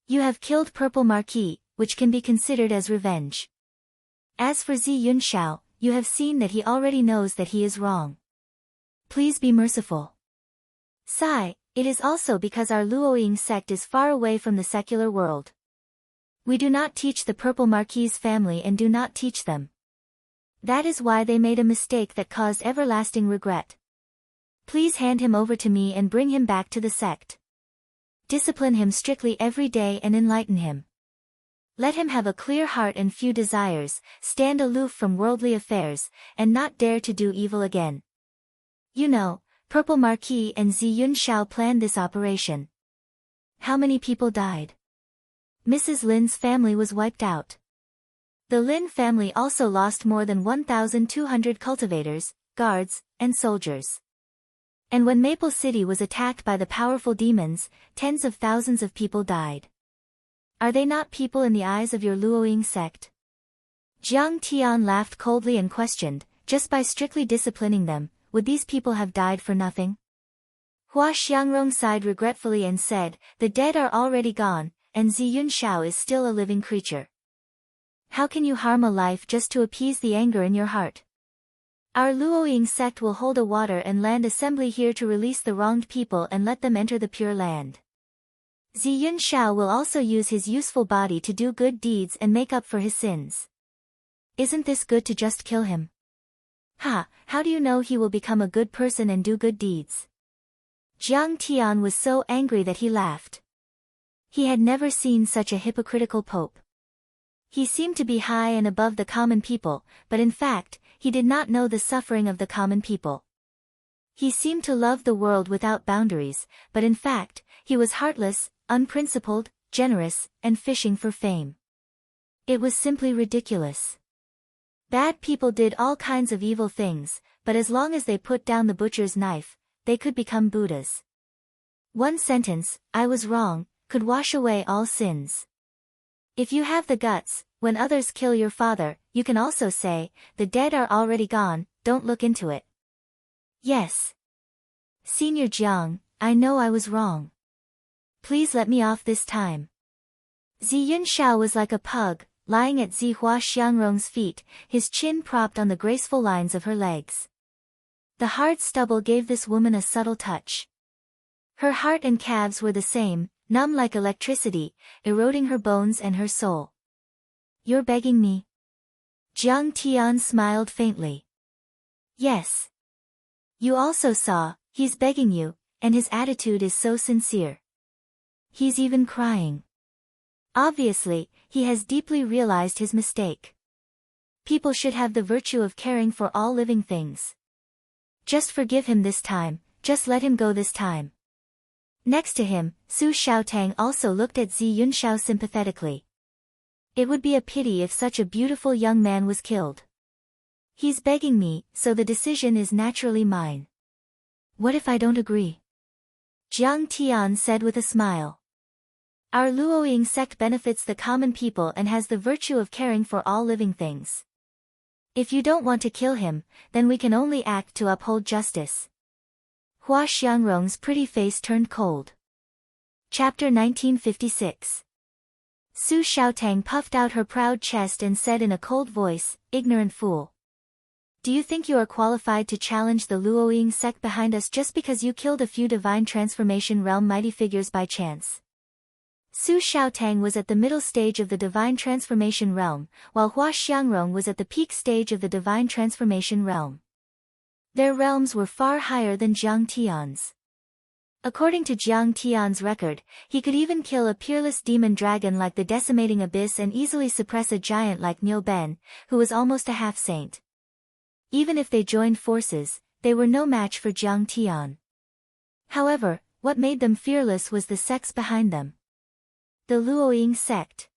You have killed Purple Marquis, which can be considered as revenge. As for Zi Yunxiao, you have seen that he already knows that he is wrong. Please be merciful. Sigh, it is also because our Luoying sect is far away from the secular world. We do not teach the Purple Marquis's family and do not teach them. That is why they made a mistake that caused everlasting regret. Please hand him over to me and bring him back to the sect. Discipline him strictly every day and enlighten him. Let him have a clear heart and few desires, stand aloof from worldly affairs, and not dare to do evil again. You know, Purple Marquis and Zi Yunxiao planned this operation. How many people died? Mrs. Lin's family was wiped out. The Lin family also lost more than 1,200 cultivators, guards, and soldiers. And when Maple City was attacked by the powerful demons, tens of thousands of people died. Are they not people in the eyes of your Luoying sect? Jiang Tian laughed coldly and questioned, just by strictly disciplining them, would these people have died for nothing? Hua Xiangrong sighed regretfully and said, the dead are already gone, and Zi Yunshao is still a living creature. How can you harm a life just to appease the anger in your heart? Our Luoying sect will hold a water and land assembly here to release the wronged people and let them enter the pure land. Zi Yunshao will also use his useful body to do good deeds and make up for his sins. Isn't this good to just kill him? Ha, how do you know he will become a good person and do good deeds? Jiang Tian was so angry that he laughed. He had never seen such a hypocritical pope. He seemed to be high and above the common people, but in fact, he did not know the suffering of the common people. He seemed to love the world without boundaries, but in fact, he was heartless, unprincipled, generous, and fishing for fame. It was simply ridiculous. Bad people did all kinds of evil things, but as long as they put down the butcher's knife, they could become Buddhas. One sentence, I was wrong, could wash away all sins. If you have the guts, when others kill your father, you can also say, the dead are already gone, don't look into it. Yes. Senior Jiang, I know I was wrong. Please let me off this time. Zi Yunshao was like a pug, lying at Zi Hua Xiangrong's feet, his chin propped on the graceful lines of her legs. The hard stubble gave this woman a subtle touch. Her heart and calves were the same, numb like electricity, eroding her bones and her soul. You're begging me? Jiang Tian smiled faintly. Yes. You also saw, he's begging you, and his attitude is so sincere. He's even crying. Obviously, he has deeply realized his mistake. People should have the virtue of caring for all living things. Just forgive him this time, just let him go this time. Next to him, Su Xiaotang also looked at Zi Yunshao sympathetically. It would be a pity if such a beautiful young man was killed. He's begging me, so the decision is naturally mine. What if I don't agree? Jiang Tian said with a smile. Our Luoying sect benefits the common people and has the virtue of caring for all living things. If you don't want to kill him, then we can only act to uphold justice. Hua Xiangrong's pretty face turned cold. Chapter 1956. Su Xiaotang puffed out her proud chest and said in a cold voice, ignorant fool. Do you think you are qualified to challenge the Luoying sect behind us just because you killed a few divine transformation realm mighty figures by chance? Su Xiaotang was at the middle stage of the divine transformation realm, while Hua Xiangrong was at the peak stage of the divine transformation realm. Their realms were far higher than Jiang Tian's. According to Jiang Tian's record, he could even kill a peerless demon dragon like the Decimating Abyss and easily suppress a giant like Niu Ben, who was almost a half-saint. Even if they joined forces, they were no match for Jiang Tian. However, what made them fearless was the sects behind them. The Luoying sect.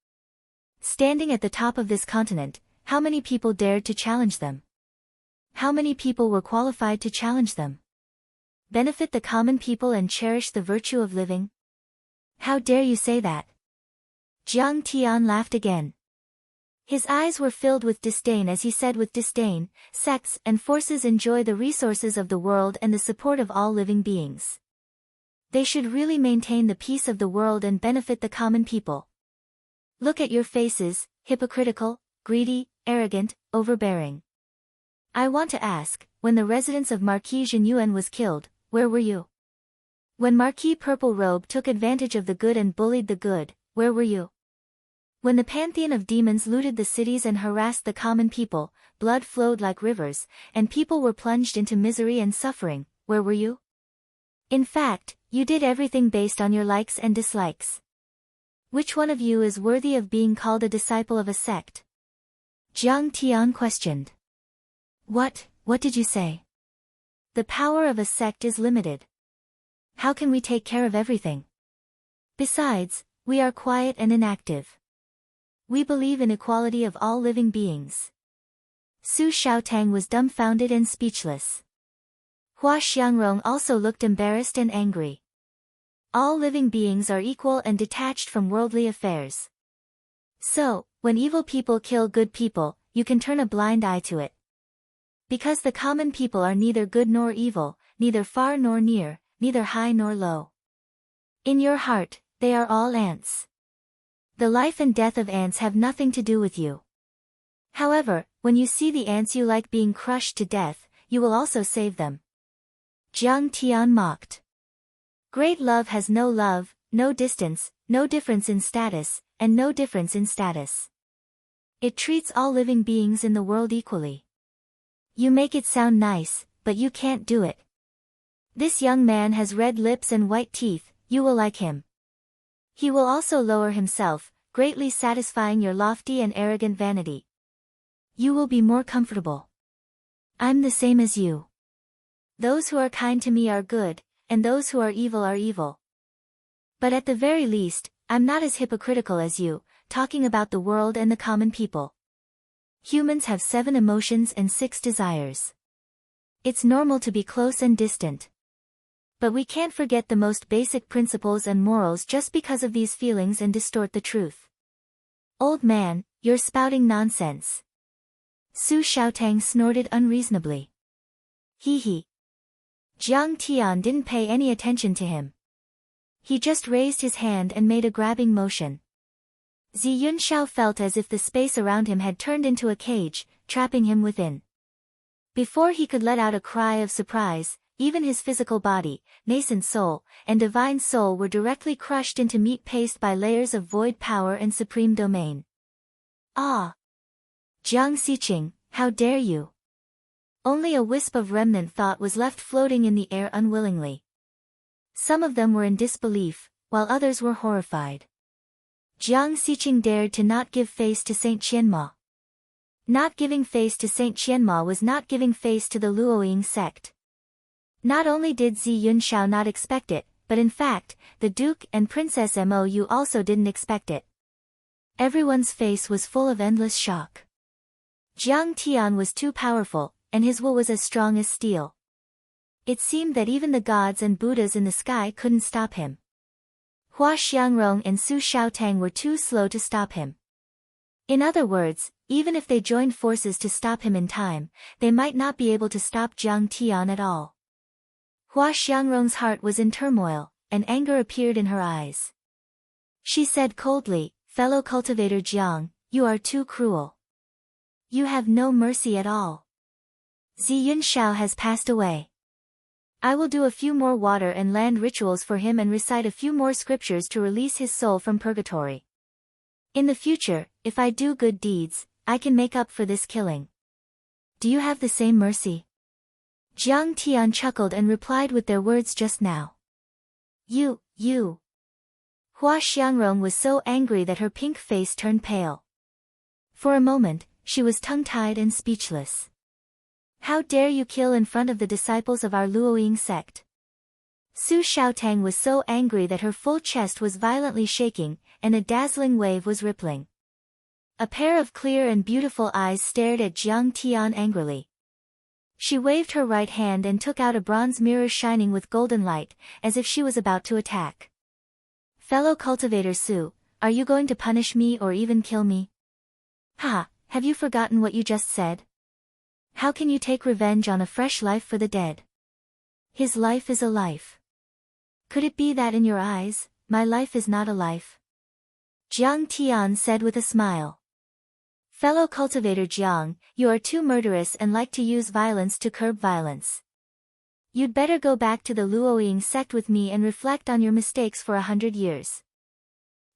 Standing at the top of this continent, how many people dared to challenge them? How many people were qualified to challenge them? Benefit the common people and cherish the virtue of living? How dare you say that? Jiang Tian laughed again. His eyes were filled with disdain as he said with disdain, sects and forces enjoy the resources of the world and the support of all living beings. They should really maintain the peace of the world and benefit the common people. Look at your faces, hypocritical, greedy, arrogant, overbearing. I want to ask, when the residence of Marquis Zhenyuan was killed, where were you? When Marquis Purple Robe took advantage of the good and bullied the good, where were you? When the pantheon of demons looted the cities and harassed the common people, blood flowed like rivers, and people were plunged into misery and suffering, where were you? In fact, you did everything based on your likes and dislikes. Which one of you is worthy of being called a disciple of a sect? Jiang Tian questioned. What did you say? The power of a sect is limited. How can we take care of everything? Besides, We are quiet and inactive. We believe in equality of all living beings. Su Xiaotang was dumbfounded and speechless. Hua Xiangrong also looked embarrassed and angry. All living beings are equal and detached from worldly affairs. So, when evil people kill good people, you can turn a blind eye to it. Because the common people are neither good nor evil, neither far nor near, neither high nor low. In your heart, they are all ants. The life and death of ants have nothing to do with you. However, when you see the ants you like being crushed to death, you will also save them. Jiang Tian mocked. Great love has no love, no distance, no difference in status, and no difference in status. It treats all living beings in the world equally. You make it sound nice, but you can't do it. This young man has red lips and white teeth, you will like him. He will also lower himself, greatly satisfying your lofty and arrogant vanity. You will be more comfortable. I'm the same as you. Those who are kind to me are good, and those who are evil. But at the very least, I'm not as hypocritical as you, talking about the world and the common people. Humans have 7 emotions and 6 desires. It's normal to be close and distant. But we can't forget the most basic principles and morals just because of these feelings and distort the truth. Old man, you're spouting nonsense. Su Xiaotang snorted unreasonably. Hee. Jiang Tian didn't pay any attention to him. He just raised his hand and made a grabbing motion. Zi Yunxiao felt as if the space around him had turned into a cage, trapping him within. Before he could let out a cry of surprise, even his physical body, nascent soul, and divine soul were directly crushed into meat paste by layers of void power and supreme domain. Ah! Jiang Xiqing, how dare you! Only a wisp of remnant thought was left floating in the air unwillingly. Some of them were in disbelief, while others were horrified. Jiang Xiqing dared to not give face to Saint Qianma. Not giving face to Saint Qianma was not giving face to the Luoying sect. Not only did Zi Yunxiao not expect it, but in fact, the Duke and Princess Mou also didn't expect it. Everyone's face was full of endless shock. Jiang Tian was too powerful, and his will was as strong as steel. It seemed that even the gods and Buddhas in the sky couldn't stop him. Hua Xiangrong and Su Xiaotang were too slow to stop him. In other words, even if they joined forces to stop him in time, they might not be able to stop Jiang Tian at all. Hua Xiangrong's heart was in turmoil, and anger appeared in her eyes. She said coldly, "Fellow cultivator Jiang, you are too cruel. You have no mercy at all. Zi Yunxiao has passed away. I will do a few more water and land rituals for him and recite a few more scriptures to release his soul from purgatory. In the future, if I do good deeds, I can make up for this killing. Do you have the same mercy?" Jiang Tian chuckled and replied with their words just now. You. Hua Xiangrong was so angry that her pink face turned pale. For a moment, she was tongue-tied and speechless. How dare you kill in front of the disciples of our Luoying sect? Su Xiaotang was so angry that her full chest was violently shaking, and a dazzling wave was rippling. A pair of clear and beautiful eyes stared at Jiang Tian angrily. She waved her right hand and took out a bronze mirror shining with golden light, as if she was about to attack. Fellow cultivator Su, are you going to punish me or even kill me? Ha, have you forgotten what you just said? How can you take revenge on a fresh life for the dead? His life is a life. Could it be that in your eyes, my life is not a life? Jiang Tian said with a smile. Fellow cultivator Jiang, you are too murderous and like to use violence to curb violence. You'd better go back to the Luoying sect with me and reflect on your mistakes for 100 years.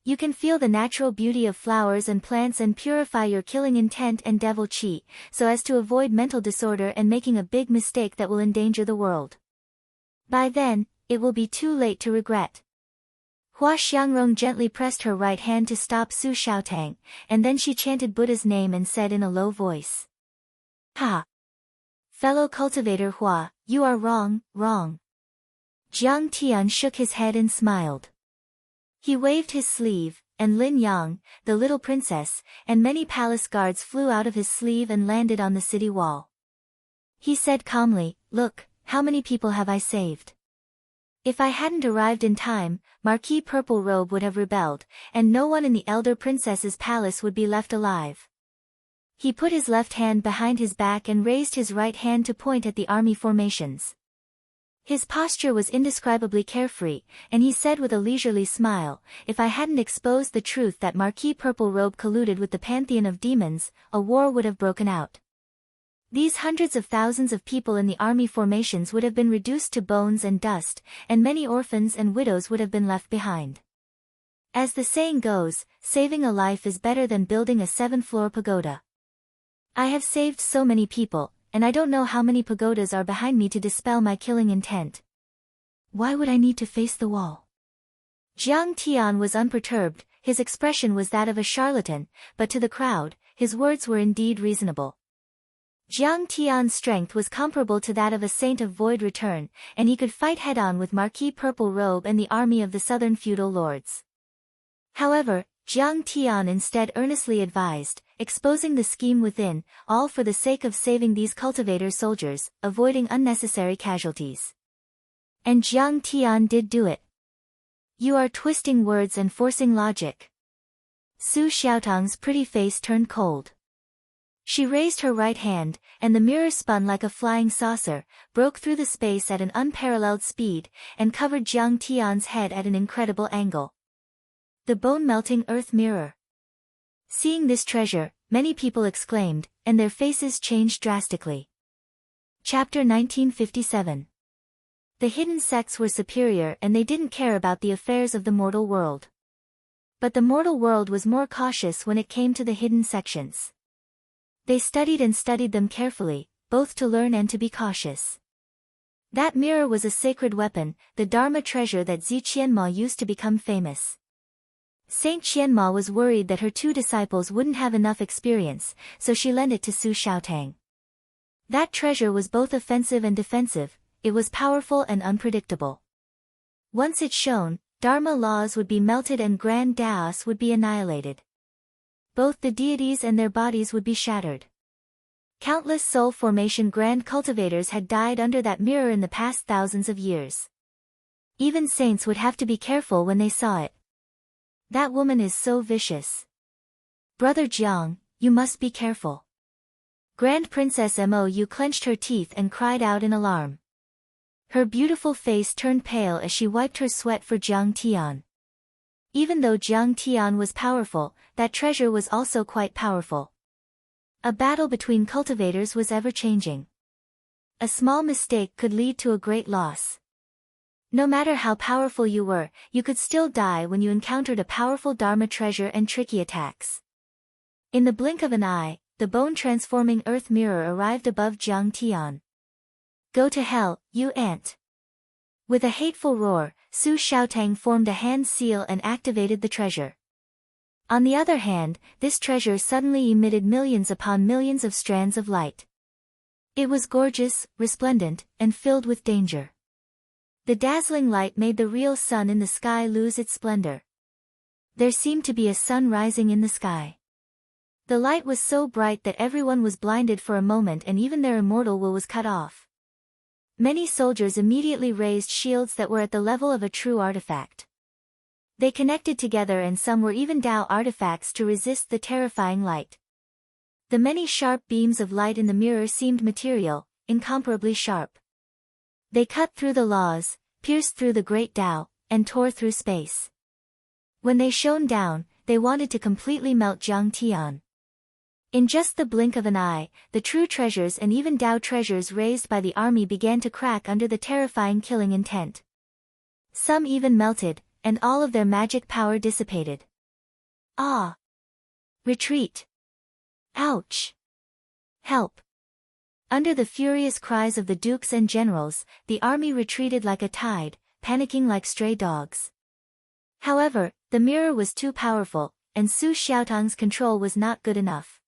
You can feel the natural beauty of flowers and plants and purify your killing intent and devil chi, so as to avoid mental disorder and making a big mistake that will endanger the world. By then, it will be too late to regret. Hua Xiangrong gently pressed her right hand to stop Su Xiaotang, and then she chanted Buddha's name and said in a low voice. Ha! Fellow cultivator Hua, you are wrong. Jiang Tian shook his head and smiled. He waved his sleeve, and Lin Yang, the little princess, and many palace guards flew out of his sleeve and landed on the city wall. He said calmly, "Look, how many people have I saved?" If I hadn't arrived in time, Marquis Purple Robe would have rebelled, and no one in the elder princess's palace would be left alive. He put his left hand behind his back and raised his right hand to point at the army formations. His posture was indescribably carefree, and he said with a leisurely smile, "If I hadn't exposed the truth that Marquis Purple Robe colluded with the pantheon of demons, a war would have broken out. These hundreds of thousands of people in the army formations would have been reduced to bones and dust, and many orphans and widows would have been left behind. As the saying goes, saving a life is better than building a 7-floor pagoda. I have saved so many people, and I don't know how many pagodas are behind me to dispel my killing intent. Why would I need to face the wall?" Jiang Tian was unperturbed, his expression was that of a charlatan, but to the crowd, his words were indeed reasonable. Jiang Tian's strength was comparable to that of a saint of void return, and he could fight head-on with Marquis Purple Robe and the army of the southern feudal lords. However, Jiang Tian instead earnestly advised, exposing the scheme within, all for the sake of saving these cultivator soldiers, avoiding unnecessary casualties. And Jiang Tian did do it. "You are twisting words and forcing logic." Su Xiaotang's pretty face turned cold. She raised her right hand, and the mirror spun like a flying saucer, broke through the space at an unparalleled speed, and covered Jiang Tian's head at an incredible angle. The bone-melting earth mirror. Seeing this treasure, many people exclaimed, and their faces changed drastically. Chapter 1957. The hidden sects were superior and they didn't care about the affairs of the mortal world. But the mortal world was more cautious when it came to the hidden sections. They studied and studied them carefully, both to learn and to be cautious. That mirror was a sacred weapon, the Dharma treasure that Zi Qianma used to become famous. Saint Qianma was worried that her 2 disciples wouldn't have enough experience, so she lent it to Su Xiaotang. That treasure was both offensive and defensive, it was powerful and unpredictable. Once it shone, Dharma laws would be melted and grand Daos would be annihilated. Both the deities and their bodies would be shattered. Countless soul formation grand cultivators had died under that mirror in the past thousands of years. Even saints would have to be careful when they saw it. That woman is so vicious. Brother Jiang, you must be careful. Grand Princess Mou clenched her teeth and cried out in alarm. Her beautiful face turned pale as she wiped her sweat for Jiang Tian. Even though Jiang Tian was powerful, that treasure was also quite powerful. A battle between cultivators was ever-changing. A small mistake could lead to a great loss. No matter how powerful you were, you could still die when you encountered a powerful Dharma treasure and tricky attacks. In the blink of an eye, the bone-transforming earth mirror arrived above Jiang Tian. "Go to hell, you ant!" With a hateful roar, Su Xiaotang formed a hand seal and activated the treasure. On the other hand, this treasure suddenly emitted millions upon millions of strands of light. It was gorgeous, resplendent, and filled with danger. The dazzling light made the real sun in the sky lose its splendor. There seemed to be a sun rising in the sky. The light was so bright that everyone was blinded for a moment and even their immortal will was cut off. Many soldiers immediately raised shields that were at the level of a true artifact. They connected together and some were even Dao artifacts to resist the terrifying light. The many sharp beams of light in the mirror seemed material, incomparably sharp. They cut through the laws, pierced through the great Dao, and tore through space. When they shone down, they wanted to completely melt Jiang Tian. In just the blink of an eye, the true treasures and even Dao treasures raised by the army began to crack under the terrifying killing intent. Some even melted, and all of their magic power dissipated. Ah! Retreat! Ouch! Help! Under the furious cries of the dukes and generals, the army retreated like a tide, panicking like stray dogs. However, the mirror was too powerful, and Su Xiaotang's control was not good enough.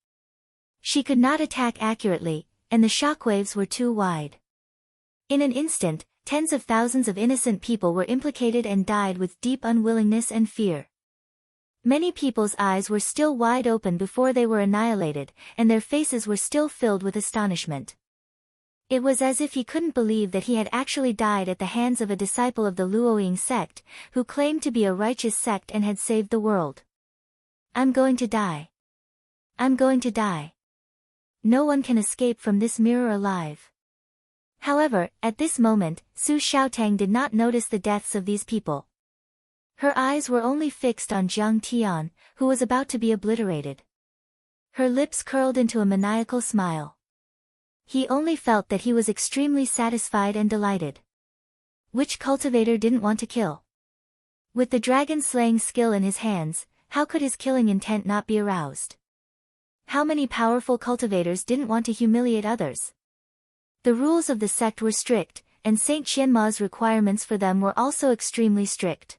She could not attack accurately, and the shockwaves were too wide. In an instant, tens of thousands of innocent people were implicated and died with deep unwillingness and fear. Many people's eyes were still wide open before they were annihilated, and their faces were still filled with astonishment. It was as if he couldn't believe that he had actually died at the hands of a disciple of the Luoying sect, who claimed to be a righteous sect and had saved the world. I'm going to die. I'm going to die. No one can escape from this mirror alive. However, at this moment, Su Xiaotang did not notice the deaths of these people. Her eyes were only fixed on Jiang Tian, who was about to be obliterated. Her lips curled into a maniacal smile. He only felt that he was extremely satisfied and delighted. Which cultivator didn't want to kill? With the dragon-slaying skill in his hands, how could his killing intent not be aroused? How many powerful cultivators didn't want to humiliate others? The rules of the sect were strict, and Saint Qianma's requirements for them were also extremely strict.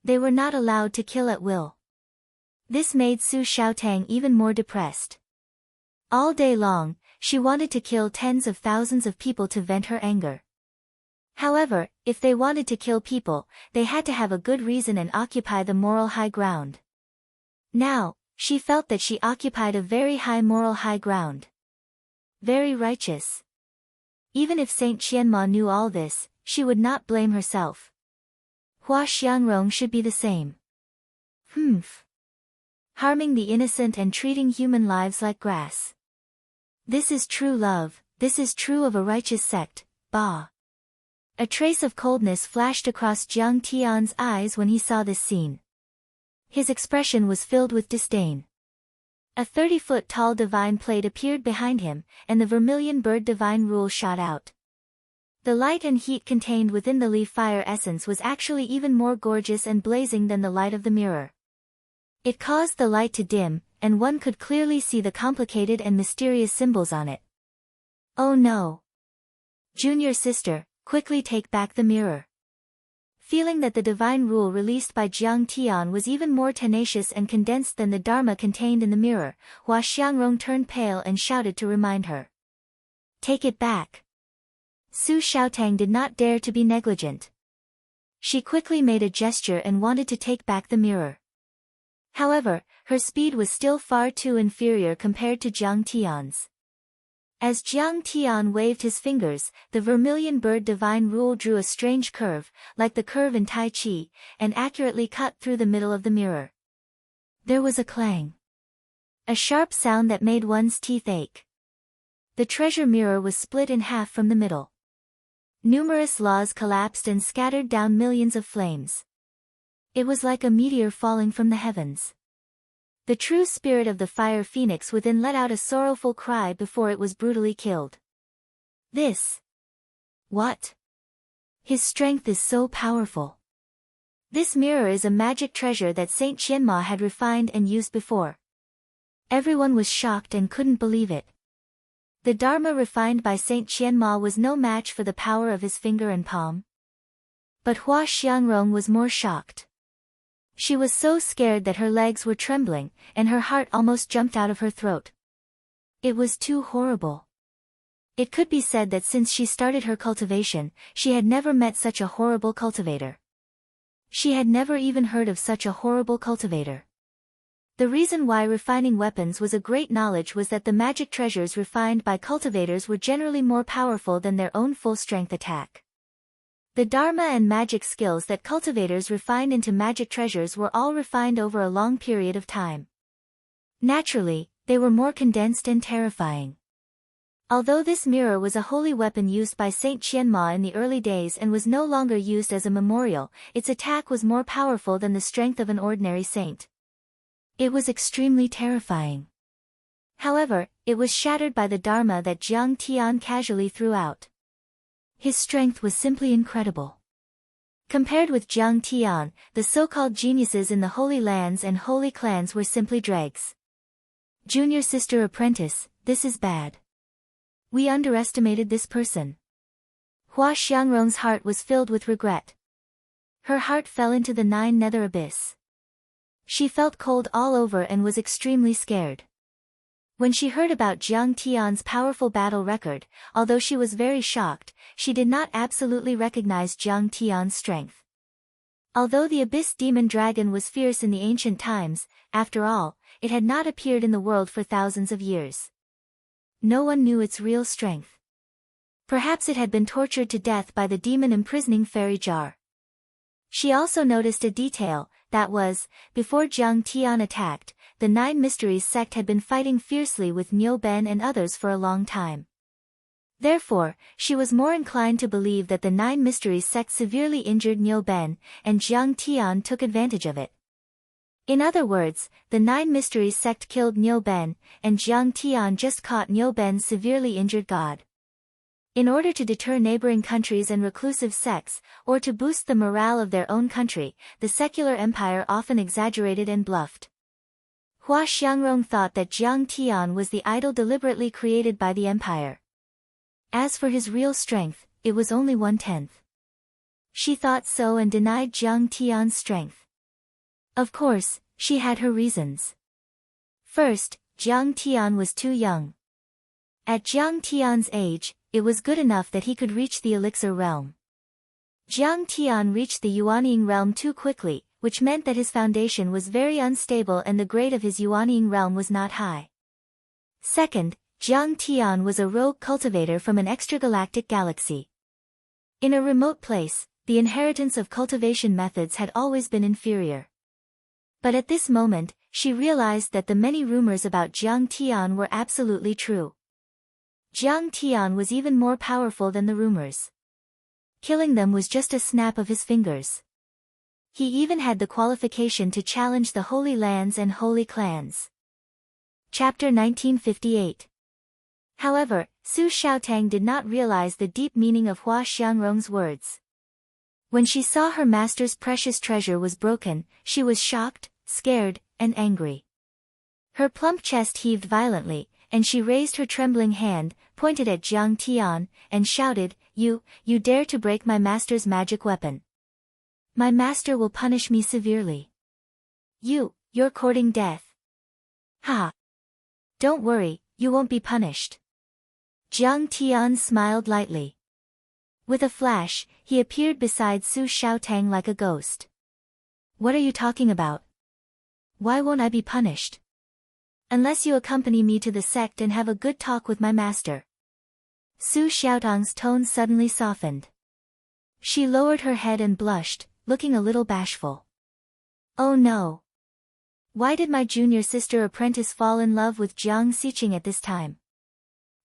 They were not allowed to kill at will. This made Su Xiaotang even more depressed. All day long, she wanted to kill tens of thousands of people to vent her anger. However, if they wanted to kill people, they had to have a good reason and occupy the moral high ground. Now, she felt that she occupied a very high moral high ground. Very righteous. Even if Saint Qianma knew all this, she would not blame herself. Hua Xiangrong should be the same. Harming the innocent and treating human lives like grass. This is true love, this is true of a righteous sect, bah. A trace of coldness flashed across Jiang Tian's eyes when he saw this scene. His expression was filled with disdain. A 30-foot-tall divine plate appeared behind him, and the vermilion bird divine rule shot out. The light and heat contained within the leaf fire essence was actually even more gorgeous and blazing than the light of the mirror. It caused the light to dim, and one could clearly see the complicated and mysterious symbols on it. Oh no! Junior sister, quickly take back the mirror. Feeling that the divine rule released by Jiang Tian was even more tenacious and condensed than the Dharma contained in the mirror, Hua Xiangrong turned pale and shouted to remind her. Take it back. Su Xiaotang did not dare to be negligent. She quickly made a gesture and wanted to take back the mirror. However, her speed was still far too inferior compared to Jiang Tian's. As Jiang Tian waved his fingers, the vermilion bird divine rule drew a strange curve, like the curve in Tai Chi, and accurately cut through the middle of the mirror. There was a clang. A sharp sound that made one's teeth ache. The treasure mirror was split in half from the middle. Numerous laws collapsed and scattered down millions of flames. It was like a meteor falling from the heavens. The true spirit of the fire phoenix within let out a sorrowful cry before it was brutally killed. This. What? His strength is so powerful. This mirror is a magic treasure that Saint Qianma had refined and used before. Everyone was shocked and couldn't believe it. The Dharma refined by Saint Qianma was no match for the power of his finger and palm. But Hua Xiangrong was more shocked. She was so scared that her legs were trembling, and her heart almost jumped out of her throat. It was too horrible. It could be said that since she started her cultivation, she had never met such a horrible cultivator. She had never even heard of such a horrible cultivator. The reason why refining weapons was a great knowledge was that the magic treasures refined by cultivators were generally more powerful than their own full-strength attack. The Dharma and magic skills that cultivators refined into magic treasures were all refined over a long period of time. Naturally, they were more condensed and terrifying. Although this mirror was a holy weapon used by Saint Qianma in the early days and was no longer used as a memorial, its attack was more powerful than the strength of an ordinary saint. It was extremely terrifying. However, it was shattered by the Dharma that Jiang Tian casually threw out. His strength was simply incredible. Compared with Jiang Tian, the so-called geniuses in the Holy Lands and Holy Clans were simply dregs. Junior sister apprentice, this is bad. We underestimated this person. Hua Xiangrong's heart was filled with regret. Her heart fell into the 9 nether abyss. She felt cold all over and was extremely scared. When she heard about Jiang Tian's powerful battle record, although she was very shocked, she did not absolutely recognize Jiang Tian's strength. Although the abyss demon dragon was fierce in the ancient times, after all, it had not appeared in the world for thousands of years. No one knew its real strength. Perhaps it had been tortured to death by the demon imprisoning fairy jar. She also noticed a detail, that was, before Jiang Tian attacked, the Nine Mysteries sect had been fighting fiercely with Niu Ben and others for a long time. Therefore, she was more inclined to believe that the Nine Mysteries sect severely injured Niu Ben, and Jiang Tian took advantage of it. In other words, the Nine Mysteries sect killed Niu Ben, and Jiang Tian just caught Niu Ben's severely injured god. In order to deter neighboring countries and reclusive sects, or to boost the morale of their own country, the secular empire often exaggerated and bluffed. Hua Xiangrong thought that Jiang Tian was the idol deliberately created by the empire. As for his real strength, it was only 1/10. She thought so and denied Jiang Tian's strength. Of course, she had her reasons. First, Jiang Tian was too young. At Jiang Tian's age, it was good enough that he could reach the elixir realm. Jiang Tian reached the Yuanying realm too quickly, which meant that his foundation was very unstable and the grade of his Yuanying realm was not high. Second, Jiang Tian was a rogue cultivator from an extragalactic galaxy. In a remote place, the inheritance of cultivation methods had always been inferior. But at this moment, she realized that the many rumors about Jiang Tian were absolutely true. Jiang Tian was even more powerful than the rumors. Killing them was just a snap of his fingers. He even had the qualification to challenge the Holy Lands and Holy Clans. Chapter 1958. However, Su Xiaotang did not realize the deep meaning of Hua Xiangrong's words. When she saw her master's precious treasure was broken, she was shocked, scared, and angry. Her plump chest heaved violently, and she raised her trembling hand, pointed at Jiang Tian, and shouted, You dare to break my master's magic weapon. My master will punish me severely. You're courting death. Ha! Don't worry, you won't be punished. Jiang Tian smiled lightly. With a flash, he appeared beside Su Xiaotang like a ghost. What are you talking about? Why won't I be punished? Unless you accompany me to the sect and have a good talk with my master. Su Xiaotang's tone suddenly softened. She lowered her head and blushed, looking a little bashful. Oh no! Why did my junior sister apprentice fall in love with Jiang Xiqing at this time?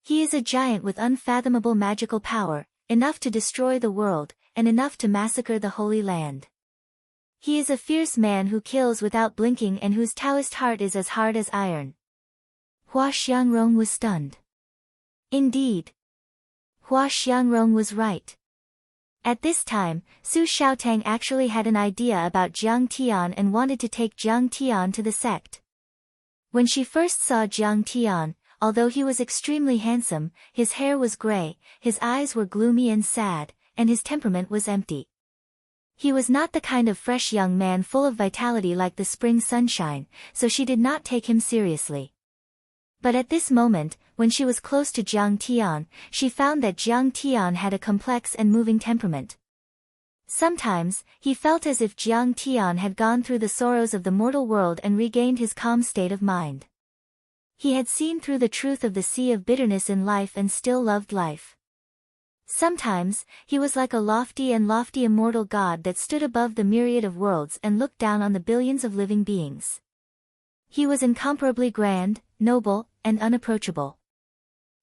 He is a giant with unfathomable magical power, enough to destroy the world, and enough to massacre the Holy Land. He is a fierce man who kills without blinking and whose Taoist heart is as hard as iron. Hua Xiangrong was stunned. Indeed. Hua Xiangrong was right. At this time, Su Xiaotang actually had an idea about Jiang Tian and wanted to take Jiang Tian to the sect. When she first saw Jiang Tian, although he was extremely handsome, his hair was gray, his eyes were gloomy and sad, and his temperament was empty. He was not the kind of fresh young man full of vitality like the spring sunshine, so she did not take him seriously. But at this moment, when she was close to Jiang Tian, she found that Jiang Tian had a complex and moving temperament. Sometimes, he felt as if Jiang Tian had gone through the sorrows of the mortal world and regained his calm state of mind. He had seen through the truth of the sea of bitterness in life and still loved life. Sometimes, he was like a lofty immortal god that stood above the myriad of worlds and looked down on the billions of living beings. He was incomparably grand, noble, and unapproachable.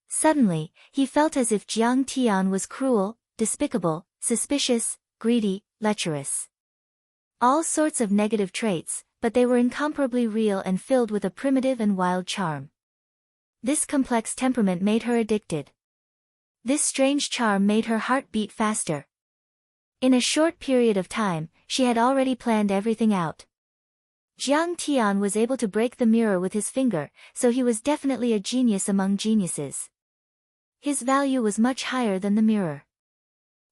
Suddenly, he felt as if Jiang Tian was cruel, despicable, suspicious, greedy, lecherous. All sorts of negative traits, but they were incomparably real and filled with a primitive and wild charm. This complex temperament made her addicted. This strange charm made her heart beat faster. In a short period of time, she had already planned everything out. Jiang Tian was able to break the mirror with his finger, so he was definitely a genius among geniuses. His value was much higher than the mirror.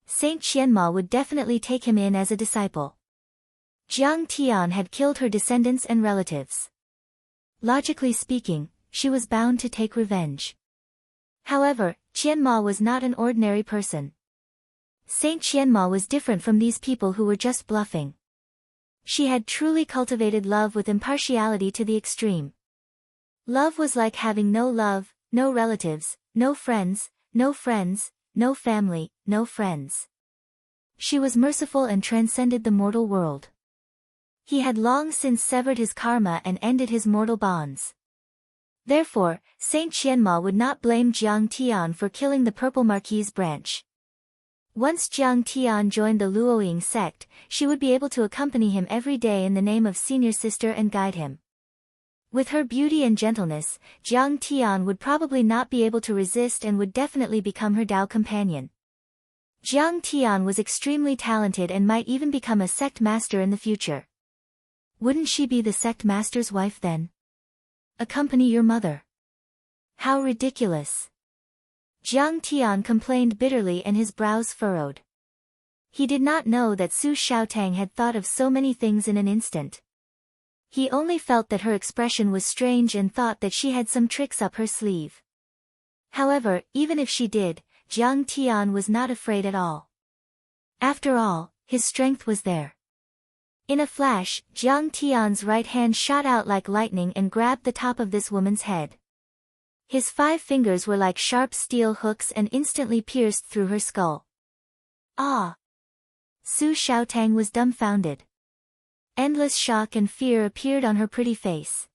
Saint Qianma would definitely take him in as a disciple. Jiang Tian had killed her descendants and relatives. Logically speaking, she was bound to take revenge. However, Qianma was not an ordinary person. Saint Qianma was different from these people who were just bluffing. She had truly cultivated love with impartiality to the extreme. Love was like having no love, no relatives, no friends, no friends, no family, no friends. She was merciful and transcended the mortal world. He had long since severed his karma and ended his mortal bonds. Therefore, Saint Qianma would not blame Jiang Tian for killing the Purple Marquise branch. Once Jiang Tian joined the Luoying sect, she would be able to accompany him every day in the name of senior sister and guide him. With her beauty and gentleness, Jiang Tian would probably not be able to resist and would definitely become her Dao companion. Jiang Tian was extremely talented and might even become a sect master in the future. Wouldn't she be the sect master's wife then? Accompany your mother. How ridiculous. Jiang Tian complained bitterly and his brows furrowed. He did not know that Su Xiaotang had thought of so many things in an instant. He only felt that her expression was strange and thought that she had some tricks up her sleeve. However, even if she did, Jiang Tian was not afraid at all. After all, his strength was there. In a flash, Jiang Tian's right hand shot out like lightning and grabbed the top of this woman's head. His 5 fingers were like sharp steel hooks and instantly pierced through her skull. Ah! Su Xiaotang was dumbfounded. Endless shock and fear appeared on her pretty face.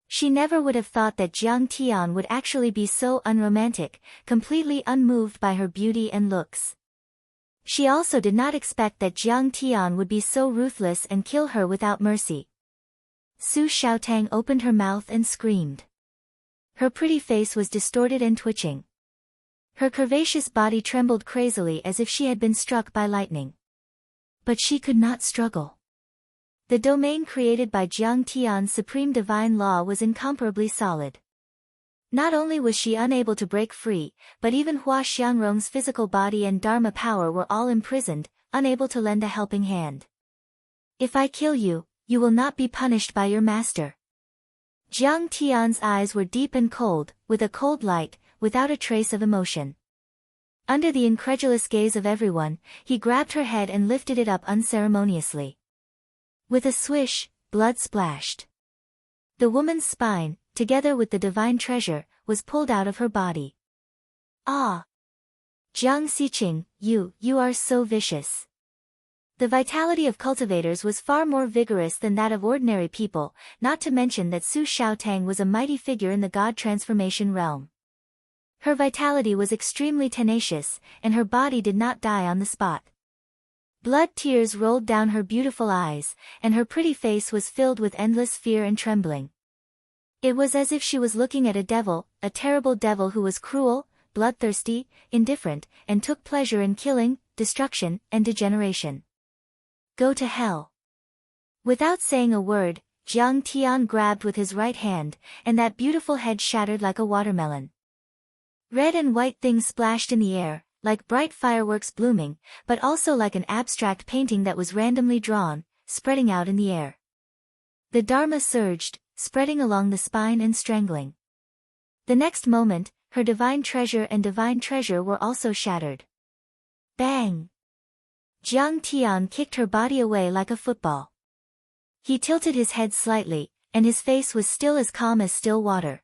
She never would have thought that Jiang Tian would actually be so unromantic, completely unmoved by her beauty and looks. She also did not expect that Jiang Tian would be so ruthless and kill her without mercy. Su Xiaotang opened her mouth and screamed. Her pretty face was distorted and twitching. Her curvaceous body trembled crazily as if she had been struck by lightning. But she could not struggle. The domain created by Jiang Tian's supreme divine law was incomparably solid. Not only was she unable to break free, but even Hua Xiangrong's physical body and Dharma power were all imprisoned, unable to lend a helping hand. If I kill you, you will not be punished by your master. Jiang Tian's eyes were deep and cold, with a cold light, without a trace of emotion. Under the incredulous gaze of everyone, he grabbed her head and lifted it up unceremoniously. With a swish, blood splashed. The woman's spine, together with the divine treasure, was pulled out of her body. Ah! Jiang Xiqing, you are so vicious. The vitality of cultivators was far more vigorous than that of ordinary people, not to mention that Su Xiaotang was a mighty figure in the god transformation realm. Her vitality was extremely tenacious, and her body did not die on the spot. Blood tears rolled down her beautiful eyes, and her pretty face was filled with endless fear and trembling. It was as if she was looking at a terrible devil who was cruel, bloodthirsty, indifferent, and took pleasure in killing, destruction, and degeneration. Go to hell. Without saying a word, Jiang Tian grabbed with his right hand, and that beautiful head shattered like a watermelon. Red and white things splashed in the air, like bright fireworks blooming, but also like an abstract painting that was randomly drawn, spreading out in the air. The Dharma surged, spreading along the spine and strangling. The next moment, her divine treasure were also shattered. Bang! Jiang Tian kicked her body away like a football. He tilted his head slightly, and his face was still as calm as still water.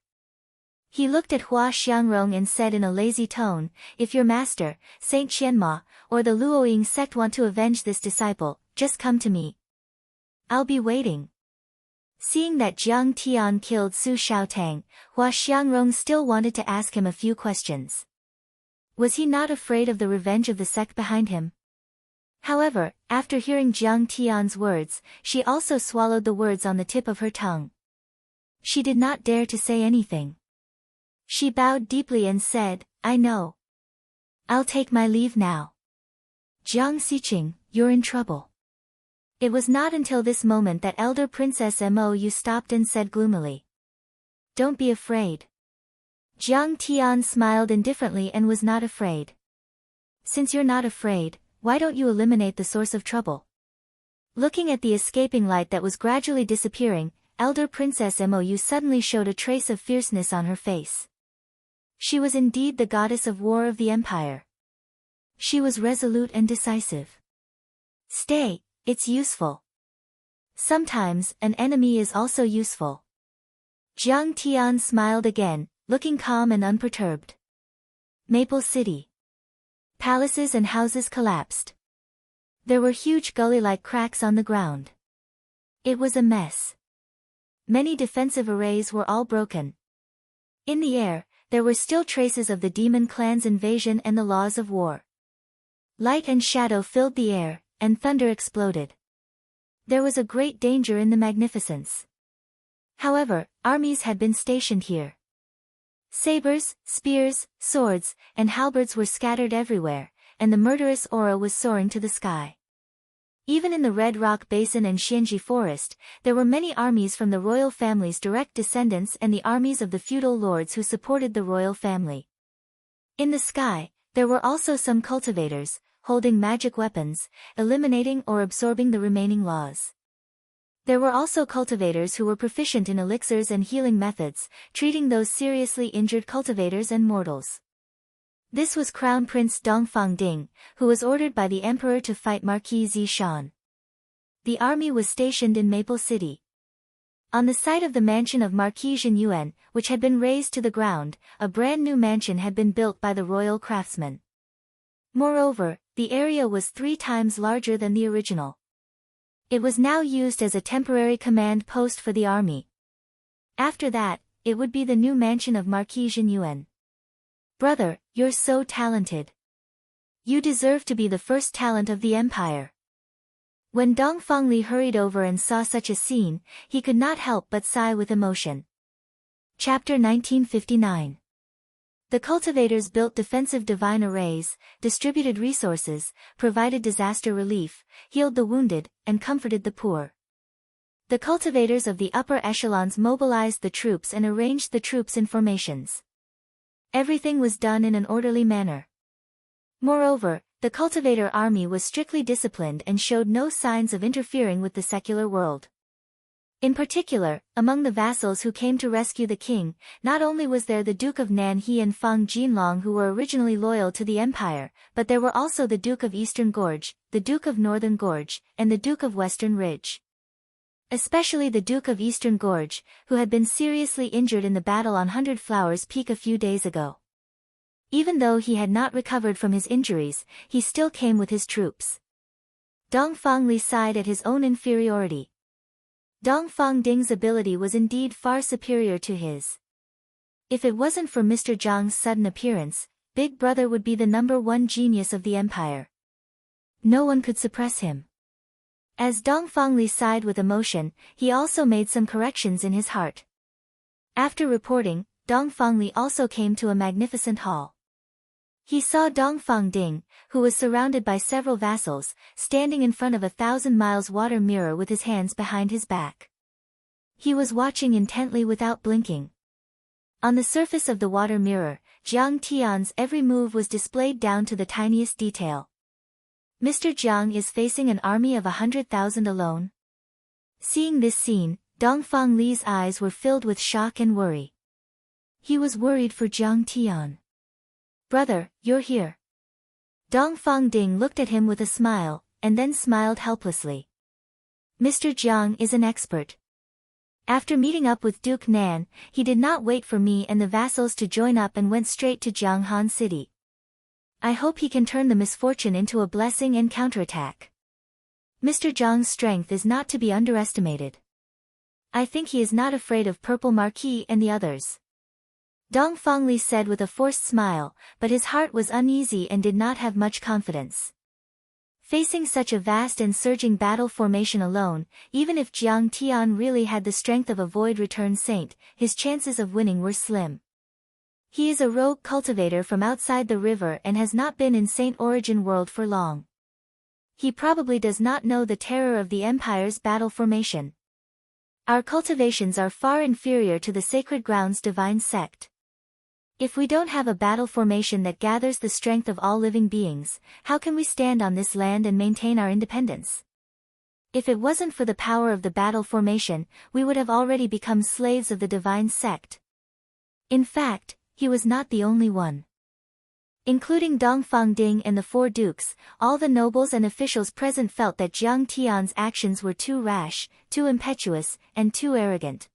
He looked at Hua Xiangrong and said in a lazy tone, "If your master, Saint Qianma, or the Luoying sect want to avenge this disciple, just come to me. I'll be waiting." Seeing that Jiang Tian killed Su Xiaotang, Hua Xiangrong still wanted to ask him a few questions. Was he not afraid of the revenge of the sect behind him? However, after hearing Jiang Tian's words, she also swallowed the words on the tip of her tongue. She did not dare to say anything. She bowed deeply and said, "I know. I'll take my leave now." Jiang Xiqing, you're in trouble. It was not until this moment that elder Princess Mou stopped and said gloomily, "Don't be afraid." Jiang Tian smiled indifferently and was not afraid. "Since you're not afraid, why don't you eliminate the source of trouble?" Looking at the escaping light that was gradually disappearing, elder Princess Mou suddenly showed a trace of fierceness on her face. She was indeed the goddess of war of the empire. She was resolute and decisive. Stay, it's useful. Sometimes, an enemy is also useful. Jiang Tian smiled again, looking calm and unperturbed. Maple City. Palaces and houses collapsed. There were huge gully-like cracks on the ground. It was a mess. Many defensive arrays were all broken. In the air, there were still traces of the demon clan's invasion and the laws of war. Light and shadow filled the air, and thunder exploded. There was a great danger in the magnificence. However, armies had been stationed here. Sabers, spears, swords, and halberds were scattered everywhere, and the murderous aura was soaring to the sky. Even in the Red Rock Basin and Xianji Forest, there were many armies from the royal family's direct descendants and the armies of the feudal lords who supported the royal family. In the sky, there were also some cultivators, holding magic weapons, eliminating or absorbing the remaining laws. There were also cultivators who were proficient in elixirs and healing methods, treating those seriously injured cultivators and mortals. This was Crown Prince Dongfang Ding, who was ordered by the Emperor to fight Marquis Zishan. The army was stationed in Maple City. On the site of the mansion of Marquis Zhenyuan, which had been razed to the ground, a brand new mansion had been built by the royal craftsmen. Moreover, the area was 3 times larger than the original. It was now used as a temporary command post for the army. After that, it would be the new mansion of Marquis Zhenyuan. Brother, you're so talented. You deserve to be the first talent of the empire. When Dongfang Li hurried over and saw such a scene, he could not help but sigh with emotion. Chapter 1959. The cultivators built defensive divine arrays, distributed resources, provided disaster relief, healed the wounded, and comforted the poor. The cultivators of the upper echelons mobilized the troops and arranged the troops in formations. Everything was done in an orderly manner. Moreover, the cultivator army was strictly disciplined and showed no signs of interfering with the secular world. In particular, among the vassals who came to rescue the king, not only was there the Duke of Nanhe and Fang Jinlong who were originally loyal to the empire, but there were also the Duke of Eastern Gorge, the Duke of Northern Gorge, and the Duke of Western Ridge. Especially the Duke of Eastern Gorge, who had been seriously injured in the battle on Hundred Flowers Peak a few days ago. Even though he had not recovered from his injuries, he still came with his troops. Dongfang Li sighed at his own inferiority. Dongfang Ding's ability was indeed far superior to his. If it wasn't for Mr. Zhang's sudden appearance, Big Brother would be the #1 genius of the empire. No one could suppress him. As Dongfang Li sighed with emotion, he also made some corrections in his heart. After reporting, Dongfang Li also came to a magnificent hall. He saw Dongfang Ding, who was surrounded by several vassals, standing in front of a 1,000 miles water mirror with his hands behind his back. He was watching intently without blinking. On the surface of the water mirror, Jiang Tian's every move was displayed down to the tiniest detail. Mr. Jiang is facing an army of 100,000 alone. Seeing this scene, Dongfang Li's eyes were filled with shock and worry. He was worried for Jiang Tian. Brother, you're here. Dongfang Ding looked at him with a smile, and then smiled helplessly. Mr. Jiang is an expert. After meeting up with Duke Nan, he did not wait for me and the vassals to join up and went straight to Jianghan City. I hope he can turn the misfortune into a blessing and counterattack. Mr. Jiang's strength is not to be underestimated. I think he is not afraid of Purple Marquis and the others. Dongfang Li said with a forced smile, but his heart was uneasy and did not have much confidence. Facing such a vast and surging battle formation alone, even if Jiang Tian really had the strength of a void-returned saint, his chances of winning were slim. He is a rogue cultivator from outside the river and has not been in Saint Origin World for long. He probably does not know the terror of the Empire's battle formation. Our cultivations are far inferior to the Sacred Ground's divine sect. If we don't have a battle formation that gathers the strength of all living beings, how can we stand on this land and maintain our independence? If it wasn't for the power of the battle formation, we would have already become slaves of the divine sect. In fact, he was not the only one. Including Dongfang Ding and the four dukes, all the nobles and officials present felt that Jiang Tian's actions were too rash, too impetuous, and too arrogant.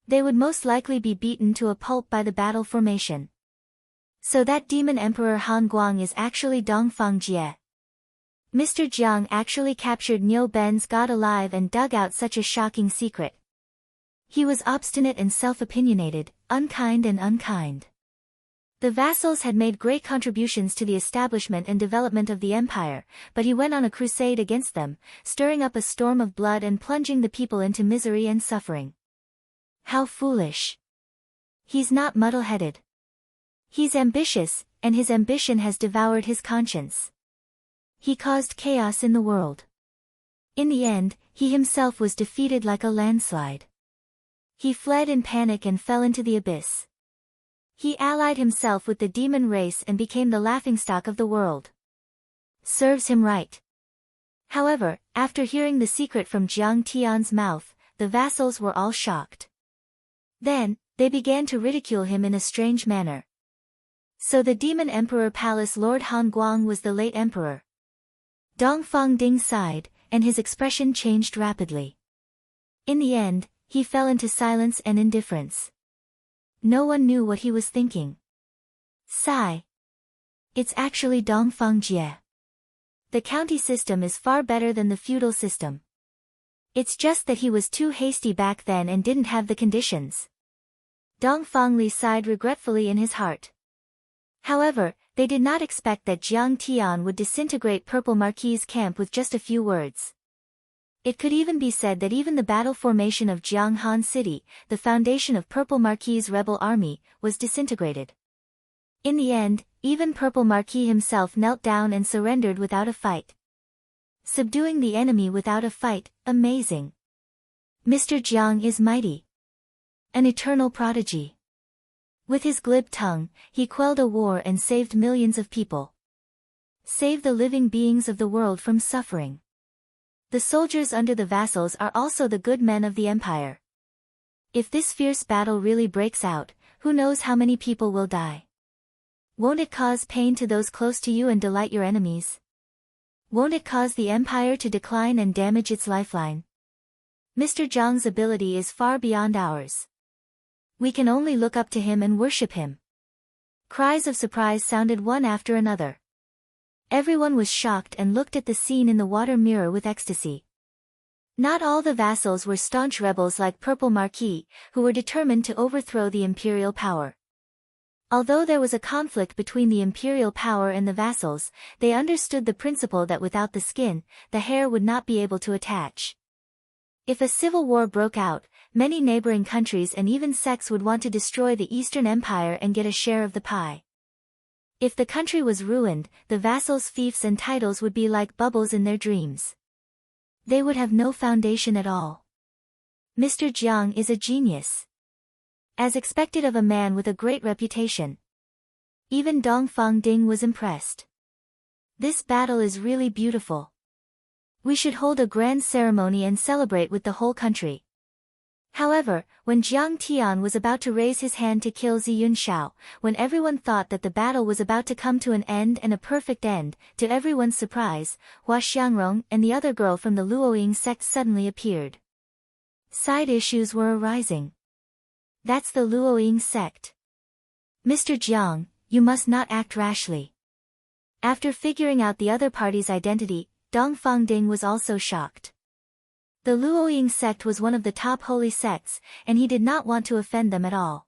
They would most likely be beaten to a pulp by the battle formation. So that demon emperor Han Guang is actually Dongfang Jie. Mr. Jiang actually captured Niu Ben's god alive and dug out such a shocking secret. He was obstinate and self-opinionated, unkind and unkind. The vassals had made great contributions to the establishment and development of the empire, but he went on a crusade against them, stirring up a storm of blood and plunging the people into misery and suffering. How foolish. He's not muddle-headed. He's ambitious, and his ambition has devoured his conscience. He caused chaos in the world. In the end, he himself was defeated like a landslide. He fled in panic and fell into the abyss. He allied himself with the demon race and became the laughingstock of the world. Serves him right. However, after hearing the secret from Jiang Tian's mouth, the vassals were all shocked. Then, they began to ridicule him in a strange manner. So the demon emperor palace lord Han Guang was the late emperor. Dongfang Ding sighed, and his expression changed rapidly. In the end, he fell into silence and indifference. No one knew what he was thinking. Sigh. It's actually Dongfang Jie. The county system is far better than the feudal system. It's just that he was too hasty back then and didn't have the conditions. Dongfang Li sighed regretfully in his heart. However, they did not expect that Jiang Tian would disintegrate Purple Marquis's camp with just a few words. It could even be said that even the battle formation of Jianghan City, the foundation of Purple Marquis's rebel army, was disintegrated. In the end, even Purple Marquis himself knelt down and surrendered without a fight. Subduing the enemy without a fight, amazing. Mr. Jiang is mighty. An eternal prodigy. With his glib tongue, he quelled a war and saved millions of people. Saved the living beings of the world from suffering. The soldiers under the vassals are also the good men of the empire. If this fierce battle really breaks out, who knows how many people will die? Won't it cause pain to those close to you and delight your enemies? Won't it cause the empire to decline and damage its lifeline? Mr. Jiang's ability is far beyond ours. We can only look up to him and worship him. Cries of surprise sounded one after another. Everyone was shocked and looked at the scene in the water mirror with ecstasy. Not all the vassals were staunch rebels like Purple Marquis, who were determined to overthrow the imperial power. Although there was a conflict between the imperial power and the vassals, they understood the principle that without the skin, the hair would not be able to attach. If a civil war broke out, many neighboring countries and even sects would want to destroy the Eastern Empire and get a share of the pie. If the country was ruined, the vassals' fiefs and titles would be like bubbles in their dreams. They would have no foundation at all. Mr. Jiang is a genius. As expected of a man with a great reputation. Even Dongfang Ding was impressed. This battle is really beautiful. We should hold a grand ceremony and celebrate with the whole country. However, when Jiang Tian was about to raise his hand to kill Ziyun Shao, when everyone thought that the battle was about to come to an end and a perfect end, to everyone's surprise, Hua Xiangrong and the other girl from the Luoying sect suddenly appeared. Side issues were arising. That's the Luoying sect. Mr. Jiang, you must not act rashly. After figuring out the other party's identity, Dongfang Ding was also shocked. The Luoying sect was one of the top holy sects, and he did not want to offend them at all.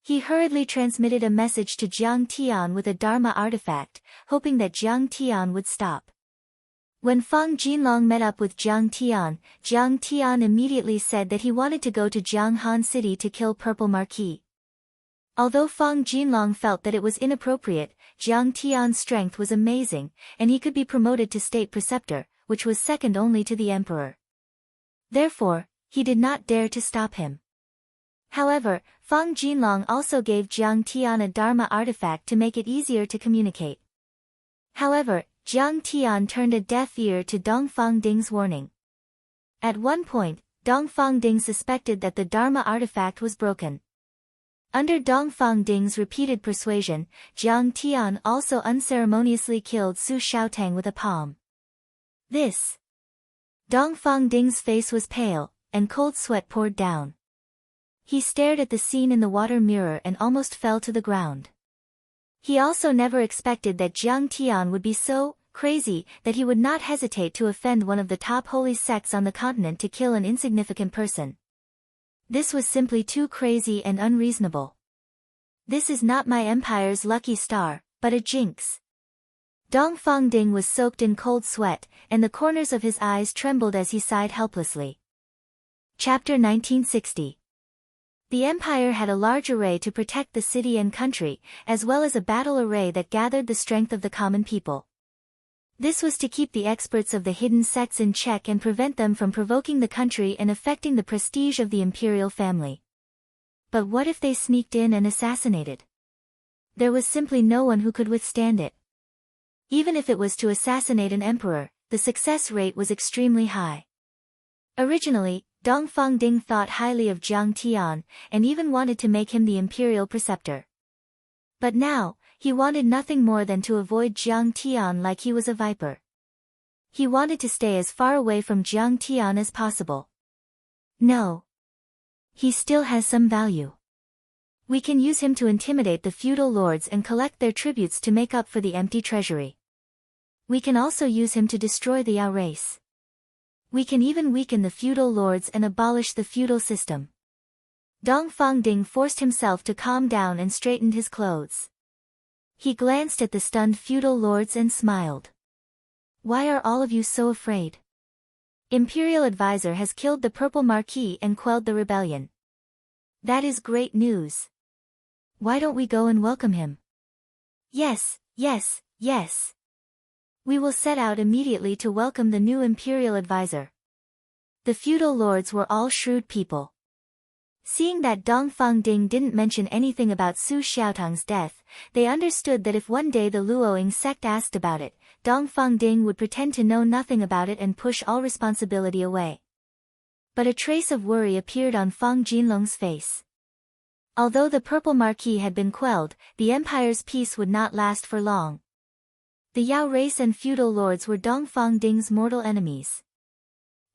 He hurriedly transmitted a message to Jiang Tian with a Dharma artifact, hoping that Jiang Tian would stop. When Fang Jinlong met up with Jiang Tian immediately said that he wanted to go to Jianghan City to kill Purple Marquis. Although Fang Jinlong felt that it was inappropriate, Jiang Tian's strength was amazing, and he could be promoted to state preceptor, which was second only to the emperor. Therefore, he did not dare to stop him. However, Fang Jinlong also gave Jiang Tian a Dharma artifact to make it easier to communicate. However, Jiang Tian turned a deaf ear to Dongfang Ding's warning. At one point, Dongfang Ding suspected that the Dharma artifact was broken. Under Dongfang Ding's repeated persuasion, Jiang Tian also unceremoniously killed Su Xiaotang with a palm. Dongfang Ding's face was pale, and cold sweat poured down. He stared at the scene in the water mirror and almost fell to the ground. He also never expected that Jiang Tian would be so crazy that he would not hesitate to offend one of the top holy sects on the continent to kill an insignificant person. This was simply too crazy and unreasonable. This is not my empire's lucky star, but a jinx. Dongfang Ding was soaked in cold sweat, and the corners of his eyes trembled as he sighed helplessly. Chapter 1960. The empire had a large array to protect the city and country, as well as a battle array that gathered the strength of the common people. This was to keep the experts of the hidden sects in check and prevent them from provoking the country and affecting the prestige of the imperial family. But what if they sneaked in and assassinated? There was simply no one who could withstand it. Even if it was to assassinate an emperor, the success rate was extremely high. Originally, Dongfang Ding thought highly of Jiang Tian, and even wanted to make him the imperial preceptor. But now, he wanted nothing more than to avoid Jiang Tian like he was a viper. He wanted to stay as far away from Jiang Tian as possible. No. He still has some value. We can use him to intimidate the feudal lords and collect their tributes to make up for the empty treasury. We can also use him to destroy the Yao race. We can even weaken the feudal lords and abolish the feudal system. Dongfang Ding forced himself to calm down and straightened his clothes. He glanced at the stunned feudal lords and smiled. Why are all of you so afraid? Imperial advisor has killed the Purple Marquis and quelled the rebellion. That is great news. Why don't we go and welcome him? Yes, yes, yes. We will set out immediately to welcome the new imperial advisor. The feudal lords were all shrewd people. Seeing that Dongfang Ding didn't mention anything about Su Xiaotang's death, they understood that if one day the Luoying sect asked about it, Dongfang Ding would pretend to know nothing about it and push all responsibility away. But a trace of worry appeared on Fang Jinlong's face. Although the Purple Marquis had been quelled, the empire's peace would not last for long. The Yao race and feudal lords were Dongfang Ding's mortal enemies.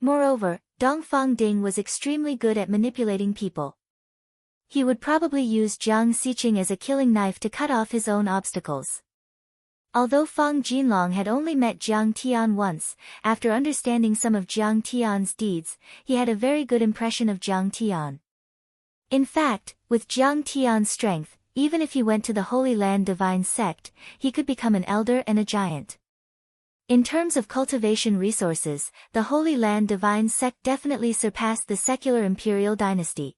Moreover, Dongfang Ding was extremely good at manipulating people. He would probably use Jiang Xiqing as a killing knife to cut off his own obstacles. Although Fang Jinlong had only met Jiang Tian once, after understanding some of Jiang Tian's deeds, he had a very good impression of Jiang Tian. In fact, with Jiang Tian's strength, even if he went to the Holy Land Divine Sect, he could become an elder and a giant. In terms of cultivation resources, the Holy Land Divine Sect definitely surpassed the secular imperial dynasty.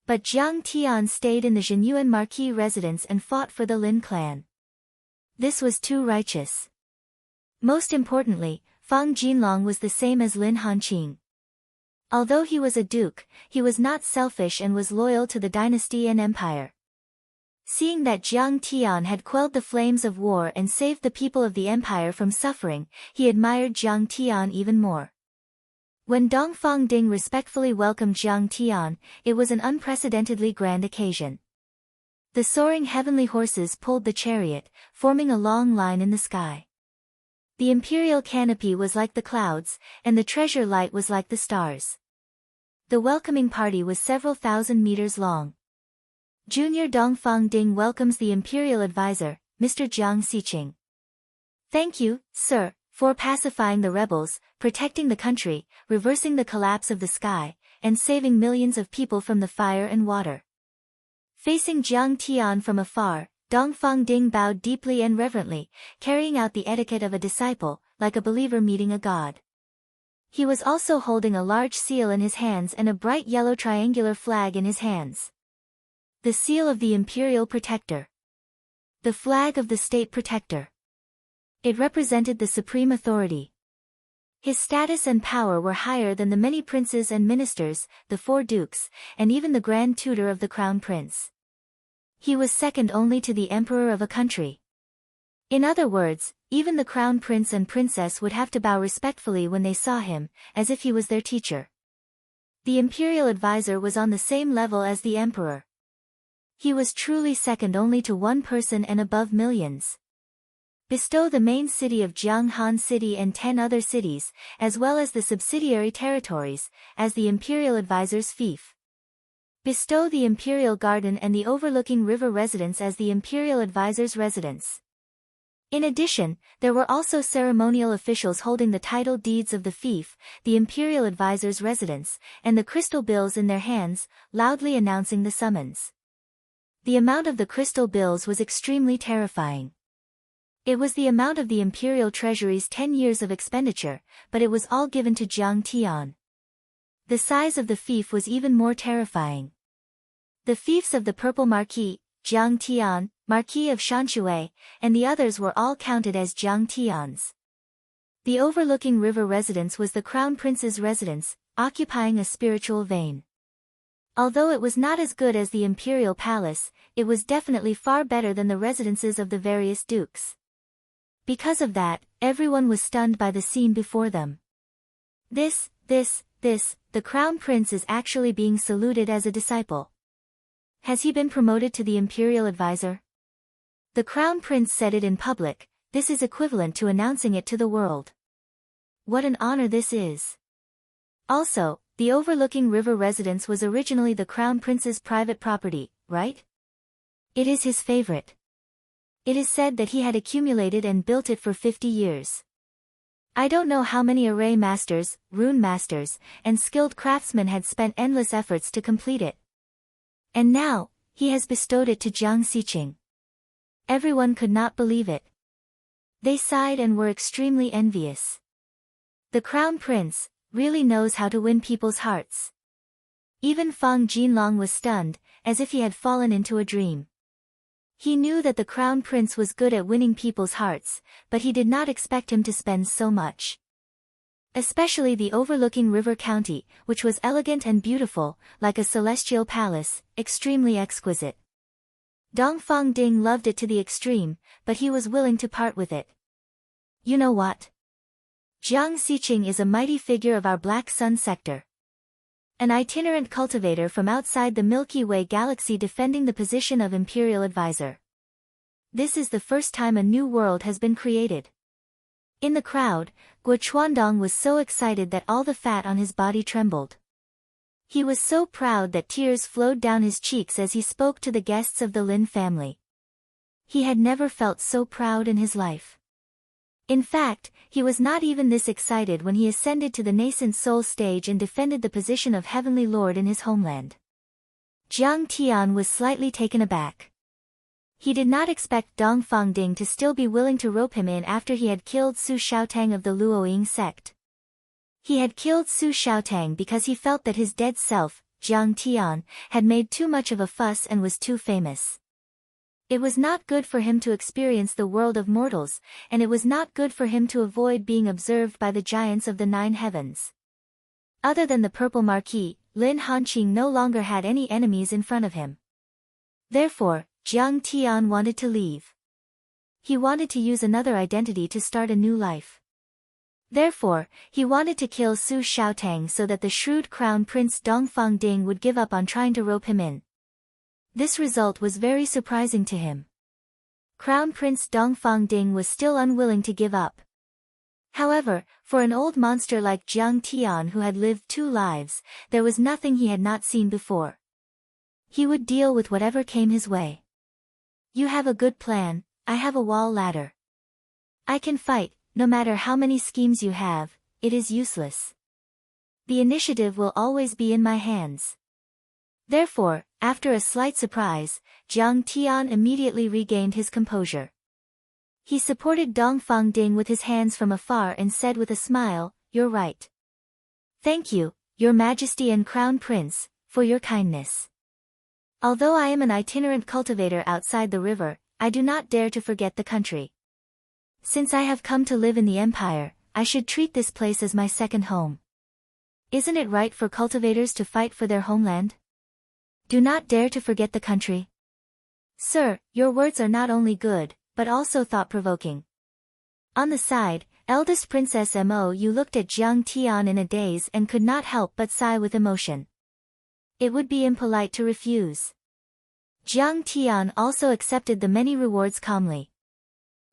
But Jiang Tian stayed in the Zhenyuan Marquis residence and fought for the Lin clan. This was too righteous. Most importantly, Fang Jinlong was the same as Lin Hanqing. Although he was a duke, he was not selfish and was loyal to the dynasty and empire. Seeing that Jiang Tian had quelled the flames of war and saved the people of the empire from suffering, he admired Jiang Tian even more. When Dongfang Ding respectfully welcomed Jiang Tian, it was an unprecedentedly grand occasion. The soaring heavenly horses pulled the chariot, forming a long line in the sky. The imperial canopy was like the clouds, and the treasure light was like the stars. The welcoming party was several thousand meters long. Junior Dongfang Ding welcomes the imperial advisor, Mr. Jiang Xiqing. Thank you, sir, for pacifying the rebels, protecting the country, reversing the collapse of the sky, and saving millions of people from the fire and water. Facing Jiang Tian from afar, Dongfang Ding bowed deeply and reverently, carrying out the etiquette of a disciple, like a believer meeting a god. He was also holding a large seal in his hands and a bright yellow triangular flag in his hands. The seal of the imperial protector. The flag of the state protector. It represented the supreme authority. His status and power were higher than the many princes and ministers, the 4 dukes, and even the grand tutor of the crown prince. He was second only to the emperor of a country. In other words, even the crown prince and princess would have to bow respectfully when they saw him, as if he was their teacher. The imperial advisor was on the same level as the emperor. He was truly second only to one person and above millions. Bestow the main city of Jianghan City and 10 other cities, as well as the subsidiary territories, as the imperial advisor's fief. Bestow the imperial garden and the overlooking river residence as the imperial advisor's residence. In addition, there were also ceremonial officials holding the title deeds of the fief, the imperial advisor's residence, and the crystal bills in their hands, loudly announcing the summons. The amount of the crystal bills was extremely terrifying. It was the amount of the imperial treasury's 10 years of expenditure, but it was all given to Jiang Tian. The size of the fief was even more terrifying. The fiefs of the Purple Marquis, Jiang Tian, Marquis of Shanshui, and the others were all counted as Jiang Tian's. The overlooking river residence was the crown prince's residence, occupying a spiritual vein. Although it was not as good as the imperial palace, it was definitely far better than the residences of the various dukes. Because of that, everyone was stunned by the scene before them. The crown prince is actually being saluted as a disciple. Has he been promoted to the imperial advisor? The crown prince said it in public. This is equivalent to announcing it to the world. What an honor this is. Also, the overlooking river residence was originally the crown prince's private property, right? It is his favorite. It is said that he had accumulated and built it for 50 years. I don't know how many array masters, rune masters, and skilled craftsmen had spent endless efforts to complete it. And now, he has bestowed it to Jiang Xiqing. Everyone could not believe it. They sighed and were extremely envious. The crown prince really knows how to win people's hearts. Even Fang Jinlong was stunned, as if he had fallen into a dream. He knew that the crown prince was good at winning people's hearts, but he did not expect him to spend so much. Especially the overlooking river county, which was elegant and beautiful, like a celestial palace, extremely exquisite. Dongfang Ding loved it to the extreme, but he was willing to part with it. You know what? Jiang Xiqing is a mighty figure of our Black Sun sector. An itinerant cultivator from outside the Milky Way galaxy defending the position of imperial advisor. This is the first time a new world has been created. In the crowd, Guo Chuandong was so excited that all the fat on his body trembled. He was so proud that tears flowed down his cheeks as he spoke to the guests of the Lin family. He had never felt so proud in his life. In fact, he was not even this excited when he ascended to the nascent soul stage and defended the position of Heavenly Lord in his homeland. Jiang Tian was slightly taken aback. He did not expect Dongfang Ding to still be willing to rope him in after he had killed Su Xiaotang of the Luoying sect. He had killed Su Xiaotang because he felt that his dead self, Jiang Tian, had made too much of a fuss and was too famous. It was not good for him to experience the world of mortals, and it was not good for him to avoid being observed by the giants of the 9 heavens. Other than the Purple Marquis, Lin Hanqing no longer had any enemies in front of him. Therefore, Jiang Tian wanted to leave. He wanted to use another identity to start a new life. Therefore, he wanted to kill Su Xiaotang so that the shrewd crown prince Dongfang Ding would give up on trying to rope him in. This result was very surprising to him. Crown Prince Dongfang Ding was still unwilling to give up. However, for an old monster like Jiang Tian who had lived 2 lives, there was nothing he had not seen before. He would deal with whatever came his way. You have a good plan, I have a wall ladder. I can fight, no matter how many schemes you have, it is useless. The initiative will always be in my hands. Therefore, after a slight surprise, Jiang Tian immediately regained his composure. He supported Dongfang Ding with his hands from afar and said with a smile, "You're right. Thank you, Your Majesty and Crown Prince, for your kindness. Although I am an itinerant cultivator outside the river, I do not dare to forget the country. Since I have come to live in the Empire, I should treat this place as my second home. Isn't it right for cultivators to fight for their homeland? Do not dare to forget the country." Sir, your words are not only good, but also thought-provoking. On the side, eldest Princess Mo Yu looked at Jiang Tian in a daze and could not help but sigh with emotion. It would be impolite to refuse. Jiang Tian also accepted the many rewards calmly.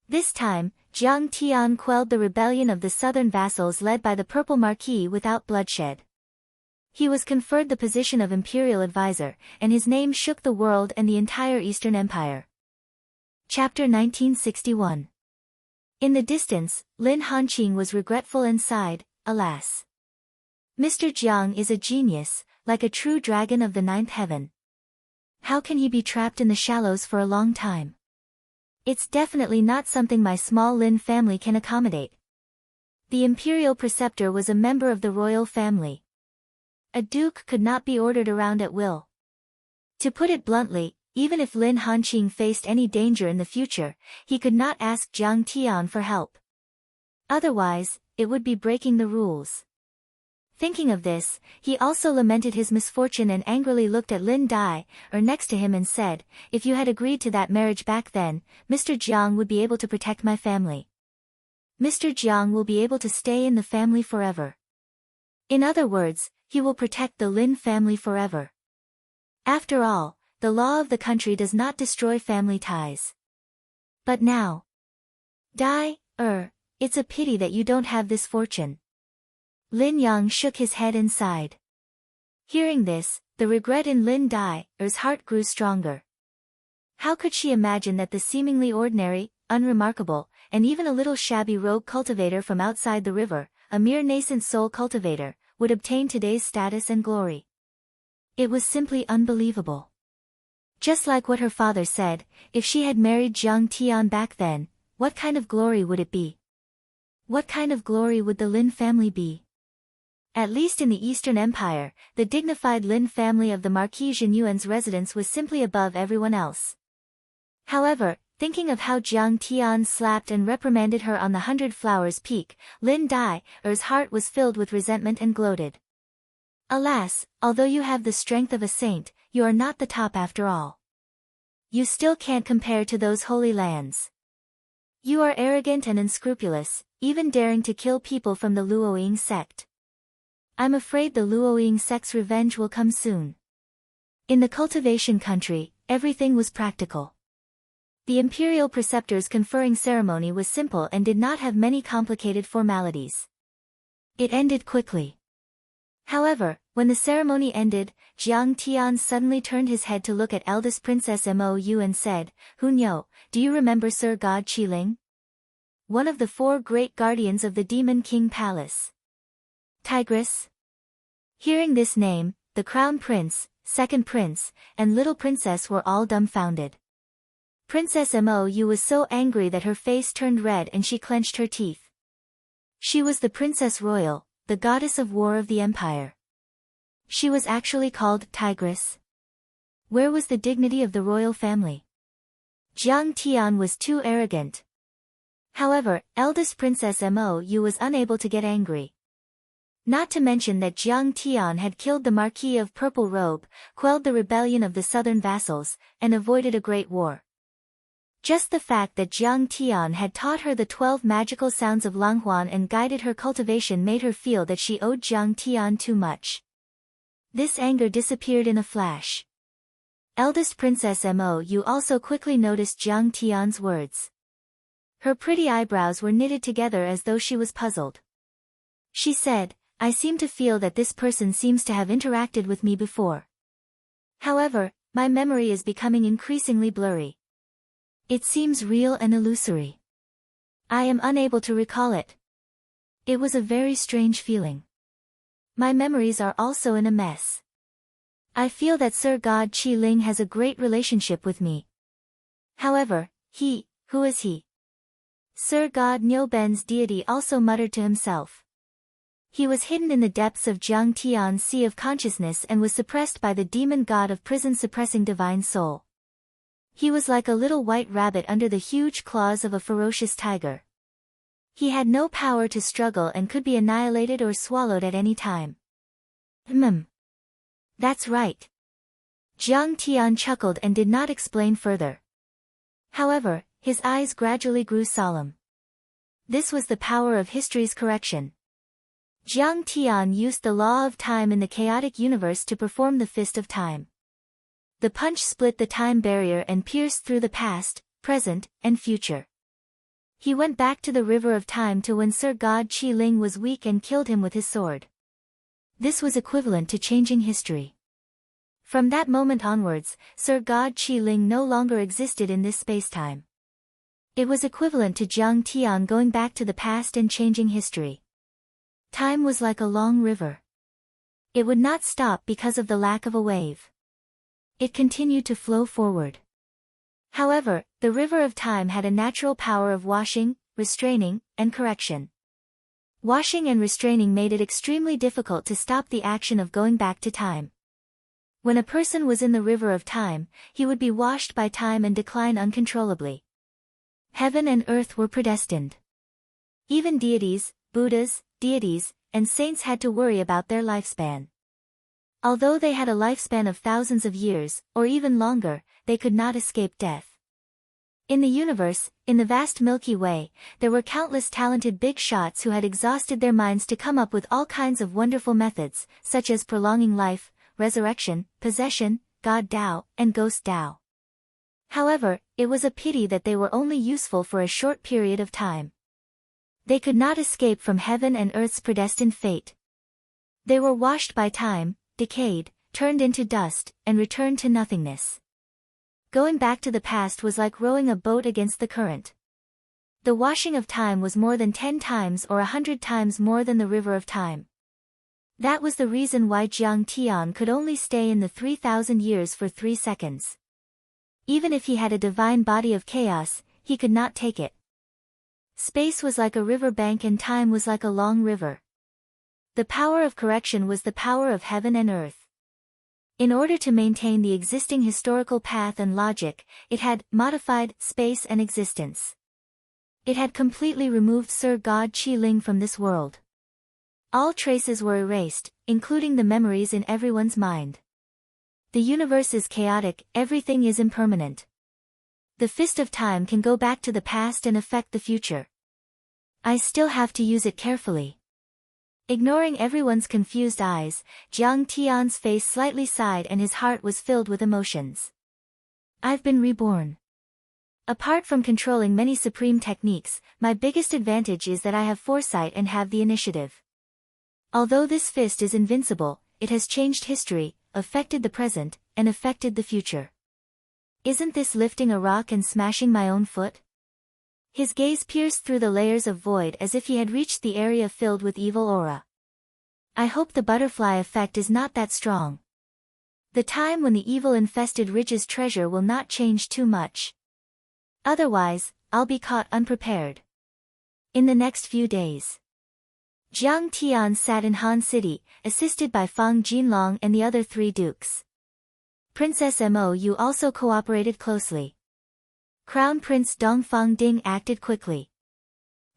This time, Jiang Tian quelled the rebellion of the southern vassals led by the Purple Marquis without bloodshed. He was conferred the position of imperial advisor, and his name shook the world and the entire Eastern Empire. Chapter 1961. In the distance, Lin Hanqing was regretful and sighed, alas. Mr. Jiang is a genius, like a true dragon of the ninth heaven. How can he be trapped in the shallows for a long time? It's definitely not something my small Lin family can accommodate. The imperial preceptor was a member of the royal family. A duke could not be ordered around at will. To put it bluntly, even if Lin Hanqing faced any danger in the future, he could not ask Jiang Tian for help. Otherwise, it would be breaking the rules. Thinking of this, he also lamented his misfortune and angrily looked at Lin Dai, next to him and said, if you had agreed to that marriage back then, Mr. Jiang would be able to protect my family. Mr. Jiang will be able to stay in the family forever. In other words, he will protect the Lin family forever. After all, the law of the country does not destroy family ties. But now, Dai, it's a pity that you don't have this fortune. Lin Yang shook his head and sighed. Hearing this, the regret in Lin Dai's heart grew stronger. How could she imagine that the seemingly ordinary, unremarkable, and even a little shabby rogue cultivator from outside the river, a mere nascent soul cultivator, would obtain today's status and glory? It was simply unbelievable. Just like what her father said, if she had married Jiang Tian back then, what kind of glory would it be? What kind of glory would the Lin family be? At least in the Eastern Empire, the dignified Lin family of the Marquis Zhenyuan's residence was simply above everyone else. However, thinking of how Jiang Tian slapped and reprimanded her on the 100 Flowers Peak, Lin Dai's heart was filled with resentment and gloated. Alas, although you have the strength of a saint, you are not the top after all. You still can't compare to those holy lands. You are arrogant and unscrupulous, even daring to kill people from the Luoying sect. I'm afraid the Luoying sect's revenge will come soon. In the cultivation country, everything was practical. The imperial preceptor's conferring ceremony was simple and did not have many complicated formalities. It ended quickly. However, when the ceremony ended, Jiang Tian suddenly turned his head to look at eldest Princess Mo Yu and said, Hunyo, do you remember Sir God Qiling? One of the 4 great guardians of the Demon King Palace. Tigress? Hearing this name, the Crown Prince, Second Prince, and Little Princess were all dumbfounded. Princess Mo Yu was so angry that her face turned red and she clenched her teeth. She was the Princess Royal, the goddess of war of the empire. She was actually called Tigress. Where was the dignity of the royal family? Jiang Tian was too arrogant. However, eldest Princess Mo Yu was unable to get angry. Not to mention that Jiang Tian had killed the Marquis of Purple Robe, quelled the rebellion of the southern vassals, and avoided a great war. Just the fact that Jiang Tian had taught her the 12 magical sounds of Langhuan and guided her cultivation made her feel that she owed Jiang Tian too much. This anger disappeared in a flash. Eldest Princess Mo Yu also quickly noticed Jiang Tian's words. Her pretty eyebrows were knitted together as though she was puzzled. She said, I seem to feel that this person seems to have interacted with me before. However, my memory is becoming increasingly blurry. It seems real and illusory. I am unable to recall it. It was a very strange feeling. My memories are also in a mess. I feel that Sir God Qiling has a great relationship with me. However, who is he? Sir God Nyoben's deity also muttered to himself. He was hidden in the depths of Jiang Tian's sea of consciousness and was suppressed by the demon god of prison suppressing divine soul. He was like a little white rabbit under the huge claws of a ferocious tiger. He had no power to struggle and could be annihilated or swallowed at any time. That's right. Jiang Tian chuckled and did not explain further. However, his eyes gradually grew solemn. This was the power of history's correction. Jiang Tian used the law of time in the chaotic universe to perform the fist of time. The punch split the time barrier and pierced through the past, present, and future. He went back to the river of time to when Sir God Qi Ling was weak and killed him with his sword. This was equivalent to changing history. From that moment onwards, Sir God Qi Ling no longer existed in this spacetime. It was equivalent to Jiang Tian going back to the past and changing history. Time was like a long river. It would not stop because of the lack of a wave. It continued to flow forward. However, the river of time had a natural power of washing, restraining, and correction. Washing and restraining made it extremely difficult to stop the action of going back to time. When a person was in the river of time, he would be washed by time and decline uncontrollably. Heaven and earth were predestined. Even deities, Buddhas, deities, and saints had to worry about their lifespan. Although they had a lifespan of thousands of years, or even longer, they could not escape death. In the universe, in the vast Milky Way, there were countless talented big shots who had exhausted their minds to come up with all kinds of wonderful methods, such as prolonging life, resurrection, possession, God Dao, and Ghost Dao. However, it was a pity that they were only useful for a short period of time. They could not escape from heaven and earth's predestined fate. They were washed by time, decayed, turned into dust, and returned to nothingness. Going back to the past was like rowing a boat against the current. The washing of time was more than 10 times or 100 times more than the river of time. That was the reason why Jiang Tian could only stay in the 3,000 years for 3 seconds. Even if he had a divine body of chaos, he could not take it. Space was like a river bank and time was like a long river. The power of correction was the power of heaven and earth. In order to maintain the existing historical path and logic, it had modified space and existence. It had completely removed Sir God Qi Ling from this world. All traces were erased, including the memories in everyone's mind. The universe is chaotic, everything is impermanent. The fist of time can go back to the past and affect the future. I still have to use it carefully. Ignoring everyone's confused eyes, Jiang Tian's face slightly sighed and his heart was filled with emotions. I've been reborn. Apart from controlling many supreme techniques, my biggest advantage is that I have foresight and have the initiative. Although this fist is invincible, it has changed history, affected the present, and affected the future. Isn't this lifting a rock and smashing my own foot? His gaze pierced through the layers of void as if he had reached the area filled with evil aura. I hope the butterfly effect is not that strong. The time when the evil-infested ridge's treasure will not change too much. Otherwise, I'll be caught unprepared. In the next few days. Jiang Tian sat in Han City, assisted by Fang Jinlong and the other 3 dukes. Princess Mou also cooperated closely. Crown Prince Dongfang Ding acted quickly.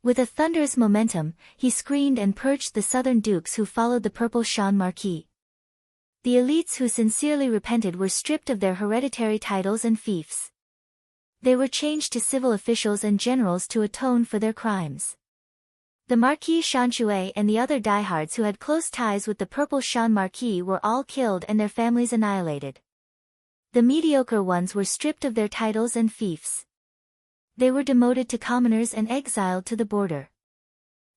With a thunderous momentum, he screened and purged the southern dukes who followed the purple Shan Marquis. The elites who sincerely repented were stripped of their hereditary titles and fiefs. They were changed to civil officials and generals to atone for their crimes. The Marquis Shanshui and the other diehards who had close ties with the purple Shan Marquis were all killed and their families annihilated. The mediocre ones were stripped of their titles and fiefs. They were demoted to commoners and exiled to the border.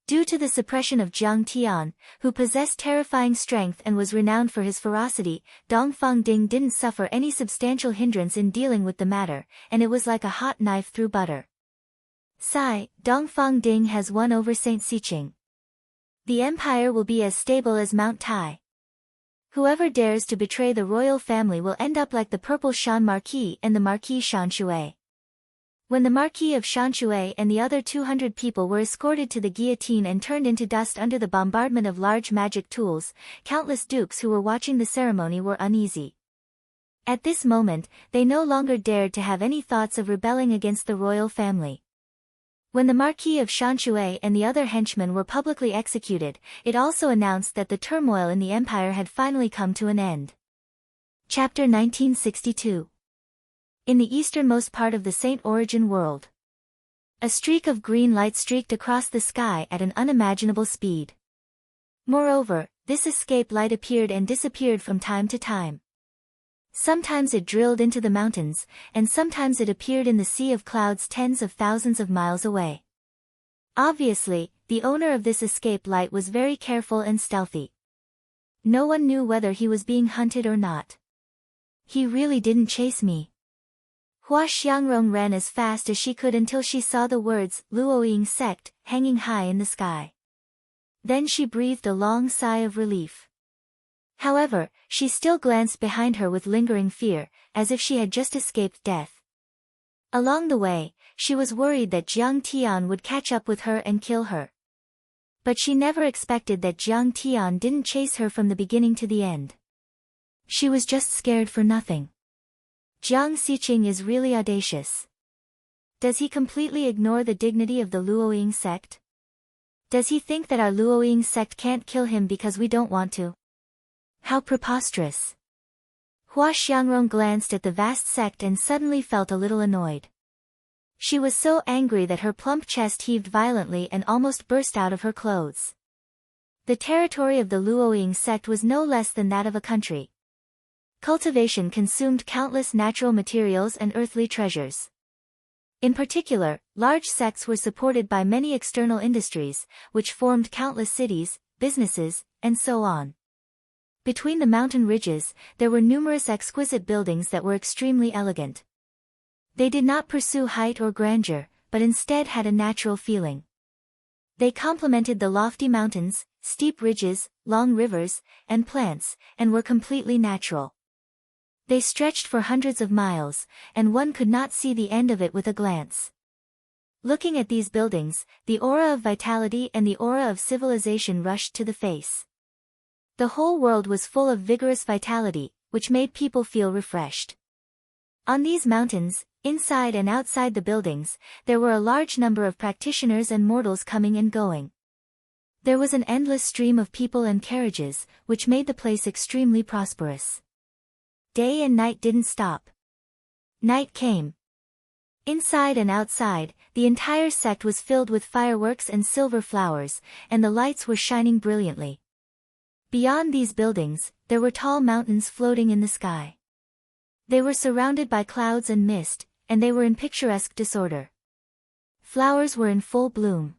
Due to the suppression of Jiang Tian, who possessed terrifying strength and was renowned for his ferocity, Dongfang Ding didn't suffer any substantial hindrance in dealing with the matter, and it was like a hot knife through butter. Sigh, Dongfang Ding has won over Saint Xiqing. The empire will be as stable as Mount Tai. Whoever dares to betray the royal family will end up like the purple Shan Marquis and the Marquis Shanshui. When the Marquis of Shanshui and the other 200 people were escorted to the guillotine and turned into dust under the bombardment of large magic tools, countless dukes who were watching the ceremony were uneasy. At this moment, they no longer dared to have any thoughts of rebelling against the royal family. When the Marquis of Shanshui and the other henchmen were publicly executed, it also announced that the turmoil in the empire had finally come to an end. Chapter 1962. In the easternmost part of the Saint Origin world. A streak of green light streaked across the sky at an unimaginable speed. Moreover, this escape light appeared and disappeared from time to time. Sometimes it drilled into the mountains, and sometimes it appeared in the sea of clouds tens of thousands of miles away. Obviously, the owner of this escape light was very careful and stealthy. No one knew whether he was being hunted or not. He really didn't chase me. Hua Xiangrong ran as fast as she could until she saw the words, Luoying sect, hanging high in the sky. Then she breathed a long sigh of relief. However, she still glanced behind her with lingering fear, as if she had just escaped death. Along the way, she was worried that Jiang Tian would catch up with her and kill her. But she never expected that Jiang Tian didn't chase her from the beginning to the end. She was just scared for nothing. Jiang Xiqing is really audacious. Does he completely ignore the dignity of the Luoying sect? Does he think that our Luoying sect can't kill him because we don't want to? How preposterous. Hua Xiangrong glanced at the vast sect and suddenly felt a little annoyed. She was so angry that her plump chest heaved violently and almost burst out of her clothes. The territory of the Luoying sect was no less than that of a country. Cultivation consumed countless natural materials and earthly treasures. In particular, large sects were supported by many external industries, which formed countless cities, businesses, and so on. Between the mountain ridges, there were numerous exquisite buildings that were extremely elegant. They did not pursue height or grandeur, but instead had a natural feeling. They complemented the lofty mountains, steep ridges, long rivers, and plants, and were completely natural. They stretched for hundreds of miles, and one could not see the end of it with a glance. Looking at these buildings, the aura of vitality and the aura of civilization rushed to the face. The whole world was full of vigorous vitality, which made people feel refreshed. On these mountains, inside and outside the buildings, there were a large number of practitioners and mortals coming and going. There was an endless stream of people and carriages, which made the place extremely prosperous. Day and night didn't stop. Night came. Inside and outside, the entire sect was filled with fireworks and silver flowers, and the lights were shining brilliantly. Beyond these buildings, there were tall mountains floating in the sky. They were surrounded by clouds and mist, and they were in picturesque disorder. Flowers were in full bloom.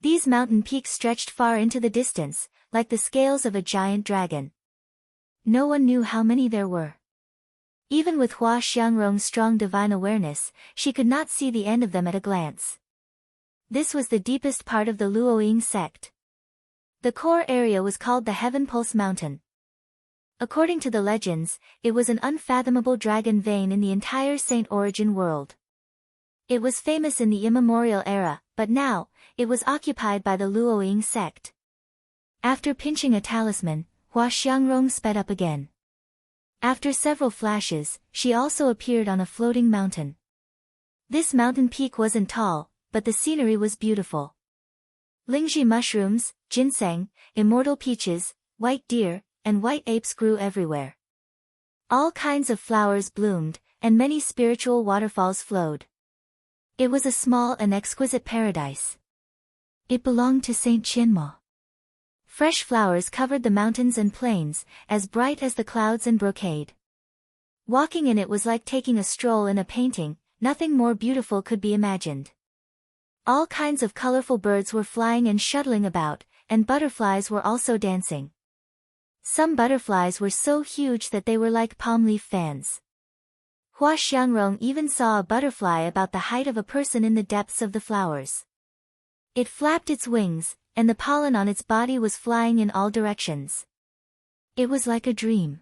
These mountain peaks stretched far into the distance, like the scales of a giant dragon. No one knew how many there were. Even with Hua Xiangrong's strong divine awareness, she could not see the end of them at a glance. This was the deepest part of the Luoying sect. The core area was called the Heaven Pulse Mountain. According to the legends, it was an unfathomable dragon vein in the entire Saint Origin world. It was famous in the immemorial era, but now, it was occupied by the Luoying sect. After pinching a talisman, Hua Xiangrong sped up again. After several flashes, she also appeared on a floating mountain. This mountain peak wasn't tall, but the scenery was beautiful. Lingzhi mushrooms, ginseng, immortal peaches, white deer, and white apes grew everywhere. All kinds of flowers bloomed, and many spiritual waterfalls flowed. It was a small and exquisite paradise. It belonged to Saint Qianmo. Fresh flowers covered the mountains and plains, as bright as the clouds and brocade. Walking in it was like taking a stroll in a painting, nothing more beautiful could be imagined. All kinds of colorful birds were flying and shuttling about, and butterflies were also dancing. Some butterflies were so huge that they were like palm leaf fans. Hua Xiangrong even saw a butterfly about the height of a person in the depths of the flowers. It flapped its wings, and the pollen on its body was flying in all directions. It was like a dream.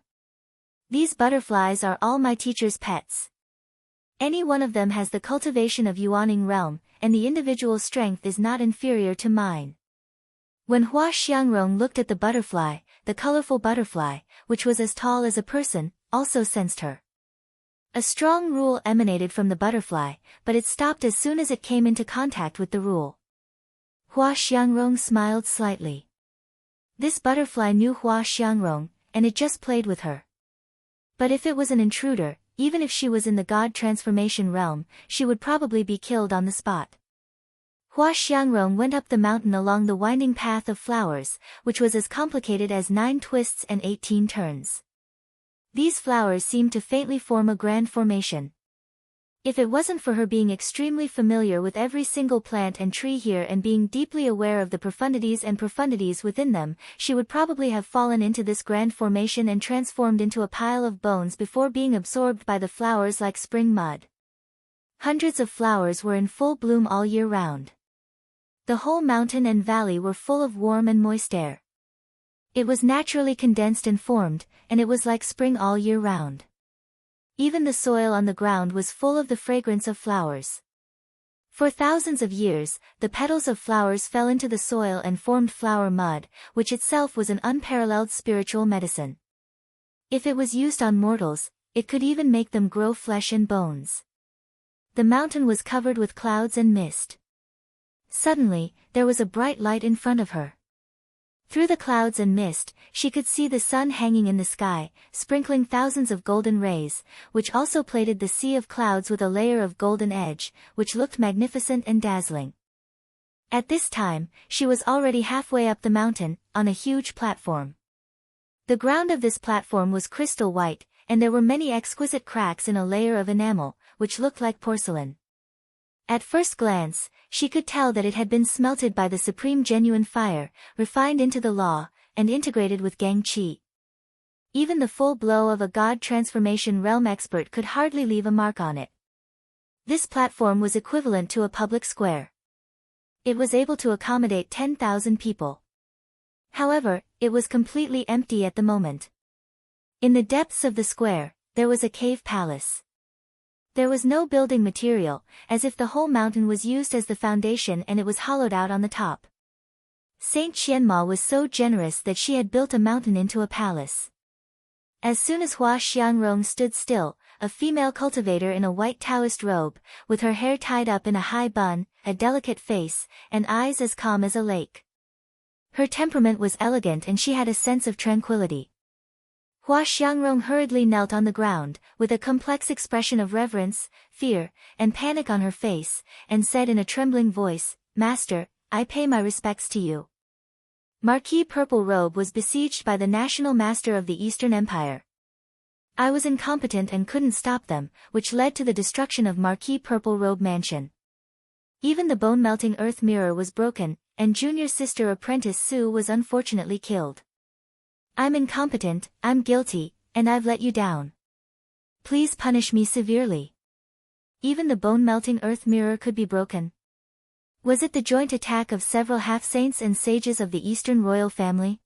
These butterflies are all my teacher's pets. Any one of them has the cultivation of Yuaning realm, and the individual strength is not inferior to mine. When Hua Xiangrong looked at the butterfly, the colorful butterfly, which was as tall as a person, also sensed her. A strong rule emanated from the butterfly, but it stopped as soon as it came into contact with the rule. Hua Xiangrong smiled slightly. This butterfly knew Hua Xiangrong, and it just played with her. But if it was an intruder, even if she was in the God transformation realm, she would probably be killed on the spot. Hua Xiangrong went up the mountain along the winding path of flowers, which was as complicated as 9 twists and 18 turns. These flowers seemed to faintly form a grand formation. If it wasn't for her being extremely familiar with every single plant and tree here and being deeply aware of the profundities within them, she would probably have fallen into this grand formation and transformed into a pile of bones before being absorbed by the flowers like spring mud. Hundreds of flowers were in full bloom all year round. The whole mountain and valley were full of warm and moist air. It was naturally condensed and formed, and it was like spring all year round. Even the soil on the ground was full of the fragrance of flowers. For thousands of years, the petals of flowers fell into the soil and formed flower mud, which itself was an unparalleled spiritual medicine. If it was used on mortals, it could even make them grow flesh and bones. The mountain was covered with clouds and mist. Suddenly, there was a bright light in front of her. Through the clouds and mist, she could see the sun hanging in the sky, sprinkling thousands of golden rays, which also plated the sea of clouds with a layer of golden edge, which looked magnificent and dazzling. At this time, she was already halfway up the mountain, on a huge platform. The ground of this platform was crystal white, and there were many exquisite cracks in a layer of enamel, which looked like porcelain. At first glance, she could tell that it had been smelted by the supreme genuine fire, refined into the law, and integrated with Gang Qi. Even the full blow of a god transformation realm expert could hardly leave a mark on it. This platform was equivalent to a public square. It was able to accommodate 10,000 people. However, it was completely empty at the moment. In the depths of the square, there was a cave palace. There was no building material, as if the whole mountain was used as the foundation and it was hollowed out on the top. Saint Qianma was so generous that she had built a mountain into a palace. As soon as Hua Xiangrong stood still, a female cultivator in a white Taoist robe, with her hair tied up in a high bun, a delicate face, and eyes as calm as a lake. Her temperament was elegant and she had a sense of tranquility. Hua Xiangrong hurriedly knelt on the ground, with a complex expression of reverence, fear, and panic on her face, and said in a trembling voice, "Master, I pay my respects to you." Marquis Purple Robe was besieged by the national master of the Eastern Empire. I was incompetent and couldn't stop them, which led to the destruction of Marquis Purple Robe Mansion. Even the bone-melting earth mirror was broken, and junior sister apprentice Su was unfortunately killed. I'm incompetent, I'm guilty, and I've let you down. Please punish me severely. Even the bone-melting earth mirror could be broken. Was it the joint attack of several half-saints and sages of the Eastern royal family?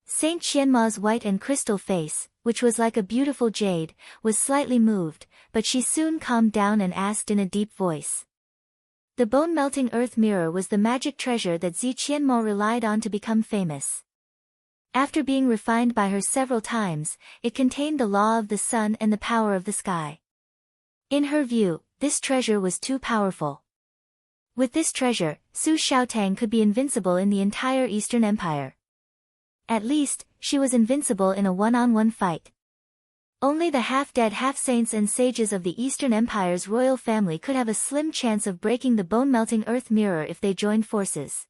Saint Qianma's white and crystal face, which was like a beautiful jade, was slightly moved, but she soon calmed down and asked in a deep voice. The bone-melting earth mirror was the magic treasure that Zi Qianmo relied on to become famous. After being refined by her several times, it contained the law of the sun and the power of the sky. In her view, this treasure was too powerful. With this treasure, Su Xiaotang could be invincible in the entire Eastern Empire. At least, she was invincible in a one-on-one fight. Only the half-dead half-saints and sages of the Eastern Empire's royal family could have a slim chance of breaking the bone-melting earth mirror if they joined forces.